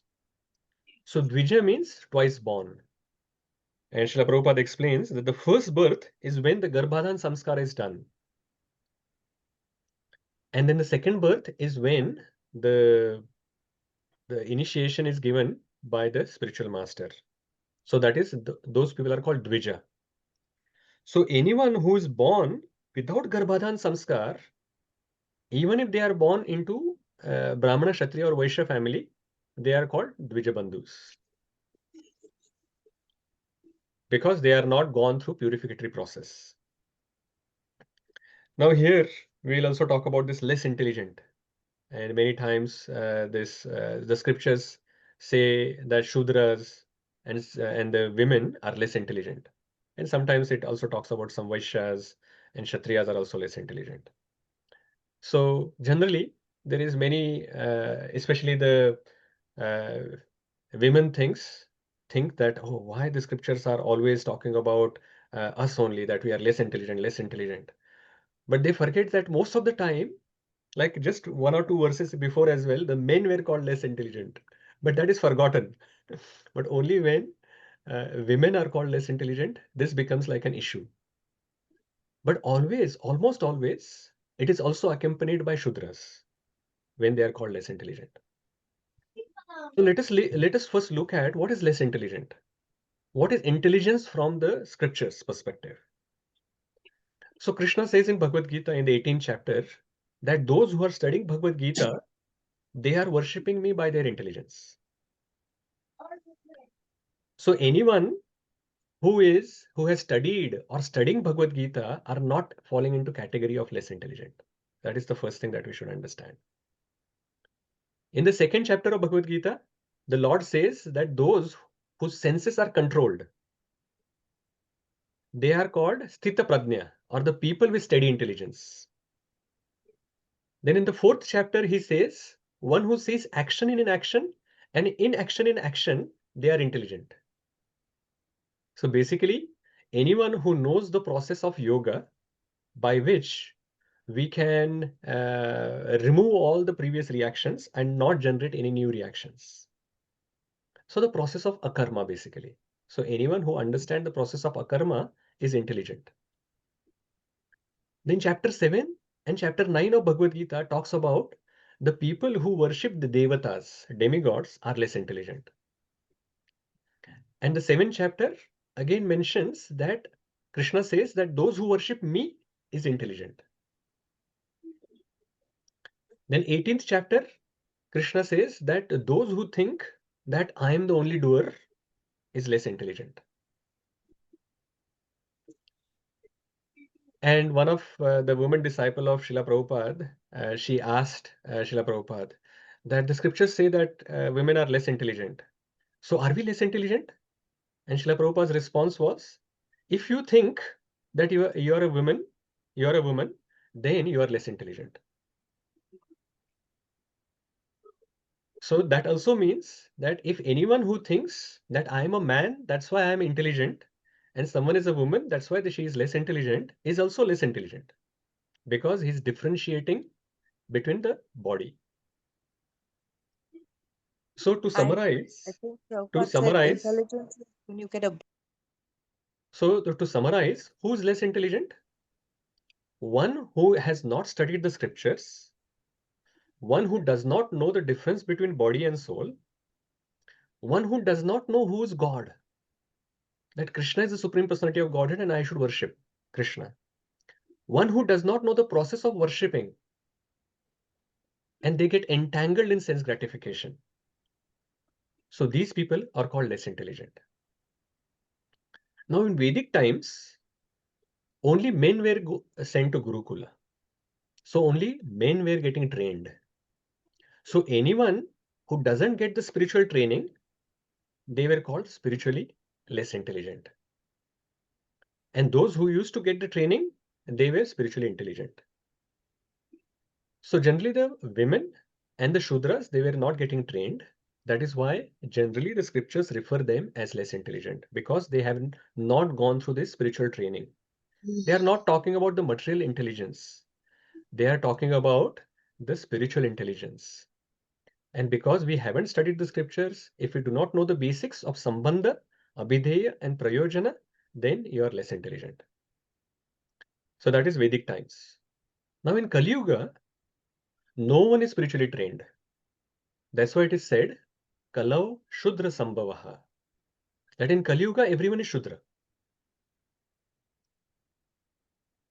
So Dvija means twice born. And Srila Prabhupada explains that the first birth is when the Garbhadhan Samskara is done. And then the second birth is when the initiation is given by the spiritual master. So that is, those people are called Dvija. So anyone who is born without Garbhadhan Samskar, even if they are born into Brahmana, Kshatriya, or Vaishya family, they are called Dvija Bandhus, because they are not gone through purificatory process. Now here we'll also talk about this less intelligent, and many times the scriptures say that Shudras and the women are less intelligent, and sometimes it also talks about some Vaishyas and Kshatriyas are also less intelligent. So generally there is many, especially the women think that, oh, why the scriptures are always talking about us only, that we are less intelligent. But they forget that most of the time, like just one or two verses before as well, the men were called less intelligent, but that is forgotten. But only when women are called less intelligent, this becomes like an issue. But almost always, it is also accompanied by Shudras when they are called less intelligent. So let us first look at what is less intelligent. What is intelligence from the scriptures perspective? So Krishna says in Bhagavad Gita in the 18th chapter that those who are studying Bhagavad Gita, they are worshipping me by their intelligence. So anyone who has studied or studying Bhagavad Gita are not falling into category of less intelligent. That is the first thing that we should understand. In the second chapter of Bhagavad Gita, the Lord says that those whose senses are controlled, they are called Sthita Prajna, or the people with steady intelligence. Then in the fourth chapter, he says, one who sees action in action, and in action, they are intelligent. So basically, anyone who knows the process of yoga by which we can remove all the previous reactions and not generate any new reactions. So the process of akarma, basically. So anyone who understands the process of akarma is intelligent. Then chapter 7 and chapter 9 of Bhagavad Gita talks about the people who worship the devatas, demigods, are less intelligent. And the 7th chapter again mentions that Krishna says that those who worship me is intelligent. Then 18th chapter, Krishna says that those who think that I am the only doer is less intelligent. And one of the women disciple of Srila Prabhupada, she asked Srila Prabhupada that the scriptures say that women are less intelligent. So are we less intelligent? And Srila Prabhupada's response was, if you think that you're a woman, then you are less intelligent. So that also means that if anyone who thinks that I am a man, that's why I am intelligent, and someone is a woman, that's why she is less intelligent, is also less intelligent, because he's differentiating between the body. So to I summarize, think Prabhupada said intelligence is when you get a. so to summarize, who is less intelligent? One who has not studied the scriptures, one who does not know the difference between body and soul, one who does not know who is God, that Krishna is the Supreme Personality of Godhead and I should worship Krishna. One who does not know the process of worshipping, and they get entangled in sense gratification. So these people are called less intelligent. Now in Vedic times, only men were sent to Gurukula. So only men were getting trained. So anyone who doesn't get the spiritual training, they were called spiritually less intelligent. And those who used to get the training, they were spiritually intelligent. So generally the women and the Shudras, they were not getting trained. That is why generally the scriptures refer them as less intelligent, because they have not gone through this spiritual training. They are not talking about the material intelligence. They are talking about the spiritual intelligence. And because we haven't studied the scriptures, if we do not know the basics of Sambandha, Abhideya and Prayojana, then you are less intelligent. So that is Vedic times. Now in Kali Yuga, no one is spiritually trained. That's why it is said, Kalau Shudra Sambhavaha. That in Kali Yuga, everyone is Shudra.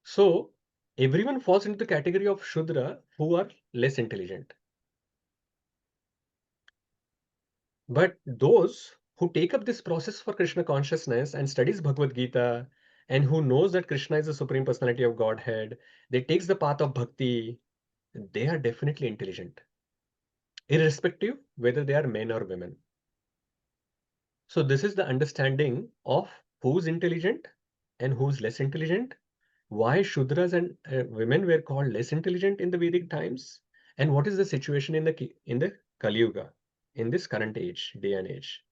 So everyone falls into the category of Shudra who are less intelligent. But those who take up this process for Krishna consciousness and studies Bhagavad Gita, and who knows that Krishna is the Supreme Personality of Godhead, they takes the path of bhakti, they are definitely intelligent, irrespective whether they are men or women. So this is the understanding of who's intelligent and who's less intelligent, why Shudras and women were called less intelligent in the Vedic times, and what is the situation in the Kali Yuga, in this current age, day and age.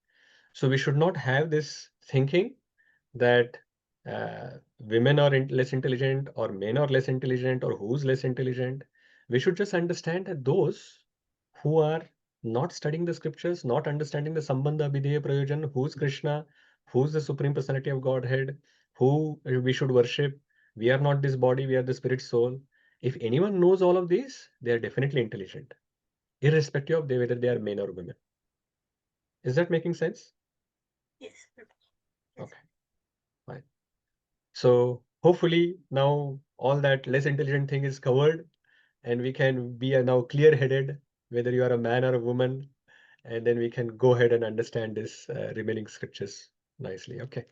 So we should not have this thinking that women are less intelligent or men are less intelligent or who's less intelligent. We should just understand that those who are not studying the scriptures, not understanding the Sambandha, Abhideya, Prayojan, who's Krishna, who's the Supreme Personality of Godhead, who we should worship. We are not this body, we are the spirit soul. If anyone knows all of these, they are definitely intelligent, irrespective of whether they are men or women. Is that making sense? Yes. Okay, fine. So hopefully now all that less intelligent thing is covered and we can be now clear-headed, whether you are a man or a woman, and then we can go ahead and understand this remaining scriptures nicely. Okay.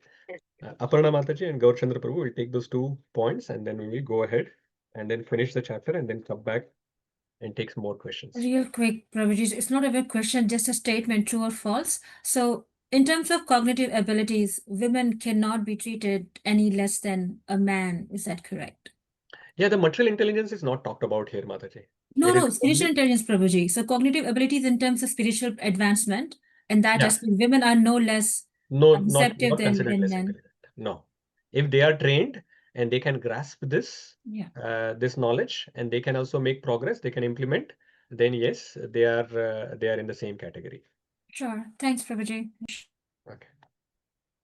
Aparna Mataji and Gaurchandra Prabhu will take those 2 points and then we will go ahead and then finish the chapter and then come back and take some more questions. Real quick, Prabhuji, it's not a big question, just a statement, true or false. So in terms of cognitive abilities, women cannot be treated any less than a man. Is that correct? Yeah, the material intelligence is not talked about here, Mataji. No, spiritual intelligence, Prabhuji. So cognitive abilities in terms of spiritual advancement, and that aspect, women are no less receptive not considered than less men. intelligent. No. If they are trained and they can grasp this, this knowledge, and they can also make progress, they can implement, then yes, they are in the same category. Sure. Thanks, Prabhuji. Okay.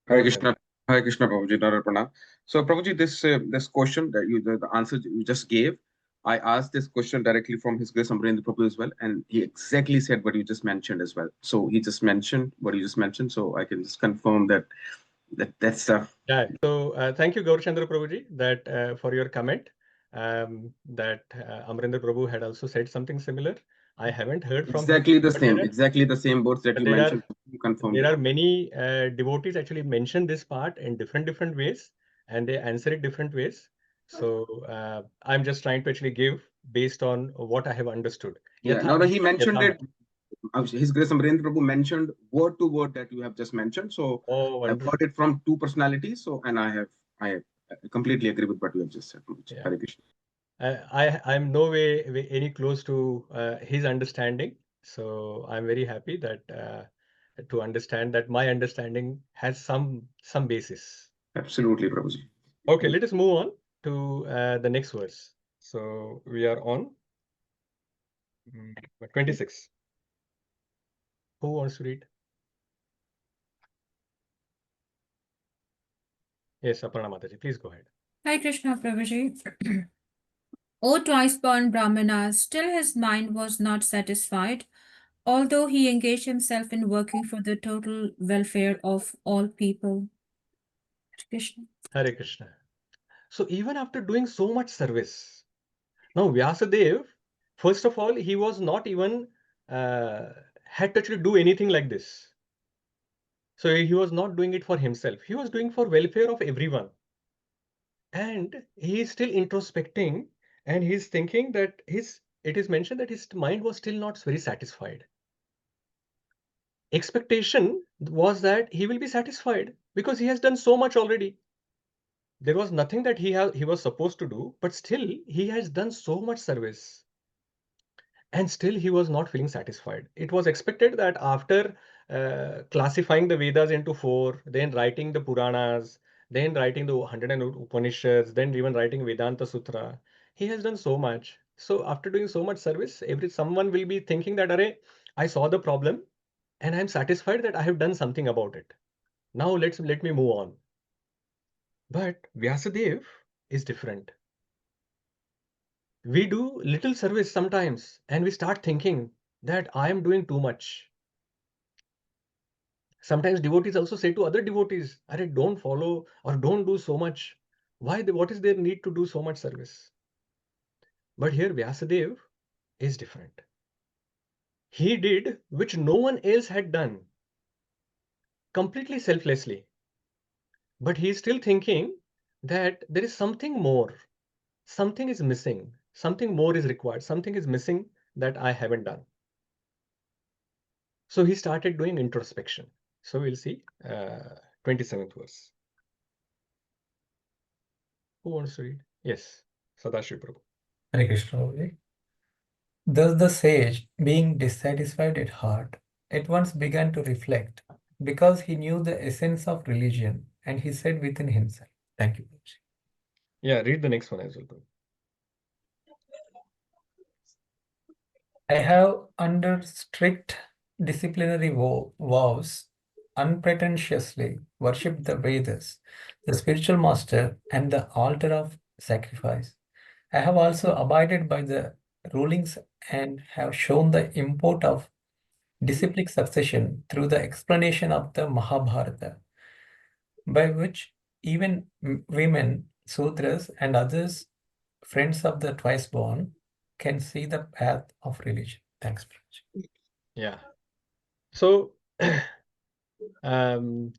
Hare Krishna, Prabhuji, Nara Pranam. So, Prabhuji, this question that the answer you just gave, I asked this question directly from His Grace Ambarendra Prabhu as well, and he exactly said what you just mentioned as well. So he just mentioned what you just mentioned, so I can just confirm that's stuff. Yeah. So thank you, Gaurchandra Prabhuji, that for your comment. That Amarendra Prabhu had also said something similar. I haven't heard from him. Exactly the same words that you mentioned. You confirmed. There are many devotees actually mention this part in different ways, and they answer it different ways. So I'm just trying to actually give based on what I have understood. Yeah, now that he mentioned it, His Grace Ambarendra Prabhu mentioned word to word that you have just mentioned. So I've got it from 2 personalities. So, and I completely agree with what you have just said. Yeah. Hare Krishna. I'm no way any close to his understanding. So I'm very happy that to understand that my understanding has some basis. Absolutely, Prabhuji. Okay, let us move on to the next verse. So we are on 26. Who wants to read? Yes, Aparna Mataji, please go ahead. Hi, Krishna Prabhuji. O twice born Brahmana, still his mind was not satisfied. although he engaged himself in working for the total welfare of all people. Hare Krishna. Hare Krishna. So even after doing so much service, now Vyasadeva, first of all, he was not even had to actually do anything like this. So he was not doing it for himself. He was doing for welfare of everyone. And he is still introspecting, and he's thinking that it is mentioned that his mind was still not very satisfied. Expectation was that he will be satisfied because he has done so much already. There was nothing that he was supposed to do, but still he has done so much service. And still he was not feeling satisfied. It was expected that after classifying the Vedas into 4, then writing the Purāṇas, then writing the 100 Upanishads, then even writing Vedānta Sutra, he has done so much. So after doing so much service, someone will be thinking that, Arey, I saw the problem and I'm satisfied that I have done something about it. Now let me move on. But Vyasadeva is different. We do little service sometimes and we start thinking that I am doing too much. Sometimes devotees also say to other devotees, Arey, don't follow or don't do so much. What is their need to do so much service? But here Vyasadeva is different. He did which no one else had done, completely selflessly. But he is still thinking that there is something more. Something is missing. Something more is required. Something is missing that I haven't done. So he started doing introspection. So we'll see 27th verse. Who wants to read? Yes, Sadashiv Prabhu. Hare Krishna. Thus the sage, being dissatisfied at heart, at once began to reflect, because he knew the essence of religion, and he said within himself. Thank you, Prabhuji. Yeah, read the next one as well, Prabhu. I have, under strict disciplinary vows, unpretentiously worshipped the Vedas, the spiritual master, and the altar of sacrifice. I have also abided by the rulings and have shown the import of disciplic succession through the explanation of the Mahābhārata, by which even women, Sudras, and others, friends of the twice born, can see the path of religion. Thanks, Prabhuji. Yeah. So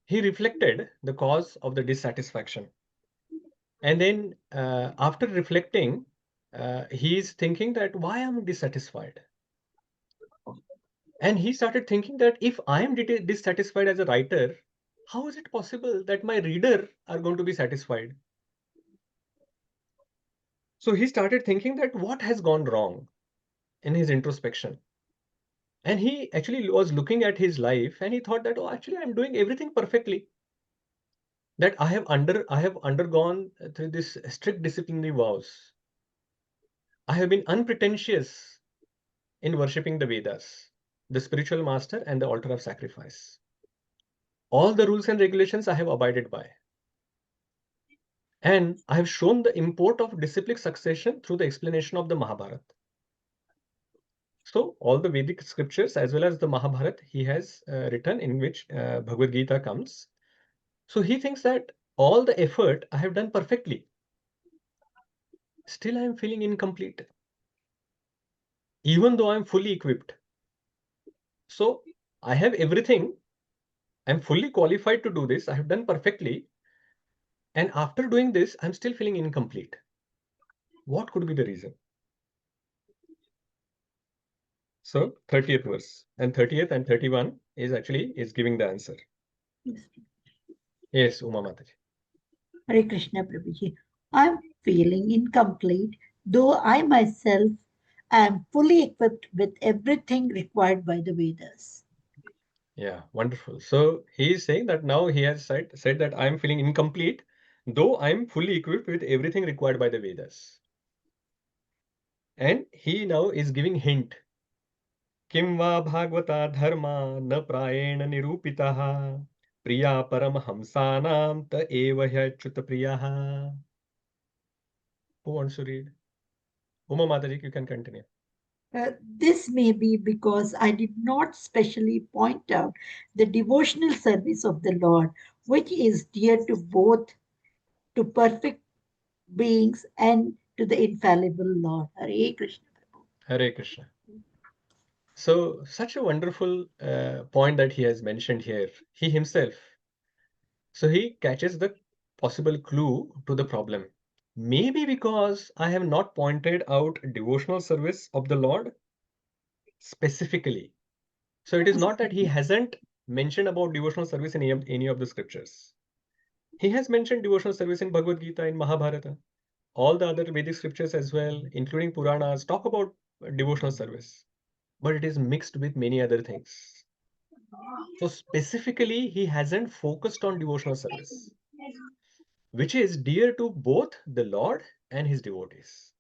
he reflected the cause of the dissatisfaction. And then after reflecting, he is thinking that why am I dissatisfied? And he started thinking that if I am dissatisfied as a writer, how is it possible that my reader are going to be satisfied? So he started thinking that what has gone wrong in his introspection. And he actually was looking at his life and he thought that, oh, actually, I'm doing everything perfectly. That I have undergone through this strict disciplinary vows. I have been unpretentious in worshipping the Vedas, the spiritual master, and the altar of sacrifice. All the rules and regulations I have abided by. And I have shown the import of disciplic succession through the explanation of the Mahābhārata. So all the Vedic scriptures as well as the Mahābhārata he has written, in which Bhagavad Gita comes. So he thinks that all the effort I have done perfectly. Still I am feeling incomplete. Even though I am fully equipped. So I have everything. I am fully qualified to do this. I have done perfectly. And after doing this, I'm still feeling incomplete. What could be the reason? So 30th verse and 30th and 31 is giving the answer. Yes. Yes, Uma Mataji. Hare Krishna, Prabhuji. I'm feeling incomplete, though I myself am fully equipped with everything required by the Vedas. Yeah, wonderful. So he is saying that now he has said that I'm feeling incomplete, though I'm fully equipped with everything required by the Vedas. And he now is giving hint. Kim va bhagavata dharma na prayena nirupitaha priya paramhamsanam ta eva hyachyuta priyaha. Who wants to read? Uma Mataji, you can continue. This may be because I did not specially point out the devotional service of the Lord, which is dear to both to perfect beings and to the infallible Lord. Hare Krishna. Hare Krishna. So, such a wonderful point that he has mentioned here. He himself. So, he catches the possible clue to the problem. Maybe because I have not pointed out devotional service of the Lord specifically. So, it is not that he hasn't mentioned about devotional service in any of the scriptures. He has mentioned devotional service in Bhagavad Gita, in Mahābhārata. All the other Vedic scriptures as well, including Purāṇas, talk about devotional service. But it is mixed with many other things. So specifically, he hasn't focused on devotional service, which is dear to both the Lord and his devotees.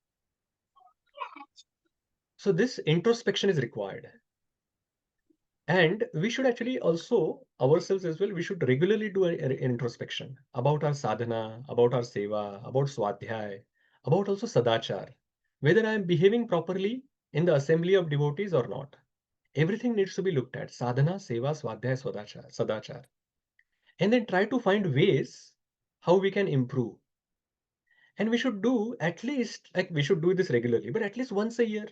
So this introspection is required. And we should actually also, ourselves as well, we should regularly do an introspection about our sadhana, about our seva, about swadhyaya, about also sadachar, whether I am behaving properly in the assembly of devotees or not. Everything needs to be looked at: sadhana, seva, swadhyaya, sadachar. And then try to find ways how we can improve. And we should do at least, like we should do this regularly, but at least once a year,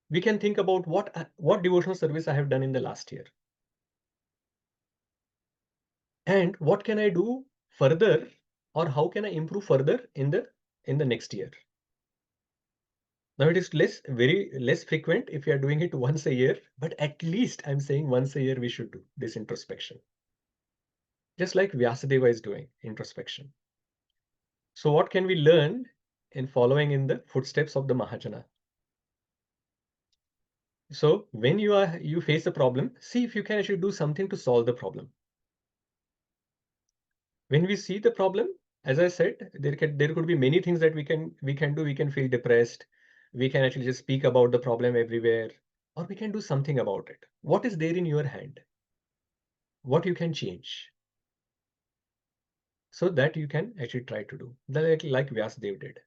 we can think about what devotional service I have done in the last year. And what can I do further, or how can I improve further in the next year? Now it is very less frequent if you are doing it once a year, but at least I'm saying once a year we should do this introspection. Just like Vyāsadeva is doing introspection. So what can we learn in following in the footsteps of the Mahajana? So when you face a problem, see if you can actually do something to solve the problem. When we see the problem, as I said, there could be many things that we can do. We can feel depressed. We can actually just speak about the problem everywhere, or we can do something about it. What is there in your hand? What you can change? So that you can actually try to do, like Vyāsadeva did.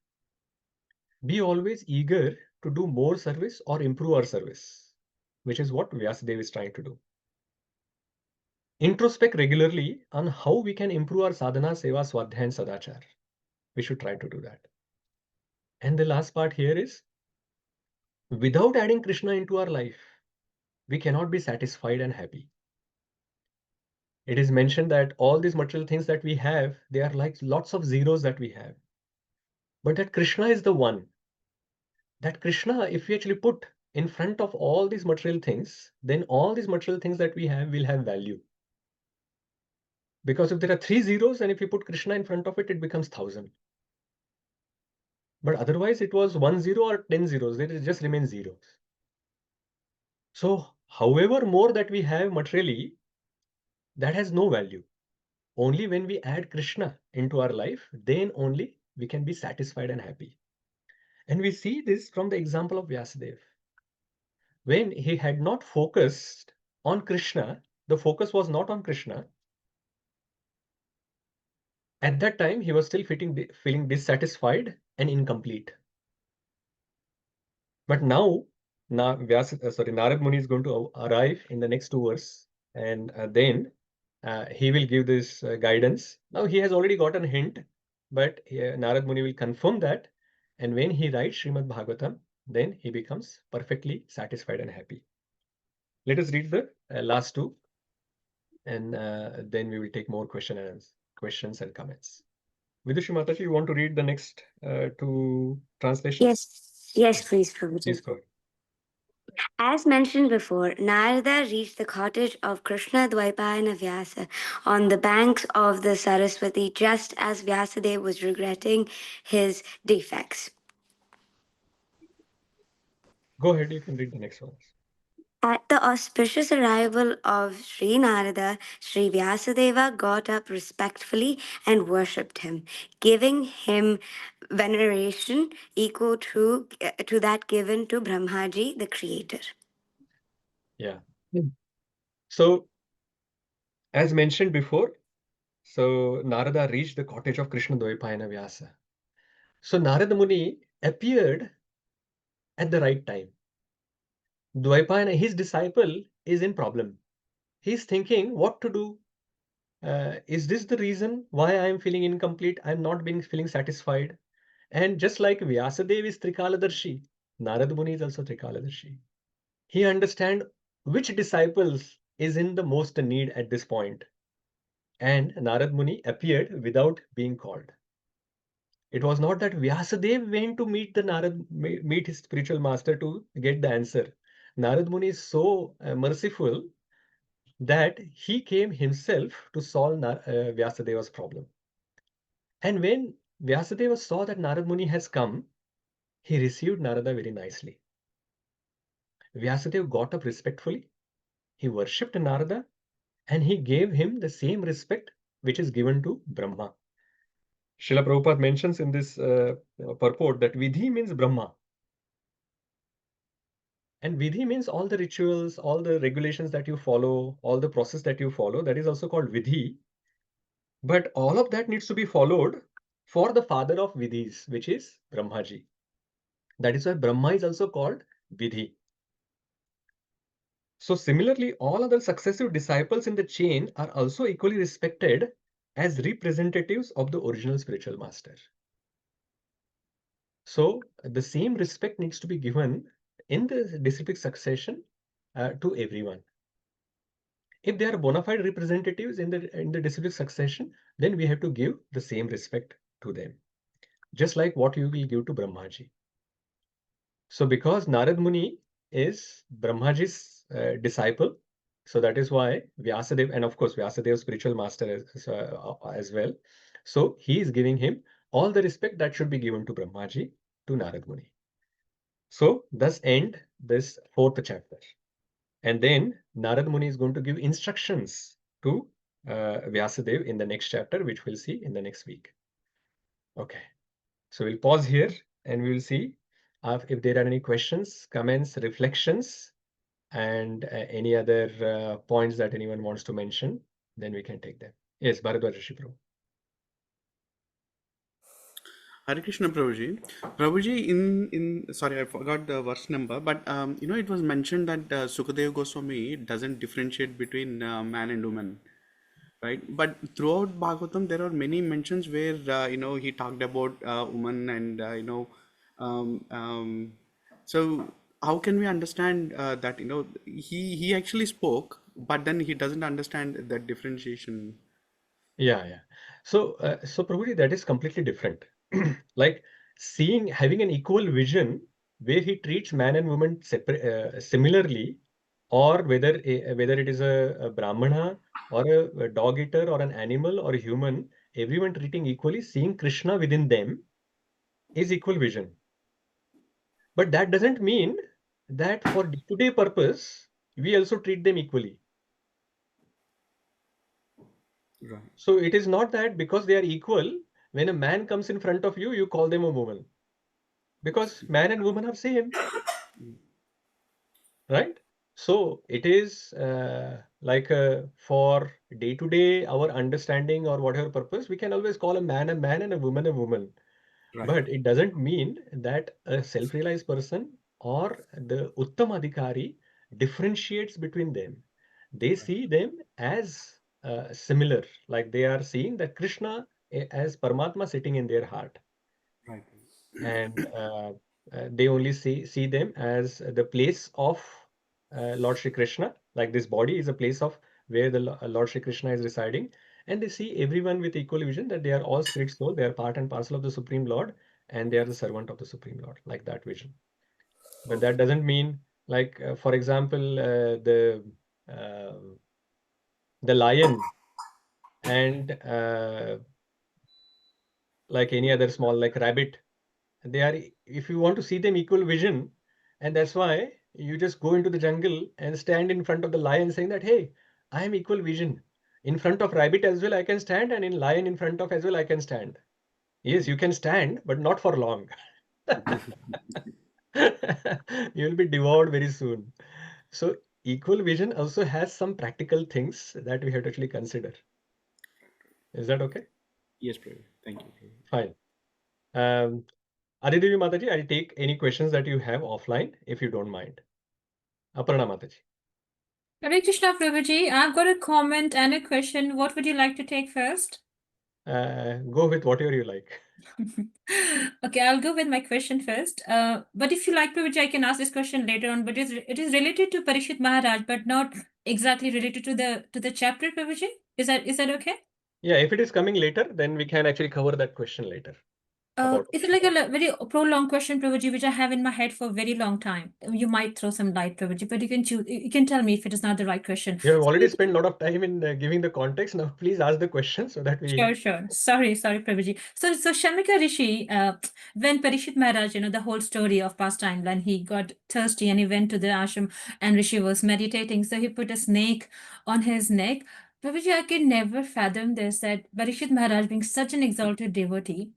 Be always eager to do more service or improve our service, which is what Vyāsadeva is trying to do. Introspect regularly on how we can improve our sadhana, seva, swadhyaya, and sadachar. We should try to do that. And the last part here is, without adding Krishna into our life, we cannot be satisfied and happy. It is mentioned that all these material things that we have, they are like lots of zeros that we have. But that Krishna is the one. That Krishna, if we actually put in front of all these material things, then all these material things that we have will have value. Because if there are 3 zeros and if we put Krishna in front of it, it becomes 1,000. But otherwise it was 1 zero or 10 zeros, there just remains zeros. So however more that we have materially, that has no value. Only when we add Krishna into our life, then only we can be satisfied and happy. And we see this from the example of Vyāsadeva. When he had not focused on Krishna, the focus was not on Krishna. At that time, he was still feeling dissatisfied and incomplete. But now Nārada Muni is going to arrive in the next 2 verses, and then he will give this guidance. Now he has already got a hint, but Nārada Muni will confirm that, and when he writes Śrīmad Bhāgavatam, then he becomes perfectly satisfied and happy. Let us read the last 2, and then we will take more questions and comments. Vidushi Mataji, you want to read the next 2 translations? Yes, please, Prabhuji. Please go ahead. As mentioned before, Narada reached the cottage of Krishna Dvaipayana Vyasa on the banks of the Saraswati just as Vyasadeva was regretting his defects. Go ahead, you can read the next one. At the auspicious arrival of Śrī Nārada, Śrī Vyāsadeva got up respectfully and worshipped him, giving him veneration equal to that given to Brahmaji, the creator. Yeah. So, as mentioned before, so Narada reached the cottage of Krishna Dvaipayana Vyasa. So Narada Muni appeared at the right time. Dvaipayana, his disciple, is in problem. He's thinking what to do. Is this the reason why I am feeling incomplete? I'm not feeling satisfied. And just like Vyasadeva is Trikaladarshi, Narada Muni is also Trikaladarshi. He understands which disciples is in the most need at this point. And Narada Muni appeared without being called. It was not that Vyasadeva went to meet his spiritual master to get the answer. Narada Muni is so merciful that he came himself to solve Vyasadeva's problem. And when Vyasadeva saw that Narada Muni has come, he received Narada very nicely. Vyasadeva got up respectfully. He worshipped Narada and he gave him the same respect which is given to Brahma. Srila Prabhupada mentions in this purport that Vidhi means Brahma. And Vidhi means all the rituals, all the regulations that you follow, all the process that you follow, that is also called Vidhi. But all of that needs to be followed for the father of Vidhis, which is Brahmaji. That is why Brahma is also called Vidhi. So similarly, all other successive disciples in the chain are also equally respected as representatives of the original spiritual master. So the same respect needs to be given in the disciplic succession to everyone. If they are bona fide representatives in the disciplic succession, then we have to give the same respect to them, just like what you will give to Brahmaji. So because Narada Muni is Brahmaji's disciple, so that is why Vyasadeva, and of course Vyasadeva's spiritual master as well. So he is giving him all the respect that should be given to Brahmaji to Narada Muni. So thus end this 4th chapter. And then Narada Muni is going to give instructions to Vyasadeva in the next chapter, which we'll see in the next week. Okay, so we'll pause here and we will see if there are any questions, comments, reflections, and any other points that anyone wants to mention, then we can take them. Yes, Bharadwaj Rishi Prabhu. Hare Krishna Prabhuji. Prabhuji, sorry, I forgot the verse number, but it was mentioned that Sukadeva Goswami doesn't differentiate between man and woman, right? But throughout Bhagavatam, there are many mentions where he talked about woman and so how can we understand that he actually spoke, but then he doesn't understand that differentiation? Yeah. So Prabhuji, that is completely different. Like having an equal vision where he treats man and woman similarly, or whether it is a Brahmana or a dog eater or an animal or a human, everyone treating equally, seeing Krishna within them is equal vision. But that doesn't mean that for day-to-day purpose, we also treat them equally. Right. So it is not that because they are equal, when a man comes in front of you, you call them a woman. Because man and woman are same. Right? So it is like for day-to-day, our understanding or whatever purpose, we can always call a man and a woman a woman. Right. But it doesn't mean that a self-realized person or the Uttam Adhikari differentiates between them. They see them as similar, like they are seeing that Krishna as Paramatma sitting in their heart. Right. And they only see them as the place of Lord Shri Krishna, like this body is a place of where the Lord Shri Krishna is residing, and they see everyone with equal vision that they are all spirit soul, they are part and parcel of the Supreme Lord, and they are the servant of the Supreme Lord, like that vision. But that doesn't mean, like for example, the lion and like any other small, like rabbit, they are, if you want to see them equal vision, and that's why you just go into the jungle and stand in front of the lion saying that, hey, I am equal vision. In front of rabbit as well I can stand, and in lion in front of as well I can stand. Yes, you can stand, but not for long. You will be devoured very soon. So equal vision also has some practical things that we have to actually consider. Is that okay? Yes, Prabhu. Thank you. Fine. Adidevi Mataji, I'll take any questions that you have offline if you don't mind. Aparna Mataji. Hare Krishna, Prabhuji. I've got a comment and a question. What would you like to take first? Go with whatever you like. Okay, I'll go with my question first. But if you like, Prabhuji, I can ask this question later on. But it is related to Parikshit Maharaj, but not exactly related to the chapter, Prabhuji. Is that okay? Yeah, if it is coming later, then we can actually cover that question later. Is it like a very prolonged question, Prabhuji, which I have in my head for a very long time? You might throw some light, Prabhuji, but you can choose. You can tell me if it is not the right question. You have already spent a lot of time in giving the context. Now, please ask the question so that we. Sure. Sorry, Prabhuji. So Shamika Rishi, when Parikshit Maharaj, the whole story of past timeline, he got thirsty and he went to the ashram and Rishi was meditating. So he put a snake on his neck. Prabhuji, I can never fathom this, that Parikshit Maharaj, being such an exalted devotee,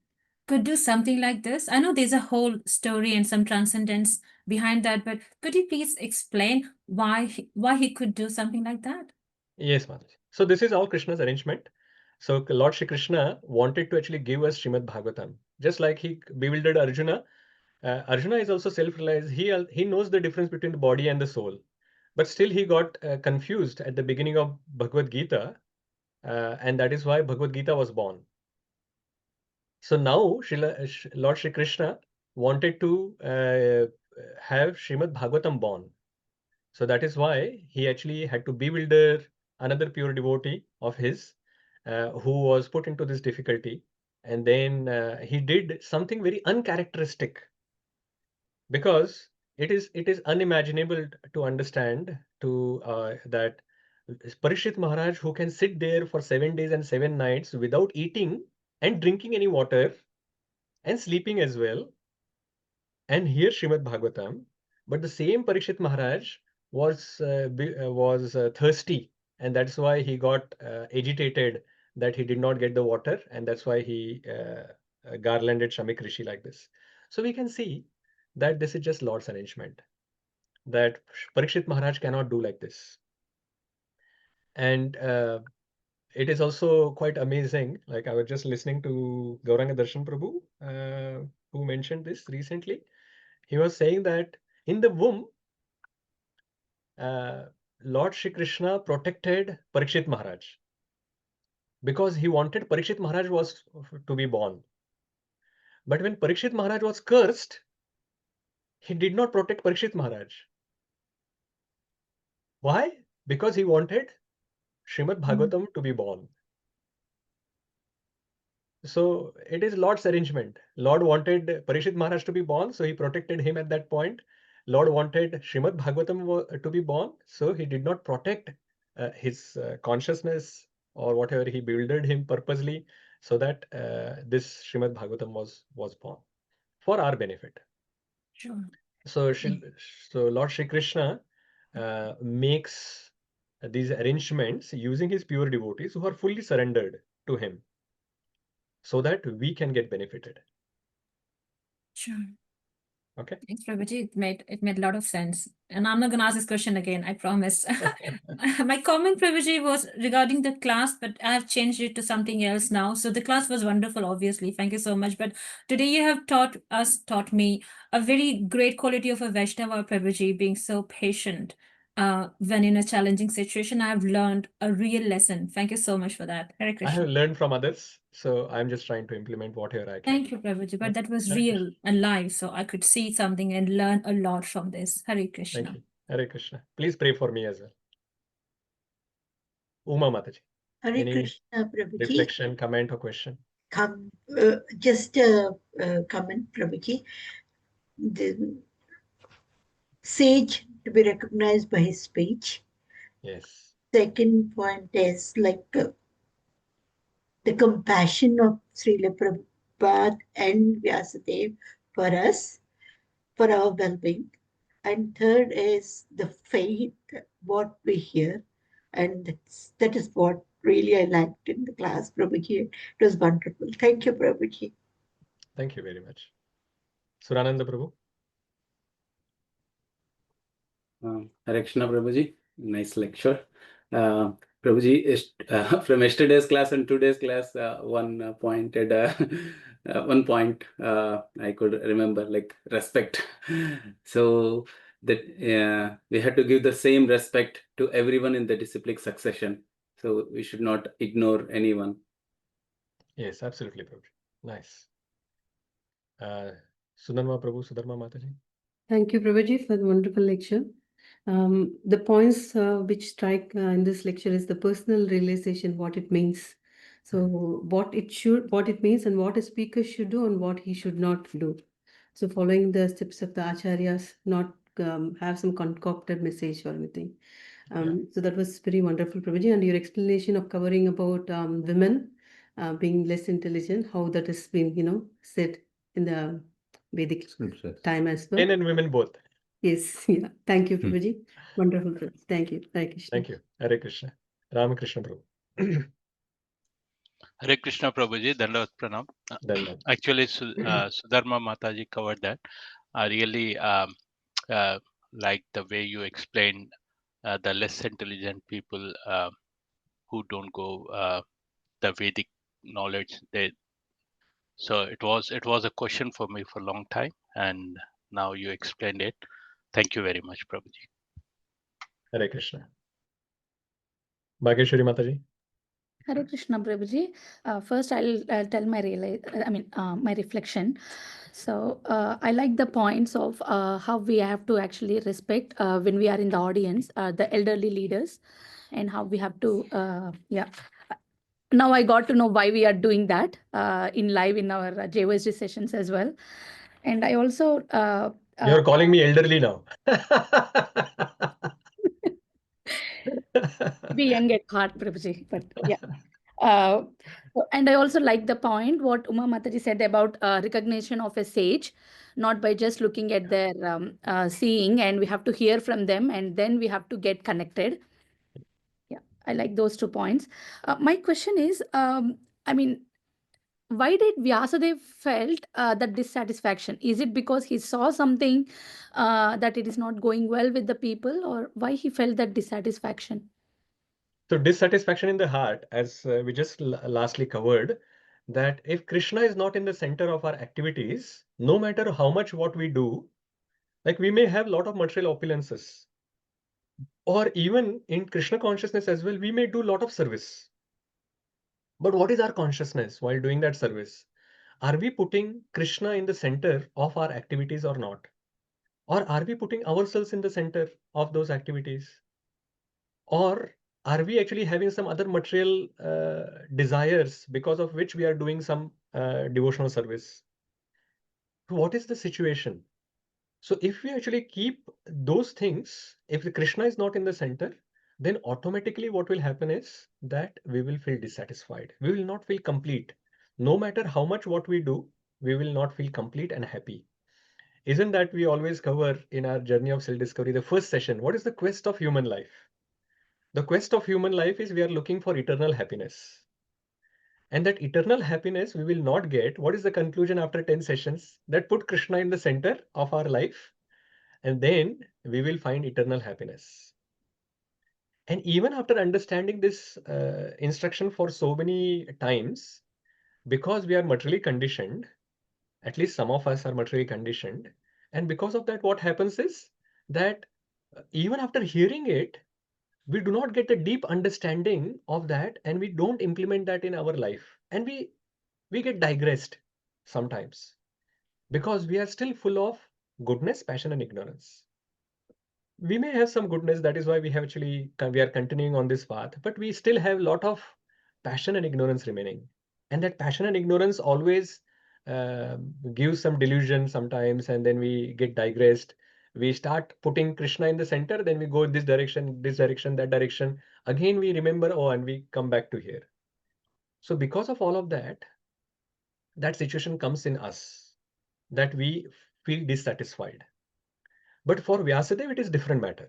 could do something like this. I know there's a whole story and some transcendence behind that, but could you please explain why he could do something like that? Yes, Mataji. So this is all Krishna's arrangement. So Lord Shri Krishna wanted to actually give us Śrīmad Bhāgavatam. Just like he bewildered Arjuna, Arjuna is also self-realized. He knows the difference between the body and the soul. But still he got confused at the beginning of Bhagavad Gita. And that is why Bhagavad Gita was born. So now Lord Shri Krishna wanted to have Śrīmad Bhāgavatam born. So that is why he actually had to bewilder another pure devotee of his who was put into this difficulty. And then he did something very uncharacteristic, because it is unimaginable to understand that Parikshit Maharaj, who can sit there for 7 days and 7 nights without eating and drinking any water and sleeping as well, and hear Śrīmad Bhāgavatam, but the same Parikshit Maharaj was thirsty, and that's why he got agitated that he did not get the water, and that's why he garlanded Shamik Rishi like this. So we can see that this is just Lord's arrangement, that Parikshit Maharaj cannot do like this. And it is also quite amazing. Like, I was just listening to Gauranga Darshan Prabhu, who mentioned this recently. He was saying that in the womb, Lord Shri Krishna protected Parikshit Maharaj because he wanted Parikshit Maharaj was to be born. But when Parikshit Maharaj was cursed, he did not protect Parikshit Maharaj. Why? Because he wanted Śrīmad Bhāgavatam to be born. So it is Lord's arrangement. Lord wanted Parikshit Maharaj to be born, so he protected him at that point. Lord wanted Śrīmad Bhāgavatam to be born, so he did not protect his consciousness or whatever he bewildered him purposely, so that this Śrīmad Bhāgavatam was born for our benefit. Sure. So Lord Shri Krishna makes these arrangements using his pure devotees who are fully surrendered to him, so that we can get benefited. Sure. Okay. Thanks, Prabhuji. It made a lot of sense. And I'm not going to ask this question again, I promise. My comment, Prabhuji, was regarding the class, but I have changed it to something else now. So the class was wonderful, obviously. Thank you so much. But today you have taught me a very great quality of a Vaishnava, Prabhuji, being so patient. When in a challenging situation, I have learned a real lesson. Thank you so much for that. Hare I Krishna. have learned from others, so I'm just trying to implement whatever I can. Thank you, Prabhuji. But that was Hare real Krishna. and live, so I could see something and learn a lot from this. Hare Thank Krishna. you. Hare Krishna. Please pray for me as well. Uma Mataji. Hare Any Krishna, Prabhuji. reflection, comment, or question? Just a comment, Prabhuji. The sage to be recognized by his speech. Yes. Second point is like the compassion of Srila Prabhupada and Vyāsadeva for us, for our well-being. And third is the faith, what we hear. And that is what really I liked in the class, Prabhuji. It was wonderful. Thank you, Prabhuji. Thank you very much. Surananda Prabhu. Hare Krishna, Prabhuji. Nice lecture. Prabhuji, from yesterday's class and today's class, one point I could remember, like respect. So that we had to give the same respect to everyone in the disciplic succession. So we should not ignore anyone. Yes, absolutely, Prabhuji. Nice. Sudharma Prabhu, Sudharma Mataji. Thank you, Prabhuji, for the wonderful lecture. The points which strike in this lecture is the personal realization, what it means. So what it means and what a speaker should do and what he should not do. So following the steps of the acharyas, not have some concocted message or anything. So that was very wonderful, Prabhuji, and your explanation of covering about women being less intelligent, how that has been, said in the Vedic time as well. Men and women both. Yes, yeah. Thank you, Prabhuji. Wonderful, Prabhuji. Thank you. Hare Krishna. Thank you. Hare Krishna. Ramakrishna Prabhu. Hare Krishna Prabhuji, Dandavat Pranam. Dandavat. Actually, Sudharma Mataji covered that. I really like the way you explained the less intelligent people who don't go the Vedic knowledge. So it was a question for me for a long time, and now you explained it. Thank you very much, Prabhuji. Hare Krishna. Bhageshwari Mataji. Hare Krishna, Prabhuji. First, I'll tell my my reflection. So I like the points of how we have to actually respect when we are in the audience, the elderly leaders, and how we have to, Now I got to know why we are doing that in live in our JOSG sessions as well. And I also... You're calling me elderly now. Be young at heart, Prabhuji, but yeah. And I also like the point what Uma Mataji said about recognition of a sage, not by just looking at their seeing, and we have to hear from them, and then we have to get connected. Yeah, I like those 2 points. My question is, why did Vyāsadeva felt that dissatisfaction? Is it because he saw something that it is not going well with the people, or why he felt that dissatisfaction? So dissatisfaction in the heart, as we just lastly covered, that if Krishna is not in the center of our activities, no matter how much what we do, like we may have a lot of material opulences, or even in Krishna consciousness as well, we may do a lot of service. But what is our consciousness while doing that service? Are we putting Krishna in the center of our activities or not? Or are we putting ourselves in the center of those activities? Or are we actually having some other material desires because of which we are doing some devotional service? What is the situation? So if we actually keep those things, if the Krishna is not in the center, then automatically what will happen is that we will feel dissatisfied. We will not feel complete. No matter how much what we do, we will not feel complete and happy. Isn't that we always cover in our journey of self-discovery, the first session, what is the quest of human life? The quest of human life is we are looking for eternal happiness. And that eternal happiness we will not get. What is the conclusion after 10 sessions? That put Krishna in the center of our life, and then we will find eternal happiness. And even after understanding this instruction for so many times, because we are materially conditioned, at least some of us are materially conditioned, and because of that, what happens is that even after hearing it, we do not get a deep understanding of that, and we don't implement that in our life, and we get digressed sometimes because we are still full of goodness, passion, and ignorance. We may have some goodness, that is why we are continuing on this path, but we still have a lot of passion and ignorance remaining, and that passion and ignorance always gives some delusion sometimes, and then we get digressed. We start putting Krishna in the center, then we go in this direction, that direction. Again, we remember, and we come back to here. So because of all of that, that situation comes in us, that we feel dissatisfied. But for Vyasadeva, it is different matter.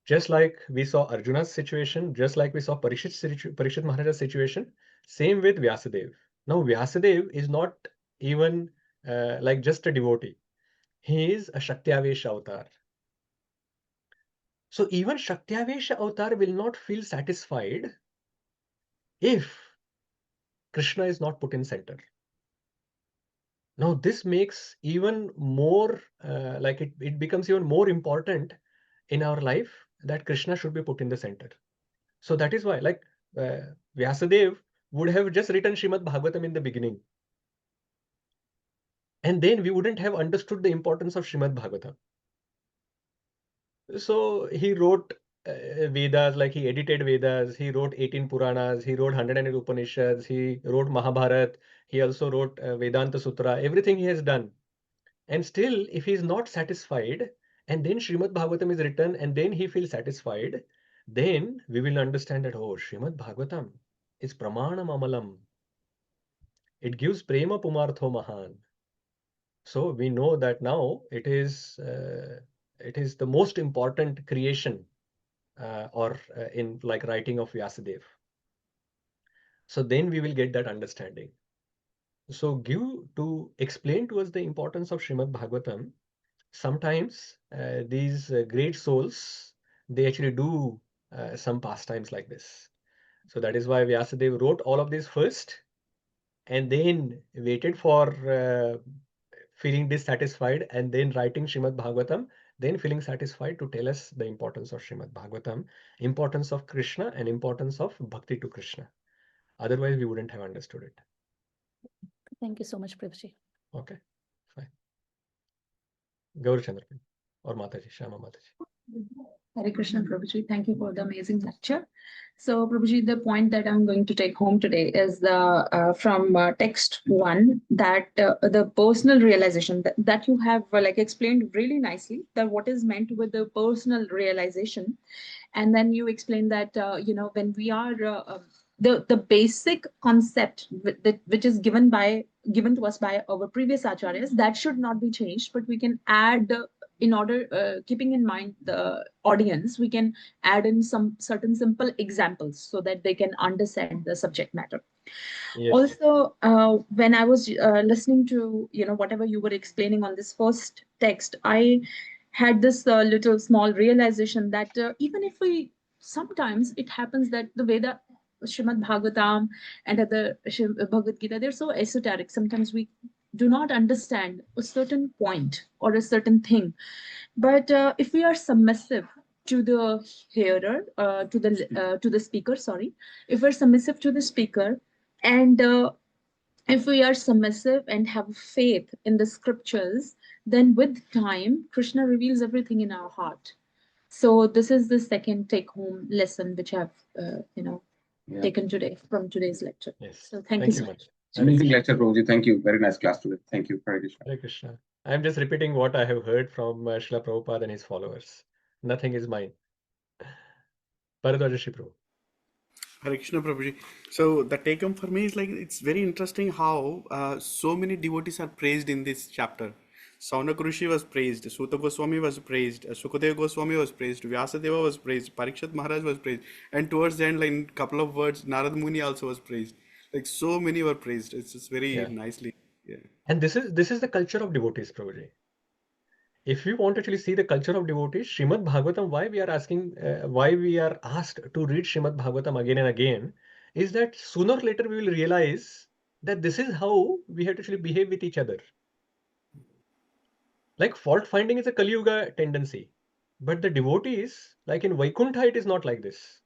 Just like we saw Arjuna's situation, just like we saw Parikshit Maharaja's situation, same with Vyasadeva. Now Vyasadeva is not even like just a devotee. He is a Shaktyavesha avatar. So even Shaktyavesha avatar will not feel satisfied if Krishna is not put in center. Now this makes even more like it becomes even more important in our life that Krishna should be put in the center. So that is why, like Vyasadeva would have just written Śrīmad Bhāgavatam in the beginning, and then we wouldn't have understood the importance of Śrīmad Bhāgavatam. So he wrote Vedas, like he edited Vedas, he wrote 18 Purāṇas, he wrote 108 Upanishads, he wrote Mahābhārata, he also wrote Vedānta Sutra, everything he has done. And still, if he is not satisfied, and then Śrīmad Bhāgavatam is written, and then he feels satisfied, then we will understand that, oh, Śrīmad Bhāgavatam is pramanam amalam. It gives prema pumartho mahan. So we know that now it is the most important creation in like writing of Vyasadeva. So then we will get that understanding. So to explain to us the importance of Śrīmad Bhāgavatam, sometimes these great souls, they actually do some pastimes like this. So that is why Vyasadeva wrote all of this first, and then waited for feeling dissatisfied, and then writing Śrīmad Bhāgavatam, then feeling satisfied to tell us the importance of Śrīmad Bhāgavatam, importance of Krishna, and importance of Bhakti to Krishna. Otherwise, we wouldn't have understood it. Thank you so much, Prabhuji. Okay, fine. Gaur Chandrapin or Mataji, Shama Mataji. Hare Krishna, Prabhuji. Thank you for the amazing lecture. So, Prabhuji, the point that I'm going to take home today is from text 1, that the personal realization that you have like explained really nicely, that what is meant with the personal realization. And then you explained that, when we are the basic concept which is given to us by our previous acharyas, that should not be changed, but we can add in order, keeping in mind the audience, we can add in some certain simple examples so that they can understand the subject matter. Yes. Also, when I was listening to, whatever you were explaining on this first text, I had this little small realization that even if sometimes it happens that the Veda, Śrīmad Bhāgavatam and other Bhagavad Gita, they're so esoteric. Sometimes we do not understand a certain point or a certain thing. But if we are submissive to the hearer, to the speaker, if we're submissive to the speaker, and if we are submissive and have faith in the scriptures, then with time, Krishna reveals everything in our heart. So this is the second take-home lesson which I've, taken today from today's lecture. Yes. So thank you so much. Amazing lecture, Prabhuji. Thank you. Very nice class today. Thank you. Hare Krishna. Hare Krishna. I'm just repeating what I have heard from Srila Prabhupada and his followers. Nothing is mine. Bharadwaja Shri Prabhu. Hare Krishna, Prabhuji. So the take home for me is like, it's very interesting how so many devotees are praised in this chapter. Saunaka Rishi was praised, Suta Goswami was praised, Sukadeva Goswami was praised, Vyāsadeva was praised, Parikshit Maharaj was praised, and towards the end, like in a couple of words, Nārada Muni also was praised. Like so many were praised. It's just very nicely. Yeah. And this is the culture of devotees, Prabhuji. If we want to actually see the culture of devotees, Śrīmad Bhāgavatam, why we are asked to read Śrīmad Bhāgavatam again and again, is that sooner or later we will realize that this is how we have to actually behave with each other. Like fault finding is a Kali Yuga tendency, but the devotees, like in Vaikuntha, it is not like this.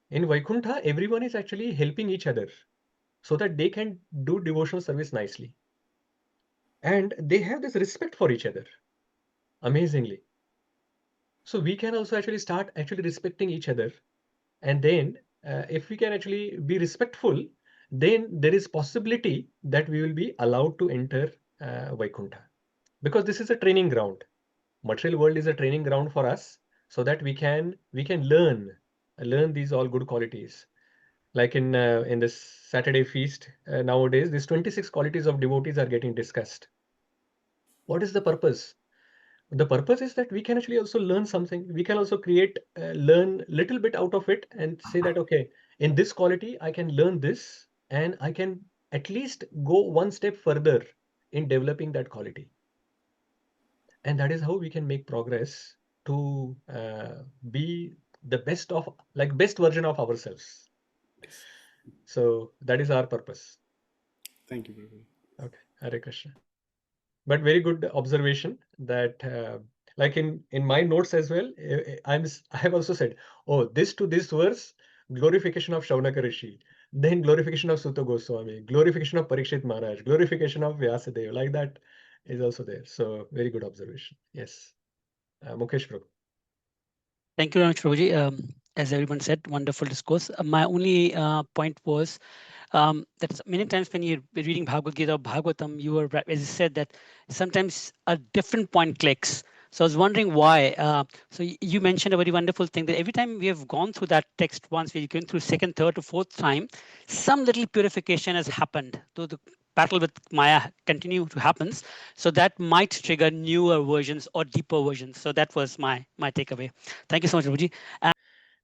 In Vaikuntha, everyone is actually helping each other so that they can do devotional service nicely. And they have this respect for each other, amazingly. So we can also actually start respecting each other. And then if we can actually be respectful, then there is possibility that we will be allowed to enter Vaikuntha. Because this is a training ground. Material world is a training ground for us so that we can learn these all good qualities. Like in this Saturday feast nowadays, these 26 qualities of devotees are getting discussed. What is the purpose? The purpose is that we can actually also learn something. We can also learn little bit out of it and say that, okay, in this quality, I can learn this and I can at least go one step further in developing that quality. And that is how we can make progress to be the best version of ourselves. So that is our purpose. Thank you, Prabhuji. Okay, Hare Krishna. But very good observation that like in my notes as well, I have also said, oh, this to this verse, glorification of Shaunaka Rishi, then glorification of Sutta Goswami, glorification of Parikshit Maharaj, glorification of Vyāsadeva, like that is also there. So very good observation. Yes. Mukesh Prabhu. Thank you very much, Prabhuji. As everyone said, wonderful discourse. My only point was that many times when you're reading Bhagavad Gita or Bhagavatam, you were, as you said, that sometimes a different point clicks. So I was wondering why. So you mentioned a very wonderful thing that every time we have gone through that text once, we're going through second, third, or fourth time, some little purification has happened. Though the battle with Maya continue to happen, so that might trigger newer versions or deeper versions. So that was my takeaway. Thank you so much, Prabhuji.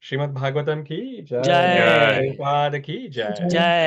Śrīmad Bhāgavatam ki jai. Jai. Prabhupada ki jai. Jai.